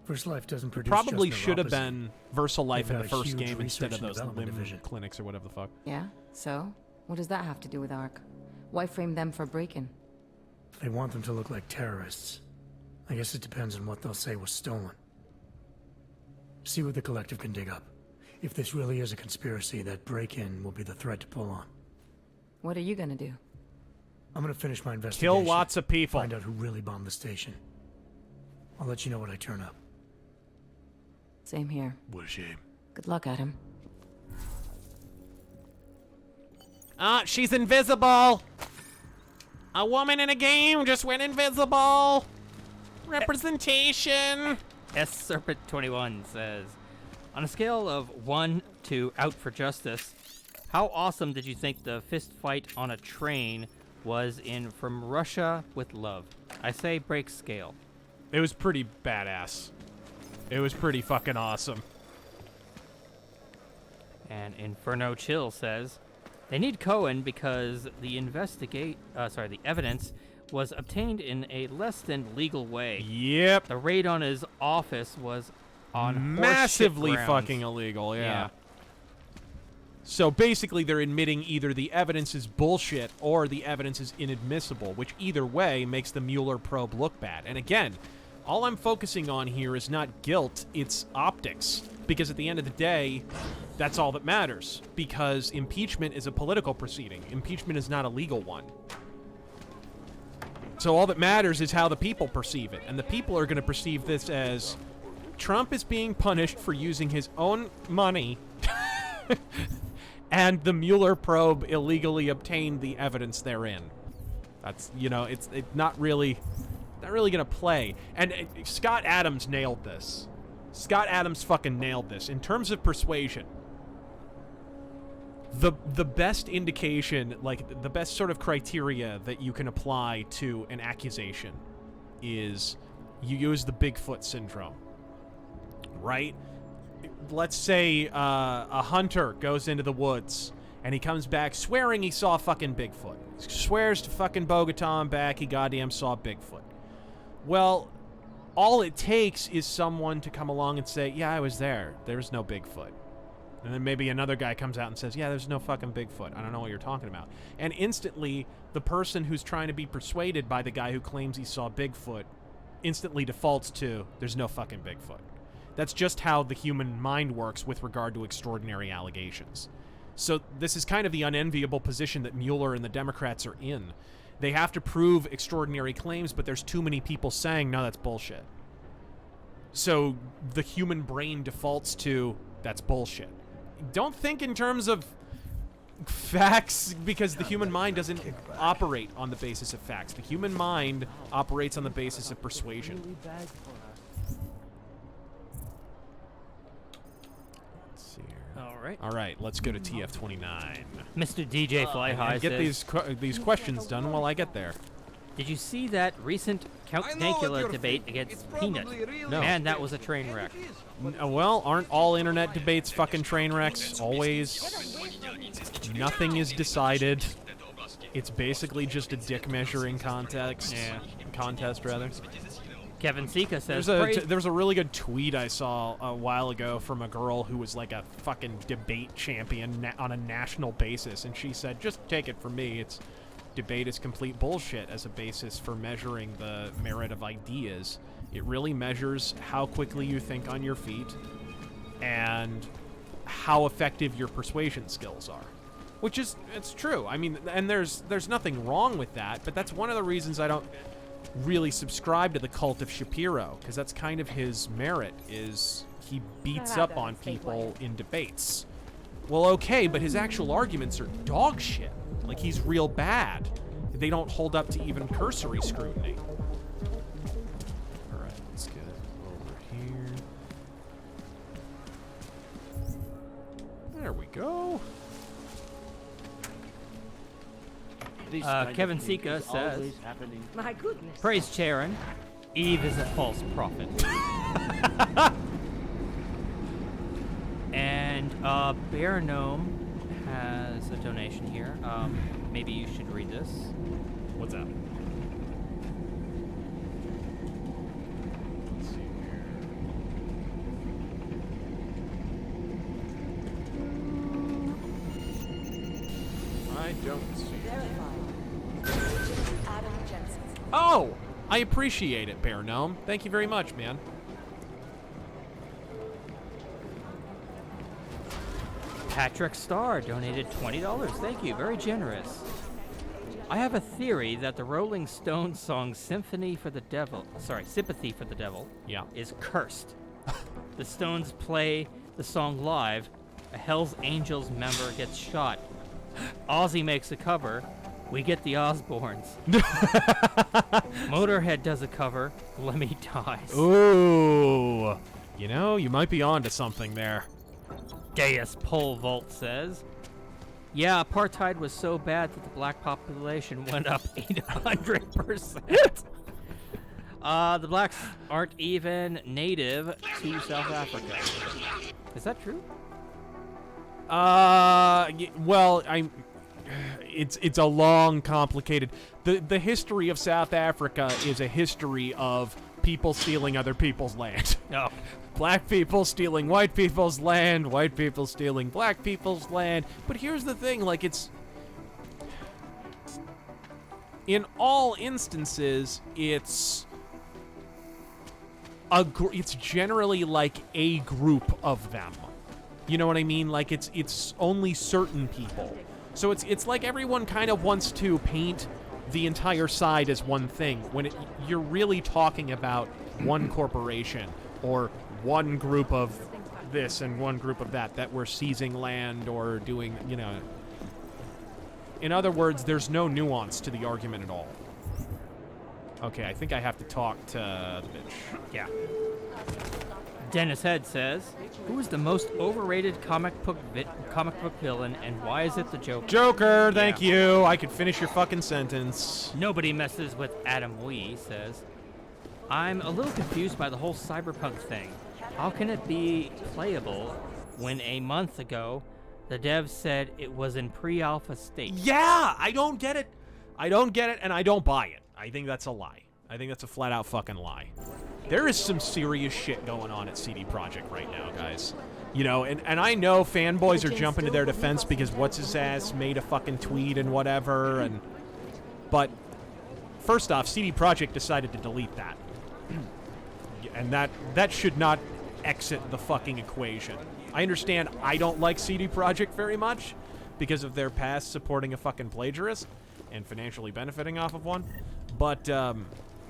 VersaLife doesn't produce Probably just should have neuropathy. been VersaLife They've in got the a first huge game instead research of and those development limb division. clinics or whatever the fuck. Yeah? So? What does that have to do with Ark? Why frame them for break-in? They want them to look like terrorists. I guess it depends on what they'll say was stolen. See what the collective can dig up. If this really is a conspiracy, that break-in will be the thread to pull on. What are you gonna do? I'm gonna finish my investigation. Kill lots of people. Find out who really bombed the station. I'll let you know when I turn up. Same here. What a shame. Good luck, Adam. Ah, she's invisible! A woman in a game just went invisible! Representation! S Serpent 21 says, on a scale of 1 to out for justice, how awesome did you think the fist fight on a train was in From Russia with Love? I say break scale. It was pretty badass. It was pretty fucking awesome. And Inferno Chill says, they need Cohen because the evidence was obtained in a less than legal way. Yep. The raid on his office was on massively horseshit grounds. fucking illegal, yeah. So basically they're admitting either the evidence is bullshit or the evidence is inadmissible, which either way makes the Mueller probe look bad. And again, All I'm focusing on here is not guilt, it's optics. Because at the end of the day, that's all that matters. Because impeachment is a political proceeding. Impeachment is not a legal one. So all that matters is how the people perceive it. And the people are going to perceive this as Trump is being punished for using his own money and the Mueller probe illegally obtained the evidence therein. That's, you know, it's not really gonna play. And Scott Adams nailed this. Scott Adams fucking nailed this. In terms of persuasion, the best indication, like the best sort of criteria that you can apply to an accusation is you use the Bigfoot syndrome, right? Let's say a hunter goes into the woods and he comes back swearing he saw fucking Bigfoot. He swears to fucking Bogota and back he goddamn saw Bigfoot. Well, all it takes is someone to come along and say, yeah, I was there. There's no Bigfoot. And then maybe another guy comes out and says, yeah, there's no fucking Bigfoot. I don't know what you're talking about. And instantly, the person who's trying to be persuaded by the guy who claims he saw Bigfoot instantly defaults to, there's no fucking Bigfoot. That's just how the human mind works with regard to extraordinary allegations. So this is kind of the unenviable position that Mueller and the Democrats are in. They have to prove extraordinary claims, but there's too many people saying, no, that's bullshit. So the human brain defaults to, that's bullshit. Don't think in terms of facts, because the human mind doesn't operate on the basis of facts. The human mind operates on the basis of persuasion. All right, let's go to TF29. Mr. DJ Fly High get says, these questions done while I get there. Did you see that recent Count Dankula debate against Peanut? No. Man, that was a train wreck. Well, aren't all internet debates fucking train wrecks? Always. Nothing is decided. It's basically just a dick measuring contest. Yeah. Contest, rather. Kevin Sika says, there's a really good tweet I saw a while ago from a girl who was like a fucking debate champion on a national basis, and she said, just take it from me, debate is complete bullshit as a basis for measuring the merit of ideas. It really measures how quickly you think on your feet and how effective your persuasion skills are. Which is, it's true. I mean, and there's nothing wrong with that, but that's one of the reasons I don't really subscribe to the cult of Shapiro, because that's kind of his merit, is he beats up on people in debates. Well, okay, but his actual arguments are dog shit. Like, he's real bad. They don't hold up to even cursory scrutiny. Alright, let's get over here. There we go. Kevin Sika says, My goodness. praise Charon, Eve is a false prophet. And Bear Gnome has a donation here. Maybe you should read this. What's that? Let's see here. I don't see it. Oh! I appreciate it, Bear Gnome. Thank you very much, man. Patrick Starr donated $20. Thank you, very generous. I have a theory that the Rolling Stones song Sympathy for the Devil is cursed. The Stones play the song live, a Hell's Angels member gets shot. Ozzy makes a cover, we get the Osbournes. Motorhead does a cover, Lemmy dies. Ooh. You know, you might be onto something there. Gaius Pole Vault says, yeah, apartheid was so bad that the black population went up 800%. The blacks aren't even native to South Africa. Is that true? Well, it's a long, complicated. The history of South Africa is a history of people stealing other people's land. No. Black people stealing white people's land, white people stealing black people's land. But here's the thing, like, it's... In all instances, it's it's generally like a group of them. You know what I mean? Like it's only certain people. So it's like everyone kind of wants to paint the entire side as one thing when you're really talking about one corporation or one group of this and one group of that we're seizing land or doing, you know. In other words, there's no nuance to the argument at all. Okay, I think I have to talk to the bitch. Yeah. Dennis Head says, "Who is the most overrated comic book villain, and why is it the Joker?" Joker, thank you. I could finish your fucking sentence. Nobody messes with Adam Wee says, "I'm a little confused by the whole cyberpunk thing. How can it be playable when a month ago the devs said it was in pre-alpha state?" Yeah, I don't get it. I don't get it, and I don't buy it. I think that's a lie. I think that's a flat-out fucking lie. There is some serious shit going on at CD Projekt right now, guys. You know, and I know fanboys are jumping to their defense because what's-his-ass made a fucking tweet and whatever, but first off, CD Projekt decided to delete that. And that should not exit the fucking equation. I understand I don't like CD Projekt very much because of their past supporting a fucking plagiarist and financially benefiting off of one, but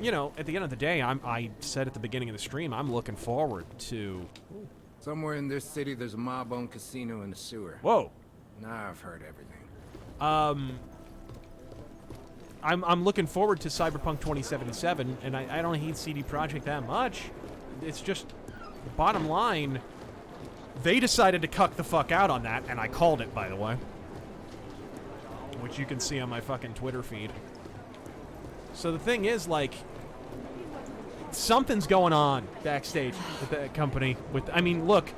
you know, at the end of the day, I said at the beginning of the stream, I'm looking forward to... Somewhere in this city, there's a mob-owned casino in the sewer. Whoa. Now I've heard everything. I'm looking forward to Cyberpunk 2077, and I don't hate CD Projekt that much. It's just, bottom line, they decided to cuck the fuck out on that, and I called it, by the way. Which you can see on my fucking Twitter feed. So the thing is, like, something's going on backstage with that company. I mean, look,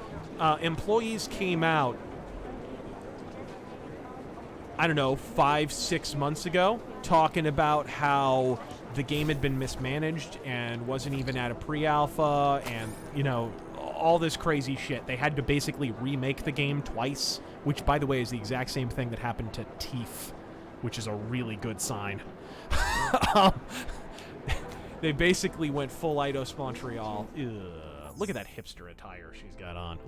employees came out, I don't know, 5-6 months ago, talking about how the game had been mismanaged and wasn't even at a pre-alpha and, you know, all this crazy shit. They had to basically remake the game twice, which, by the way, is the exact same thing that happened to Thief, which is a really good sign. They basically went full Eidos Montreal. Ugh. Look at that hipster attire she's got on.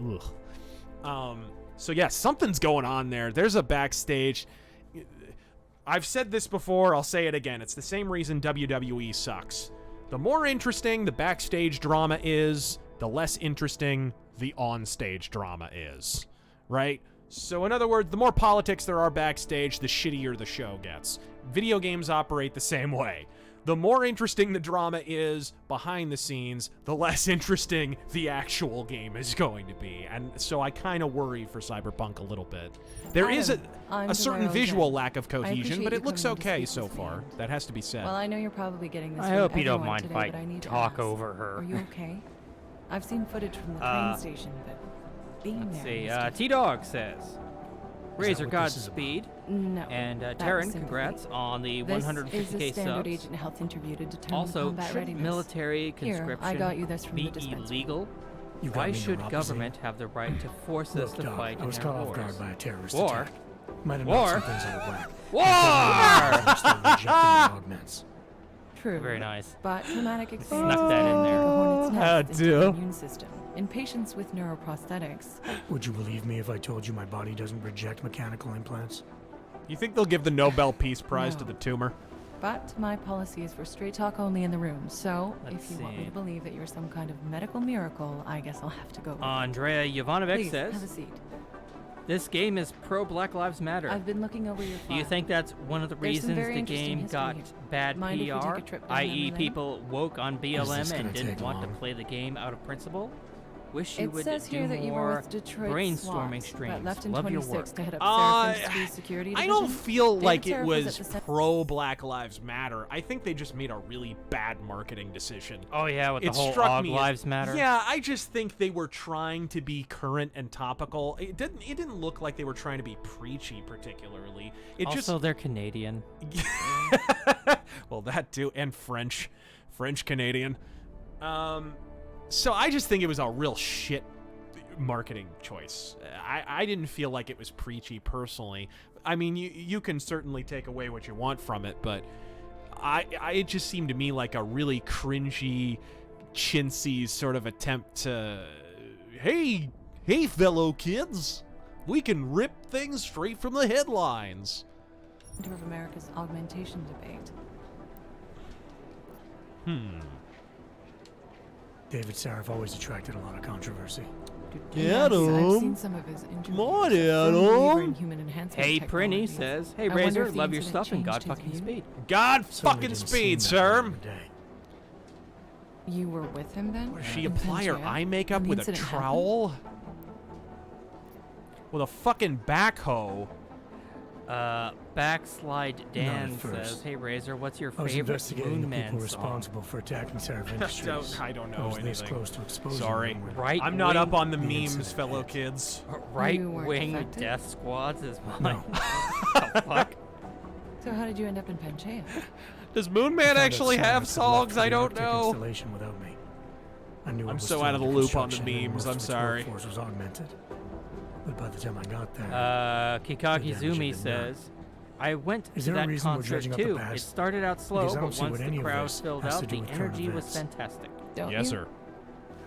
Ugh. So yeah, something's going on there. There's a backstage. I've said this before, I'll say it again. It's the same reason WWE sucks. The more interesting the backstage drama is, the less interesting the onstage drama is. Right? So in other words, the more politics there are backstage, the shittier the show gets. Video games operate the same way. The more interesting the drama is behind the scenes, the less interesting the actual game is going to be. And so I kind of worry for Cyberpunk a little bit. There is a certain visual lack of cohesion, but it looks okay so far. That has to be said. Well, I know you're probably getting this. I from hope you don't everyone mind if today, I but I need to talk ask, over her. Are you okay? I've seen footage from the train station, but being Let's there. see. T-Dog says, Razor what this is Godspeed. No. And that was Taryn, sympathy. congrats on the This 150k is a standard subs. agent health interview to determine Also, combat should readiness. military Here, conscription I got you this from be the dispensary. illegal? You got Why me, should neuropathy. government have the right to force us Look, to Doc, fight I was in caught their off wars? guard by a terrorist War? attack. Might have War? knocked some things out of whack. War! I'm still rejecting the augments. True. Very nice. But traumatic Snuck experiences that in can there. kick a hornet's How nest into the do? immune system. In patients with neuroprosthetics, Would you believe me if I told you my body doesn't reject mechanical implants? You think they'll give the Nobel Peace Prize to No. the tumor? but my policy is for straight talk only in the room. So Let's if you want me see. to believe that you're some kind of medical miracle, I guess I'll have to go with it. Andrea Jovanovic Please, says, have a seat. this game is pro Black Lives Matter. I've been looking over your Do you file. think that's one of the There's some reasons very the interesting game history got here. bad Mind if we take PR, a trip down i.e. memory lane? people woke on this BLM gonna and didn't take want to long? play the game out of principle? Wish you It would says do here that you were more with Detroit brainstorming SWAT, streams. but left in Love your 26 work. to head up Seraphim's security I don't division. feel David like it Seraph was at the pro Black Lives Matter. I think they just made a really bad marketing decision. Oh yeah, with the It whole struck Og me as- Lives Matter. Yeah, I just think they were trying to be current and topical. It didn't look like they were trying to be preachy particularly. It Also, they're Canadian. well, that too, and French Canadian. So I just think it was a real shit marketing choice. I didn't feel like it was preachy personally. I mean, you can certainly take away what you want from it, but it just seemed to me like a really cringy, chintzy sort of attempt to, hey fellow kids, we can rip things straight from the headlines. Of America's augmentation debate. David Sarif always attracted a lot of controversy. Yes, I've seen some of his interviews. Hey, Prinny says, "Hey, Razor, love your stuff and God fucking speed." God fucking speed, sir. You were with him then? Does she apply her eye makeup with a trowel? With a fucking backhoe. Backslide Dan says, "Hey Razor, what's your favorite investigating the Moon Man people song?" responsible for attacking Sarif Industries. I don't know I was anything. this close to exposing Sorry. them when Right I'm not wing- up on the memes, fellow kids. Right-wing death squads is mine. No. The fuck? So how did you end up in Panchea? Does Moon Man actually have songs? I don't know. Installation without me. I knew I'm it was so still out of the under loop on the construction and memes, most I'm of its sorry. workforce was augmented. But by the time I got there, Kikagi Zumi says, "I went Is to there a that reason we're concert judging up the too. past? It started out slow, Because I don't but see once what the any of crowd this filled has out, to do the with current energy was events. fantastic." Don't Yes, you? sir.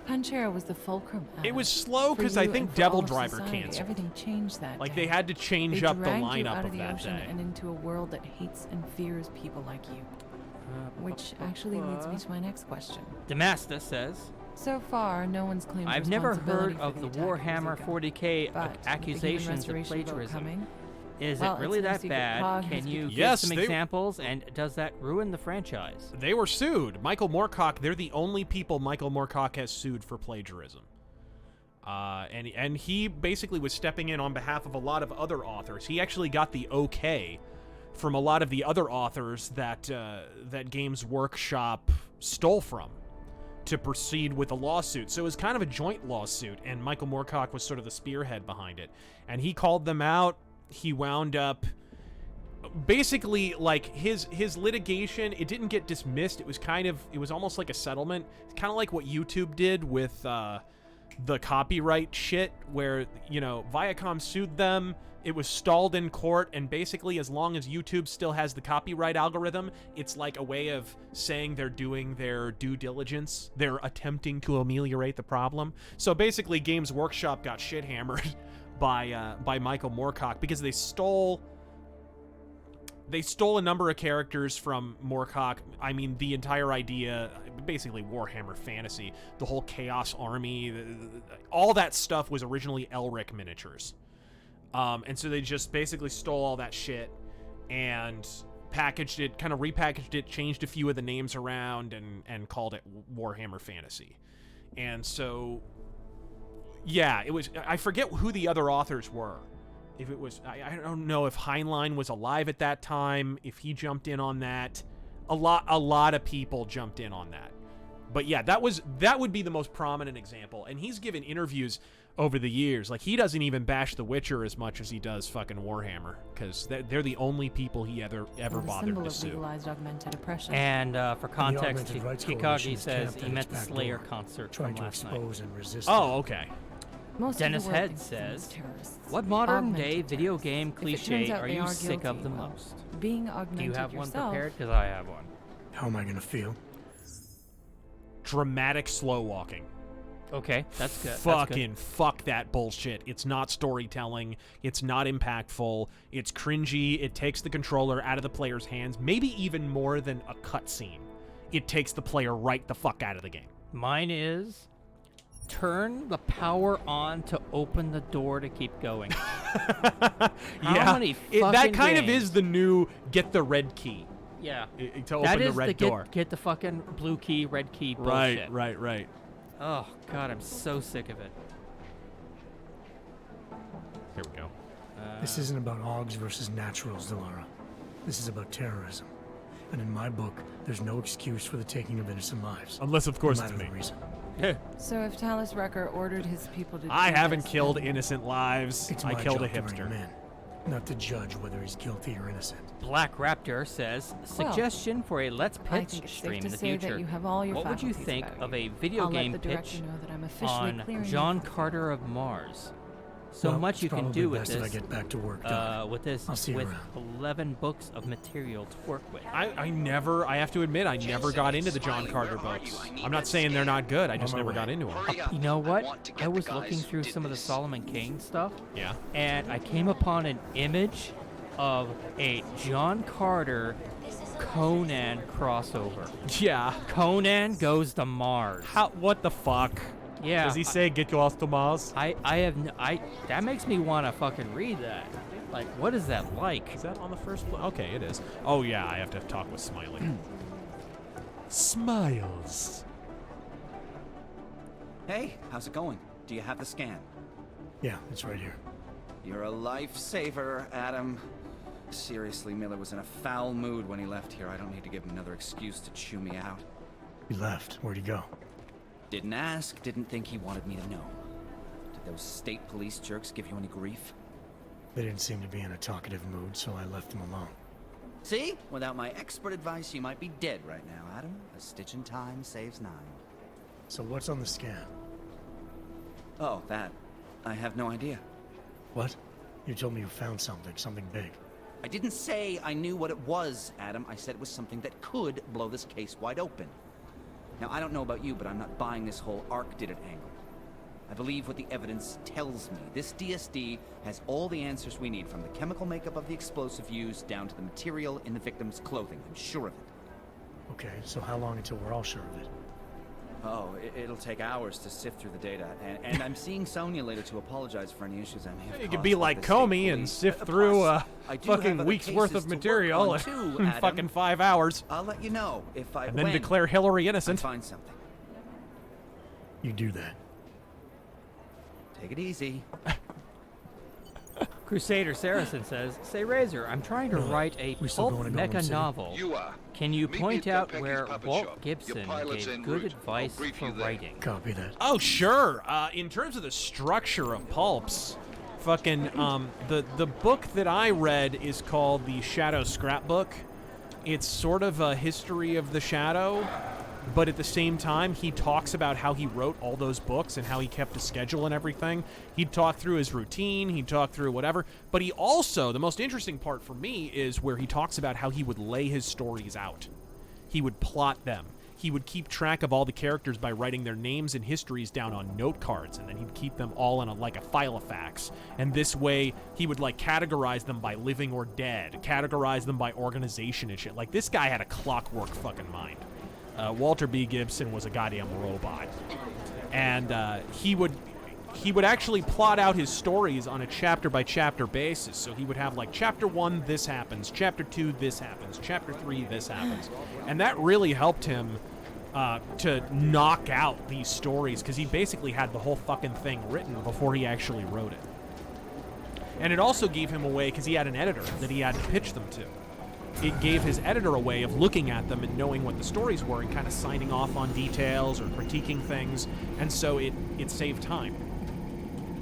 Panchea was the fulcrum. It was Adam. slow For because I you think and for Devil all of Driver society, canceled. Everything changed that Like day. they had to change They up the dragged you lineup out of the that ocean day. and into a world that hates and fears people like you. Which actually leads me to my next question. Demasta says, So far, no one's claimed "I've never responsibility heard for of the attack Warhammer Zika. 40k But with the human accusations of restoration vote plagiarism. coming, Is well, it really it's no that secret bad? Prague has Can you become- give Yes, some they- examples? And does that ruin the franchise?" They were sued. Michael Moorcock, they're the only people Michael Moorcock has sued for plagiarism. And he basically was stepping in on behalf of a lot of other authors. He actually got the okay from a lot of the other authors that that Games Workshop stole from to proceed with the lawsuit. So it was kind of a joint lawsuit, and Michael Moorcock was sort of the spearhead behind it. And he called them out. He wound up basically, like, his litigation, it didn't get dismissed. It was almost like a settlement. It's kind of like what YouTube did with the copyright shit, where, you know, Viacom sued them. It was stalled in court, and basically, as long as YouTube still has the copyright algorithm, it's like a way of saying they're doing their due diligence. They're attempting to ameliorate the problem. So basically, Games Workshop got shit hammered by Michael Moorcock because they stole a number of characters from Moorcock. I mean, the entire idea, basically Warhammer Fantasy, the whole Chaos Army, all that stuff was originally Elric miniatures. And so they just basically stole all that shit and packaged it, kind of repackaged it, changed a few of the names around, and called it Warhammer Fantasy. And so, yeah, it was, I forget who the other authors were. If it was, I don't know if Heinlein was alive at that time, if he jumped in on that. A lot of people jumped in on that. But yeah, that would be the most prominent example. And he's given interviews over the years. Like, he doesn't even bash The Witcher as much as he does fucking Warhammer, because they're the only people he ever bothered to sue. Legalized augmented oppression. And for context, Augmented Rights Kikagi Coalition's says camped he at meant its the back Slayer door, concert trying from to last night. expose and resist. Oh, okay. Most of Dennis the world Head thinks of them as says, terrorists. "What modern-day Augmented video terrorists. game If it cliche turns out are they you are sick of the guilty, well, most?" Being augmented Do you have one yourself, prepared? Because I have one. How am I gonna feel? Dramatic slow walking. Okay, that's good. Fucking fuck that bullshit. It's not storytelling. It's not impactful. It's cringy. It takes the controller out of the player's hands. Maybe even more than a cutscene. It takes the player right the fuck out of the game. Mine is turn the power on to open the door to keep going. How many fucking that kind of games? is the new get the red key. Yeah. To open the red door. Get the fucking blue key, red key bullshit. Right. Oh, God, I'm so sick of it. Here we go. This isn't about Augs versus Naturals, Delara. This is about terrorism. And in my book, there's no excuse for the taking of innocent lives. Unless, of course, no it's matter me. the reason. So if Talus Rucker ordered his people to I do haven't this, killed then innocent lives. It's I my killed a job to bring hipster. him in, not to judge whether he's guilty or innocent. Black Raptor says, suggestion for a Let's I Pitch think it's safe stream to in the say that future. you have all your What would you faculties think about of you. a video I'll game let the director pitch know that I'm officially on clearing you John for the Carter of Mars? So Well, much it's you can probably do with best this. if I get back to work, Doc. With this, I'll see you with around. 11 books of material to work with. I have to admit, I never got into the John Carter books. I'm not saying they're not good, I just never got into them. You know what? I was looking through some of the Solomon Kane stuff. Yeah. And I came upon an image of a John Carter Conan crossover. Yeah. Conan goes to Mars. What the fuck? Yeah. Does he say get lost to Mars? That makes me want to fucking read that. Like, what is that like? Is that on the first floor? Okay, it is. Oh yeah, I have to talk with Smiley. Smiles. Hey, how's it going? Do you have the scan? Yeah, it's right here. You're a lifesaver, Adam. Seriously, Miller was in a foul mood when he left here. I don't need to give him another excuse to chew me out. He left. Where'd he go? Didn't ask, didn't think he wanted me to know. Did those state police jerks give you any grief? They didn't seem to be in a talkative mood, so I left them alone. See? Without my expert advice, you might be dead right now, Adam. A stitch in time saves 9. So what's on the scan? Oh, that. I have no idea. What? You told me you found something big. I didn't say I knew what it was, Adam. I said it was something that could blow this case wide open. Now, I don't know about you, but I'm not buying this whole Ark did it angle. I believe what the evidence tells me. This DSD has all the answers we need, from the chemical makeup of the explosive used down to the material in the victim's clothing. I'm sure of it. Okay, so how long until we're all sure of it? Oh, it'll take hours to sift through the data, and I'm seeing Sonia later to apologize for any issues I may have You caused could be with like the state Comey and police. sift Plus, through I do have fucking other week's worth cases of to work material on too, in Adam. fucking 5 hours. I'll let you know if I And then declare Hillary innocent. find something. You do that. Take it easy. Crusader Saracen says, "Say Razor, I'm trying to write a pulp mecha novel. You are. Can you Meet me point at out Pecky's where puppet Walt shop. Gibson Your pilot's gave en good route. advice I'll brief for you there. writing?" Copy that. Oh sure. In terms of the structure of pulps, fucking the book that I read is called the Shadow Scrapbook. It's sort of a history of the Shadow, but at the same time, he talks about how he wrote all those books and how he kept a schedule and everything. He'd talk through his routine, he'd talk through whatever, but he also, the most interesting part for me is where he talks about how he would lay his stories out. He would plot them. He would keep track of all the characters by writing their names and histories down on note cards, and then he'd keep them all in like a file of facts. And this way, he would like categorize them by living or dead, categorize them by organization and shit. Like, this guy had a clockwork fucking mind. Walter B. Gibson was a goddamn robot, and he would actually plot out his stories on a chapter by chapter basis. So he would have like chapter 1, this happens, chapter 2, this happens, chapter 3, this happens, and that really helped him to knock out these stories, because he basically had the whole fucking thing written before he actually wrote it. And it also gave him a way, because he had an editor that he had to pitch them to. It gave his editor a way of looking at them and knowing what the stories were and kind of signing off on details or critiquing things, and so it saved time.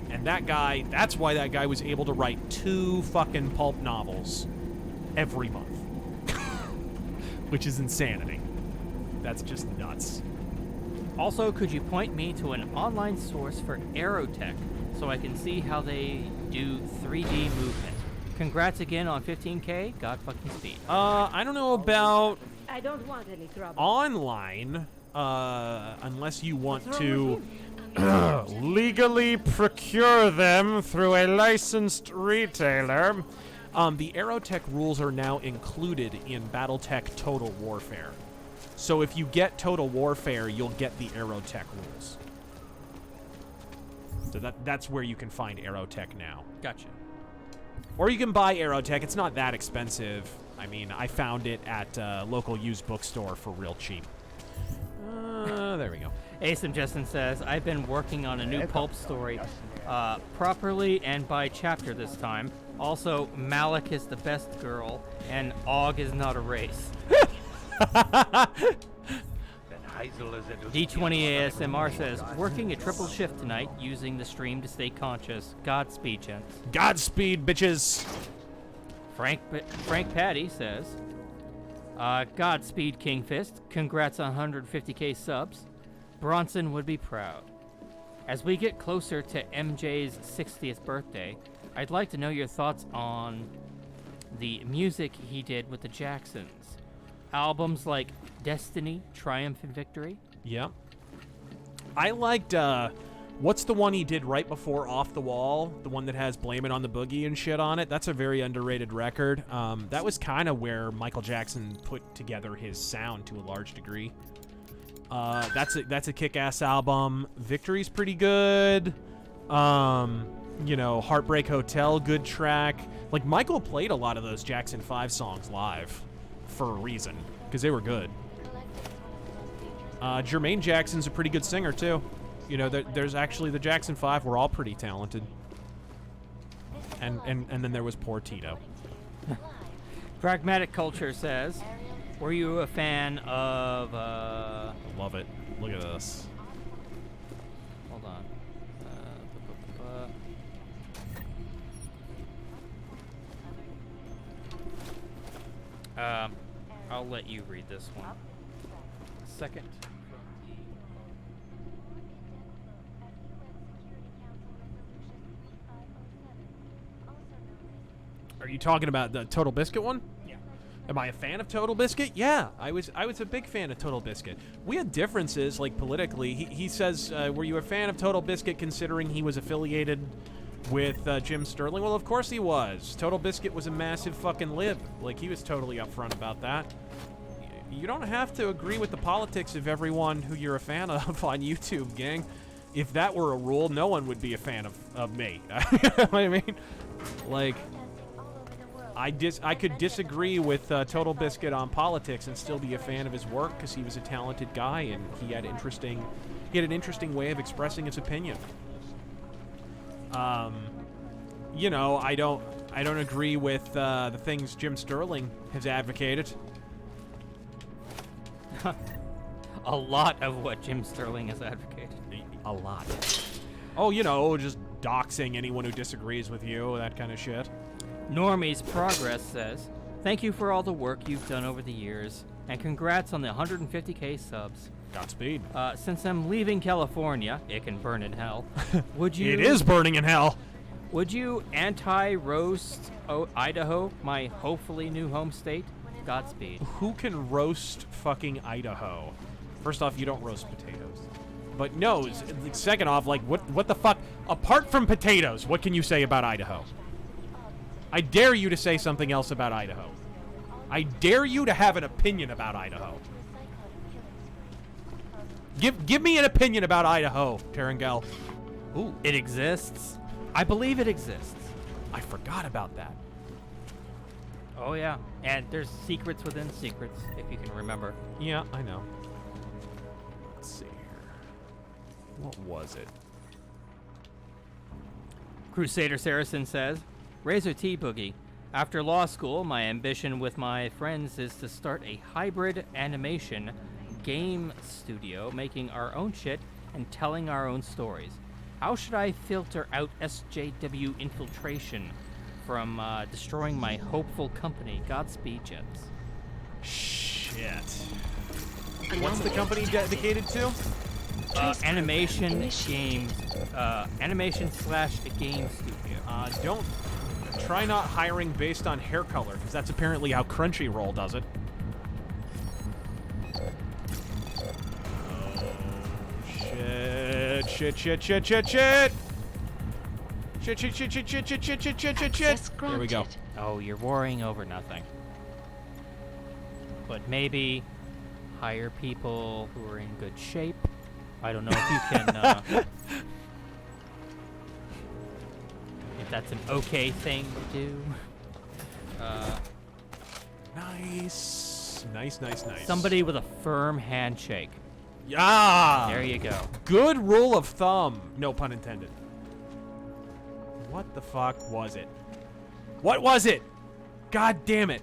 And that guy, that's why that guy was able to write 2 fucking pulp novels every month. Which is insanity. That's just nuts. Also, could you point me to an online source for Aerotech so I can see how they do 3D movement? Congrats again on 15K. God fucking speed. I don't know about I don't want any trouble. online, unless you want to legally procure them through a licensed retailer. The Aerotech rules are now included in BattleTech Total Warfare. So if you get Total Warfare, you'll get the Aerotech rules. So that's where you can find Aerotech now. Gotcha. Or you can buy Aerotech. It's not that expensive. I mean, I found it at a local used bookstore for real cheap. There we go. Asim Justin says, I've been working on a new pulp story properly and by chapter this time. Also, Malik is the best girl, and Og is not a race. D20 ASMR says, working a triple shift tonight, using the stream to stay conscious. Godspeed, gents. Godspeed, bitches. Frank Patty says, Godspeed, King Fist. Congrats on 150k subs. Bronson would be proud. As we get closer to MJ's 60th birthday, I'd like to know your thoughts on the music he did with the Jacksons. Albums like Destiny, Triumph, and Victory. Yeah. I liked, what's the one he did right before Off the Wall? The one that has Blame It on the Boogie and shit on it? That's a very underrated record. That was kind of where Michael Jackson put together his sound to a large degree. That's a kick-ass album. Victory's pretty good. You know, Heartbreak Hotel, good track. Like, Michael played a lot of those Jackson 5 songs live for a reason, because they were good. Jermaine Jackson's a pretty good singer, too. You know, there's actually the Jackson 5 were all pretty talented. And then there was poor Tito. Pragmatic Culture says, were you a fan of... Love it. Look at this. Hold on. I'll let you read this one. Second. Are you talking about the Total Biscuit one? Yeah. Am I a fan of Total Biscuit? Yeah, I was a big fan of Total Biscuit. We had differences, like, politically. He says, were you a fan of Total Biscuit considering he was affiliated with Jim Sterling? Well, of course he was. Total Biscuit was a massive fucking lib. Like, he was totally upfront about that. You don't have to agree with the politics of everyone who you're a fan of on YouTube, gang. If that were a rule, no one would be a fan of me. You know what I mean? Like... I could disagree with Total Biscuit on politics and still be a fan of his work because he was a talented guy and he had an interesting way of expressing his opinion. You know, I don't agree with the things Jim Sterling has advocated. A lot of what Jim Sterling has advocated. A lot. Oh, you know, just doxing anyone who disagrees with you, that kind of shit. Normie's Progress says, thank you for all the work you've done over the years, and congrats on the 150k subs. Godspeed. Since I'm leaving California, it can burn in hell, would you... It is burning in hell! Would you anti-roast Idaho, my hopefully new home state? Godspeed. Who can roast fucking Idaho? First off, you don't roast potatoes. But no, second off, like, what the fuck? Apart from potatoes, what can you say about Idaho? I dare you to say something else about Idaho. I dare you to have an opinion about Idaho. Give me an opinion about Idaho, Terengel. Ooh. It exists. I believe it exists. I forgot about that. Oh, yeah. And there's secrets within secrets, if you can remember. Yeah, I know. Let's see here. What was it? Crusader Saracen says, Razor T Boogie. After law school, my ambition with my friends is to start a hybrid animation game studio, making our own shit and telling our own stories. How should I filter out SJW infiltration from destroying my hopeful company? Godspeed, gents. Shit. What's the company dedicated to? Animation games. Animation/game studio. Don't try not hiring based on hair color, because that's apparently how Crunchyroll does it. Shit. There we go. Oh, you're worrying over nothing. But maybe hire people who are in good shape. I don't know if you can... if that's an okay thing to do. Nice. Somebody with a firm handshake. Yeah! There you go. Good rule of thumb. No pun intended. What the fuck was it? What was it? God damn it.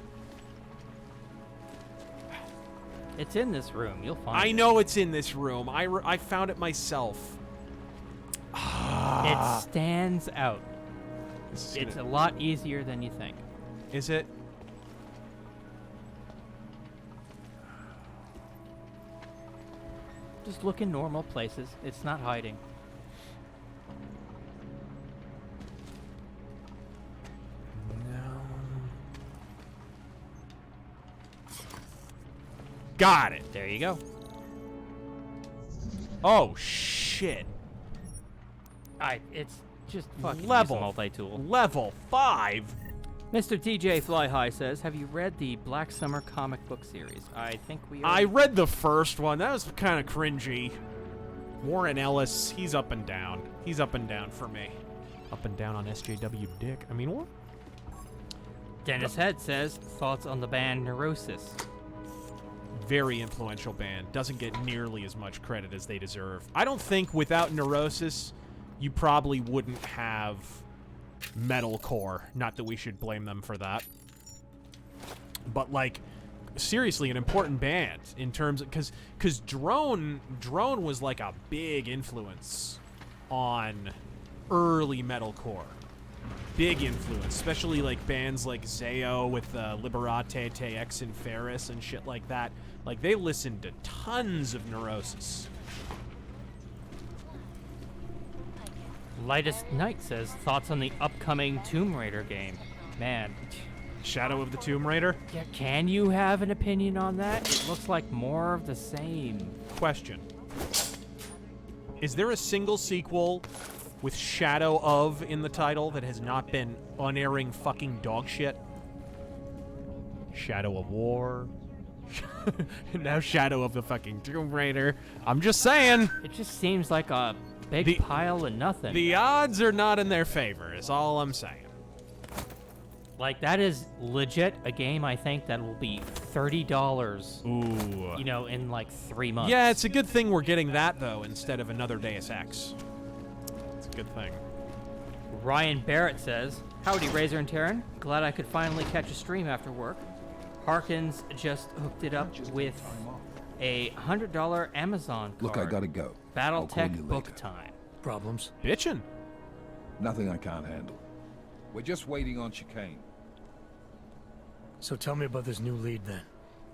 It's in this room. You'll find it. I know it's in this room. I found it myself. It stands out. It's a lot easier than you think. Is it? Just look in normal places. It's not hiding. Got it. There you go. Oh, shit. It's just fucking Level. multi-tool. Level 5? Mr. TJ Fly High says, have you read the Black Summer comic book series? I think we I read the first one. That was kind of cringy. Warren Ellis, he's up and down. He's up and down for me. Up and down on SJW Dick. I mean, what? Dennis Head says, thoughts on the band Neurosis? Very influential band. Doesn't get nearly as much credit as they deserve. I don't think without Neurosis, you probably wouldn't have metalcore. Not that we should blame them for that. But, like, seriously, an important band in terms of... Because Drone was, like, a big influence on early metalcore. Big influence, especially, like, bands like Zao with Liberate, Te Ex and Ferris and shit like that. Like, they listened to tons of Neurosis. Lightest Night says, thoughts on the upcoming Tomb Raider game? Man. Shadow of the Tomb Raider? Yeah, can you have an opinion on that? It looks like more of the same. Question. Is there a single sequel with Shadow of in the title that has not been unerring fucking dog shit? Shadow of War. Now Shadow of the fucking Tomb Raider. I'm just saying. It just seems like a big pile of nothing. The odds are not in their favor, is all I'm saying. Like, that is legit a game, I think, that will be $30. Ooh. You know, in like 3 months. Yeah, it's a good thing we're getting that, though, instead of another Deus Ex. It's a good thing. Ryan Barrett says, howdy, Razor and Terran. Glad I could finally catch a stream after work. Harkins just hooked it up with a $100 Amazon card. Look, I gotta go. Battletech book time. Problems? Bitchin'. Nothing I can't handle. We're just waiting on chicane. So tell me about this new lead then.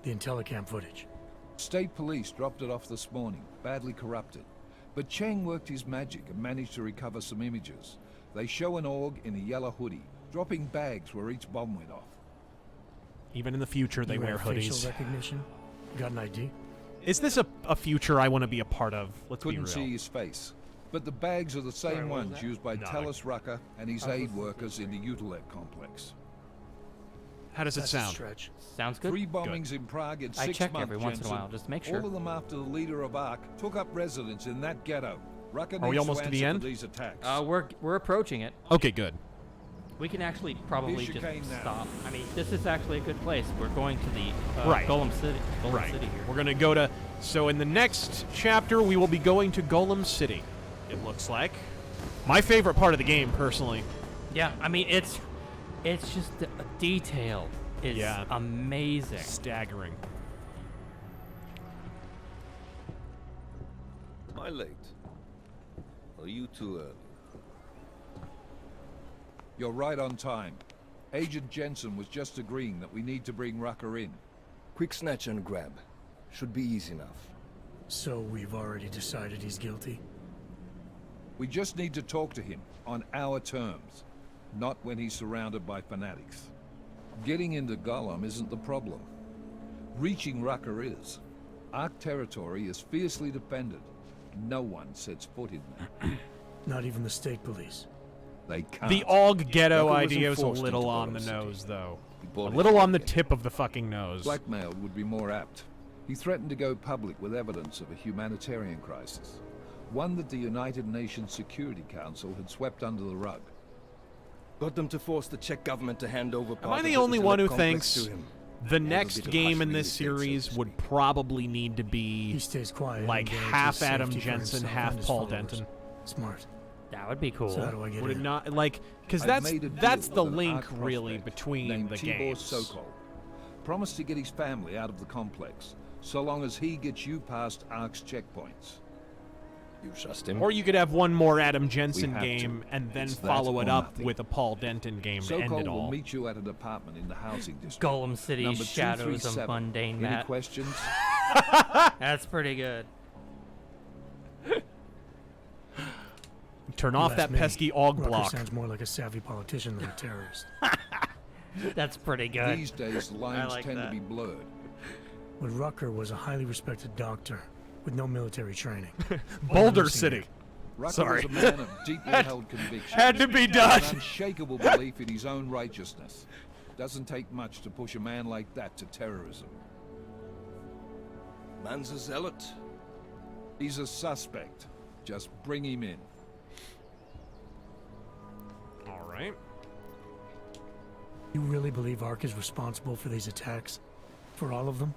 The Intellicam footage. State police dropped it off this morning, badly corrupted. But Cheng worked his magic and managed to recover some images. They show an org in a yellow hoodie, dropping bags where each bomb went off. Even in the future, they wear hoodies. Facial recognition? Got an ID? Is this a future I want to be a part of? Let's be real. Couldn't see his face. But the bags are the same ones used by Talos Rucker and his aid workers in the Utilec complex. How does it sound? Sounds good. 3 bombings in Prague in 6 months, I check every once in a Jensen. while just to make sure. All of them after the leader of ARC took up residence in that ghetto. Rucker Are we needs almost to the answer end? for these attacks. We're approaching it. Okay, good. We can actually probably Here's just chicane now. stop. I mean, this is actually a good place. We're going to the Right. Golem City. Right. City here. We're going to go to... So in the next chapter, we will be going to Golem City, it looks like. My favorite part of the game, personally. Yeah, I mean, it's just the detail is amazing. Staggering. Am I late? Are you too early? You're right on time. Agent Jensen was just agreeing that we need to bring Rucker in. Quick snatch and grab. Should be easy enough. So we've already decided he's guilty? We just need to talk to him on our terms, not when he's surrounded by fanatics. Getting into Golem isn't the problem. Reaching Rucker is. Ark territory is fiercely defended. No one sets foot in there. Not even the state police. They can't. The AUG ghetto Rucker was idea is a enforced little into on Golem the City. nose, though. He A bought little his on the ticket. tip of the fucking nose. Blackmailed would be more apt. He threatened to go public with evidence of a humanitarian crisis. One that the United Nations Security Council had swept under the rug. Got them to force the Czech government to hand over Am part I of the the only one who Utilec complex thinks to him? the And a next bit of game in hush this real estate, series would probably need to be He stays quiet. like and half guarantees Adam safety for Jensen, himself half and his Paul followers. Denton? Smart. That would be cool. So how do I get Would it in? not like because I've that's made a deal that's the with an link Ark really prospect between named the Tibor games. Sokol. Promised to get his family out of the complex, so long as he gets you past Ark's checkpoints. You trust him? Or you could have one more Adam Jensen have game to. and then It's that follow it or up nothing. with a Paul Denton game to end Sokol it will all. meet you at an apartment in the housing district. Golem City Number Shadows of 237. Mundane Any Matt. questions? That's pretty good. Turn off You that ask me, pesky AUG Rucker block. sounds more like a savvy politician than a terrorist. That's pretty good. These days, the lines like tend that. to be blurred. But Rucker was a highly respected doctor with no military training. Boulder City. Rucker Sorry. was a man of deeply held conviction. Had to be done. An unshakable belief in his own righteousness. Doesn't take much to push a man like that to terrorism. Man's a zealot. He's a suspect. Just bring him in. All right. You really believe Ark is responsible for these attacks? For all of them?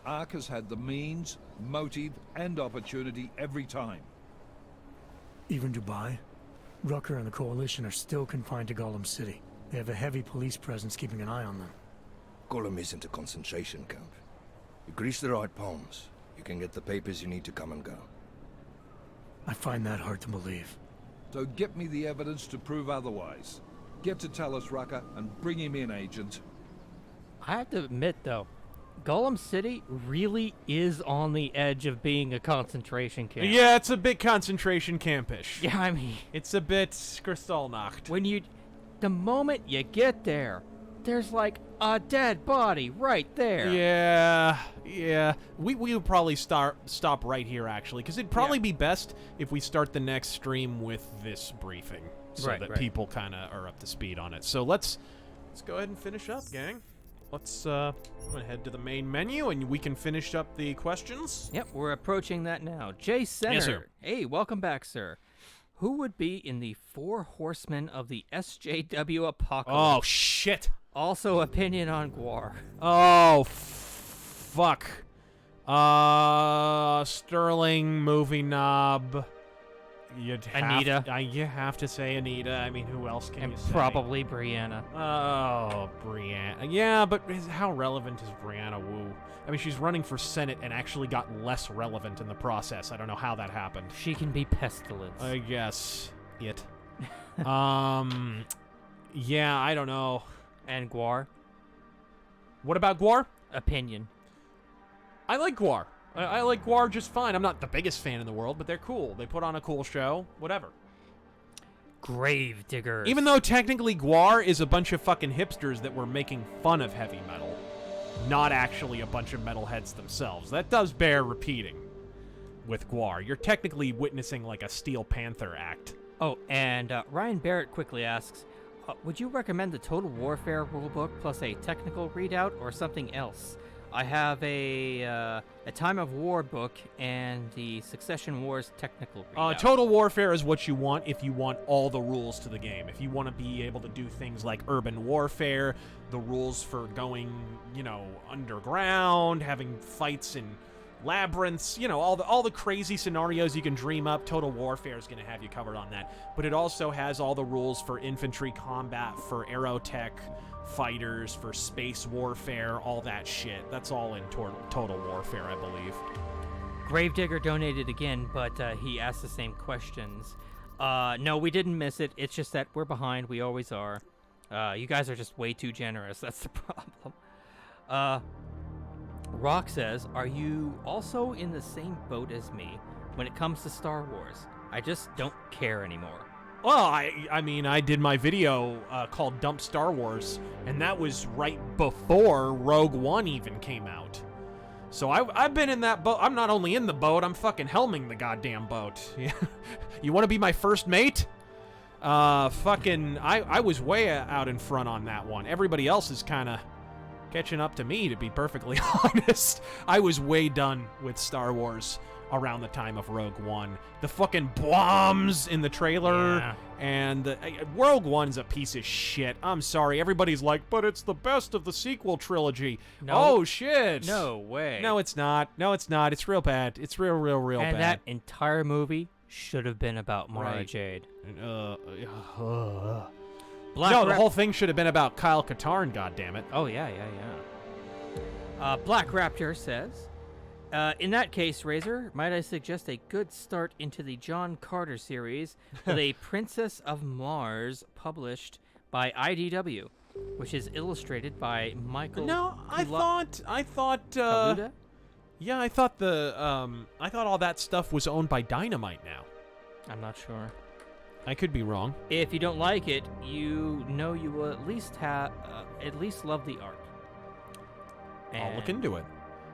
Ark has had the means, motive, and opportunity every time. Even Dubai? Rucker and the Coalition are still confined to Gollum City. They have a heavy police presence keeping an eye on them. Gollum isn't a concentration camp. You grease the right palms, you can get the papers you need to come and go. I find that hard to believe. So get me the evidence to prove otherwise. Get to Talos Rucker and bring him in, Agent. I have to admit, though, Gollum City really is on the edge of being a concentration camp. Yeah, it's a bit concentration campish. Yeah, I mean... It's a bit Kristallnacht. When you... The moment you get there, there's like a dead body right there. Yeah. We would probably stop right here, actually, because it'd probably be best if we start the next stream with this briefing, so that people kind of are up to speed on it. So let's go ahead and finish up, gang. Let's I'm gonna head to the main menu, and we can finish up the questions. Yep, we're approaching that now. Jay Center. Yes, sir. Hey, welcome back, sir. Who would be in the 4 horsemen of the SJW apocalypse? Oh, shit. Also, opinion on Gwar. Oh, fuck. Sterling, Movie Knob. Anita. You have to say Anita. I mean, who else can you say? And probably Brianna. Oh, Brianna. Yeah, but how relevant is Brianna Wu? I mean, she's running for Senate and actually got less relevant in the process. I don't know how that happened. She can be Pestilence. I guess. It. Yeah, I don't know. And Gwar? What about Gwar? Opinion. I like Gwar. I like Gwar just fine. I'm not the biggest fan in the world, but they're cool. They put on a cool show. Whatever. Gravediggers. Even though technically Gwar is a bunch of fucking hipsters that were making fun of heavy metal, not actually a bunch of metalheads themselves. That does bear repeating with Gwar. You're technically witnessing like a Steel Panther act. Oh, and Ryan Barrett quickly asks, would you recommend the Total Warfare rulebook plus a technical readout or something else? I have a Time of War book and the Succession Wars technical readout. Total Warfare is what you want if you want all the rules to the game. If you want to be able to do things like urban warfare, the rules for going, underground, having fights in labyrinths, all the crazy scenarios you can dream up, Total Warfare is going to have you covered on that. But it also has all the rules for infantry combat, for aerotech fighters, for space warfare, all that shit. That's all in Total Warfare, I believe. Gravedigger donated again, but he asked the same questions. No, we didn't miss it. It's just that we're behind. We always are. You guys are just way too generous. That's the problem. Rock says, are you also in the same boat as me when it comes to Star Wars? I just don't care anymore. Well, I mean, I did my video called Dump Star Wars, and that was right before Rogue One even came out. So I've been in that boat. I'm not only in the boat, I'm fucking helming the goddamn boat. You want to be my first mate? I was way out in front on that one. Everybody else is kind of catching up to me, to be perfectly honest. I was way done with Star Wars around the time of Rogue One. The fucking bombs in the trailer, and Rogue One's a piece of shit. I'm sorry. Everybody's like, but it's the best of the sequel trilogy. No, oh, shit. No way. No, it's not. No, it's not. It's real bad. It's real bad. And that entire movie should have been about Mara Jade. The whole thing should have been about Kyle Katarn, goddammit. Oh, yeah. Black Raptor says, in that case, Razor, might I suggest a good start into the John Carter series with a Princess of Mars published by IDW, which is illustrated by Michael. No, I thought. Kaluta? Yeah, I thought I thought all that stuff was owned by Dynamite now. I'm not sure. I could be wrong. If you don't like it, you will at least love the art. I'll look into it.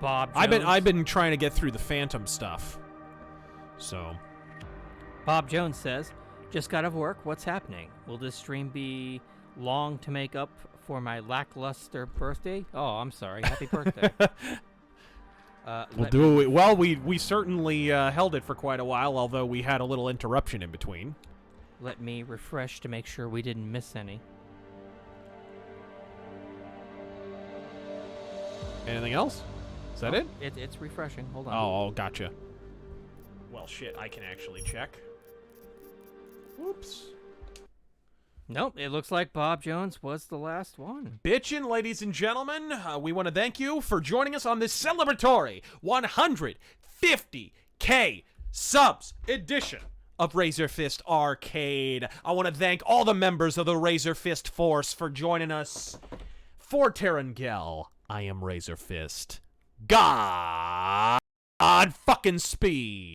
Bob Jones. I've been trying to get through the Phantom stuff. So, Bob Jones says, "Just got off work. What's happening? Will this stream be long to make up for my lackluster birthday? Oh, I'm sorry. Happy birthday." we'll do it. Well, we certainly held it for quite a while, although we had a little interruption in between. Let me refresh to make sure we didn't miss any. Anything else? Is that it? It's refreshing. Hold on. Oh, gotcha. Well, shit, I can actually check. Whoops. Nope, it looks like Bob Jones was the last one. Bitchin', ladies and gentlemen, we want to thank you for joining us on this celebratory 150K subs edition of Razor Fist Arcade. I want to thank all the members of the Razor Fist Force for joining us. For Terrangel, I am Razor Fist. God fucking speed.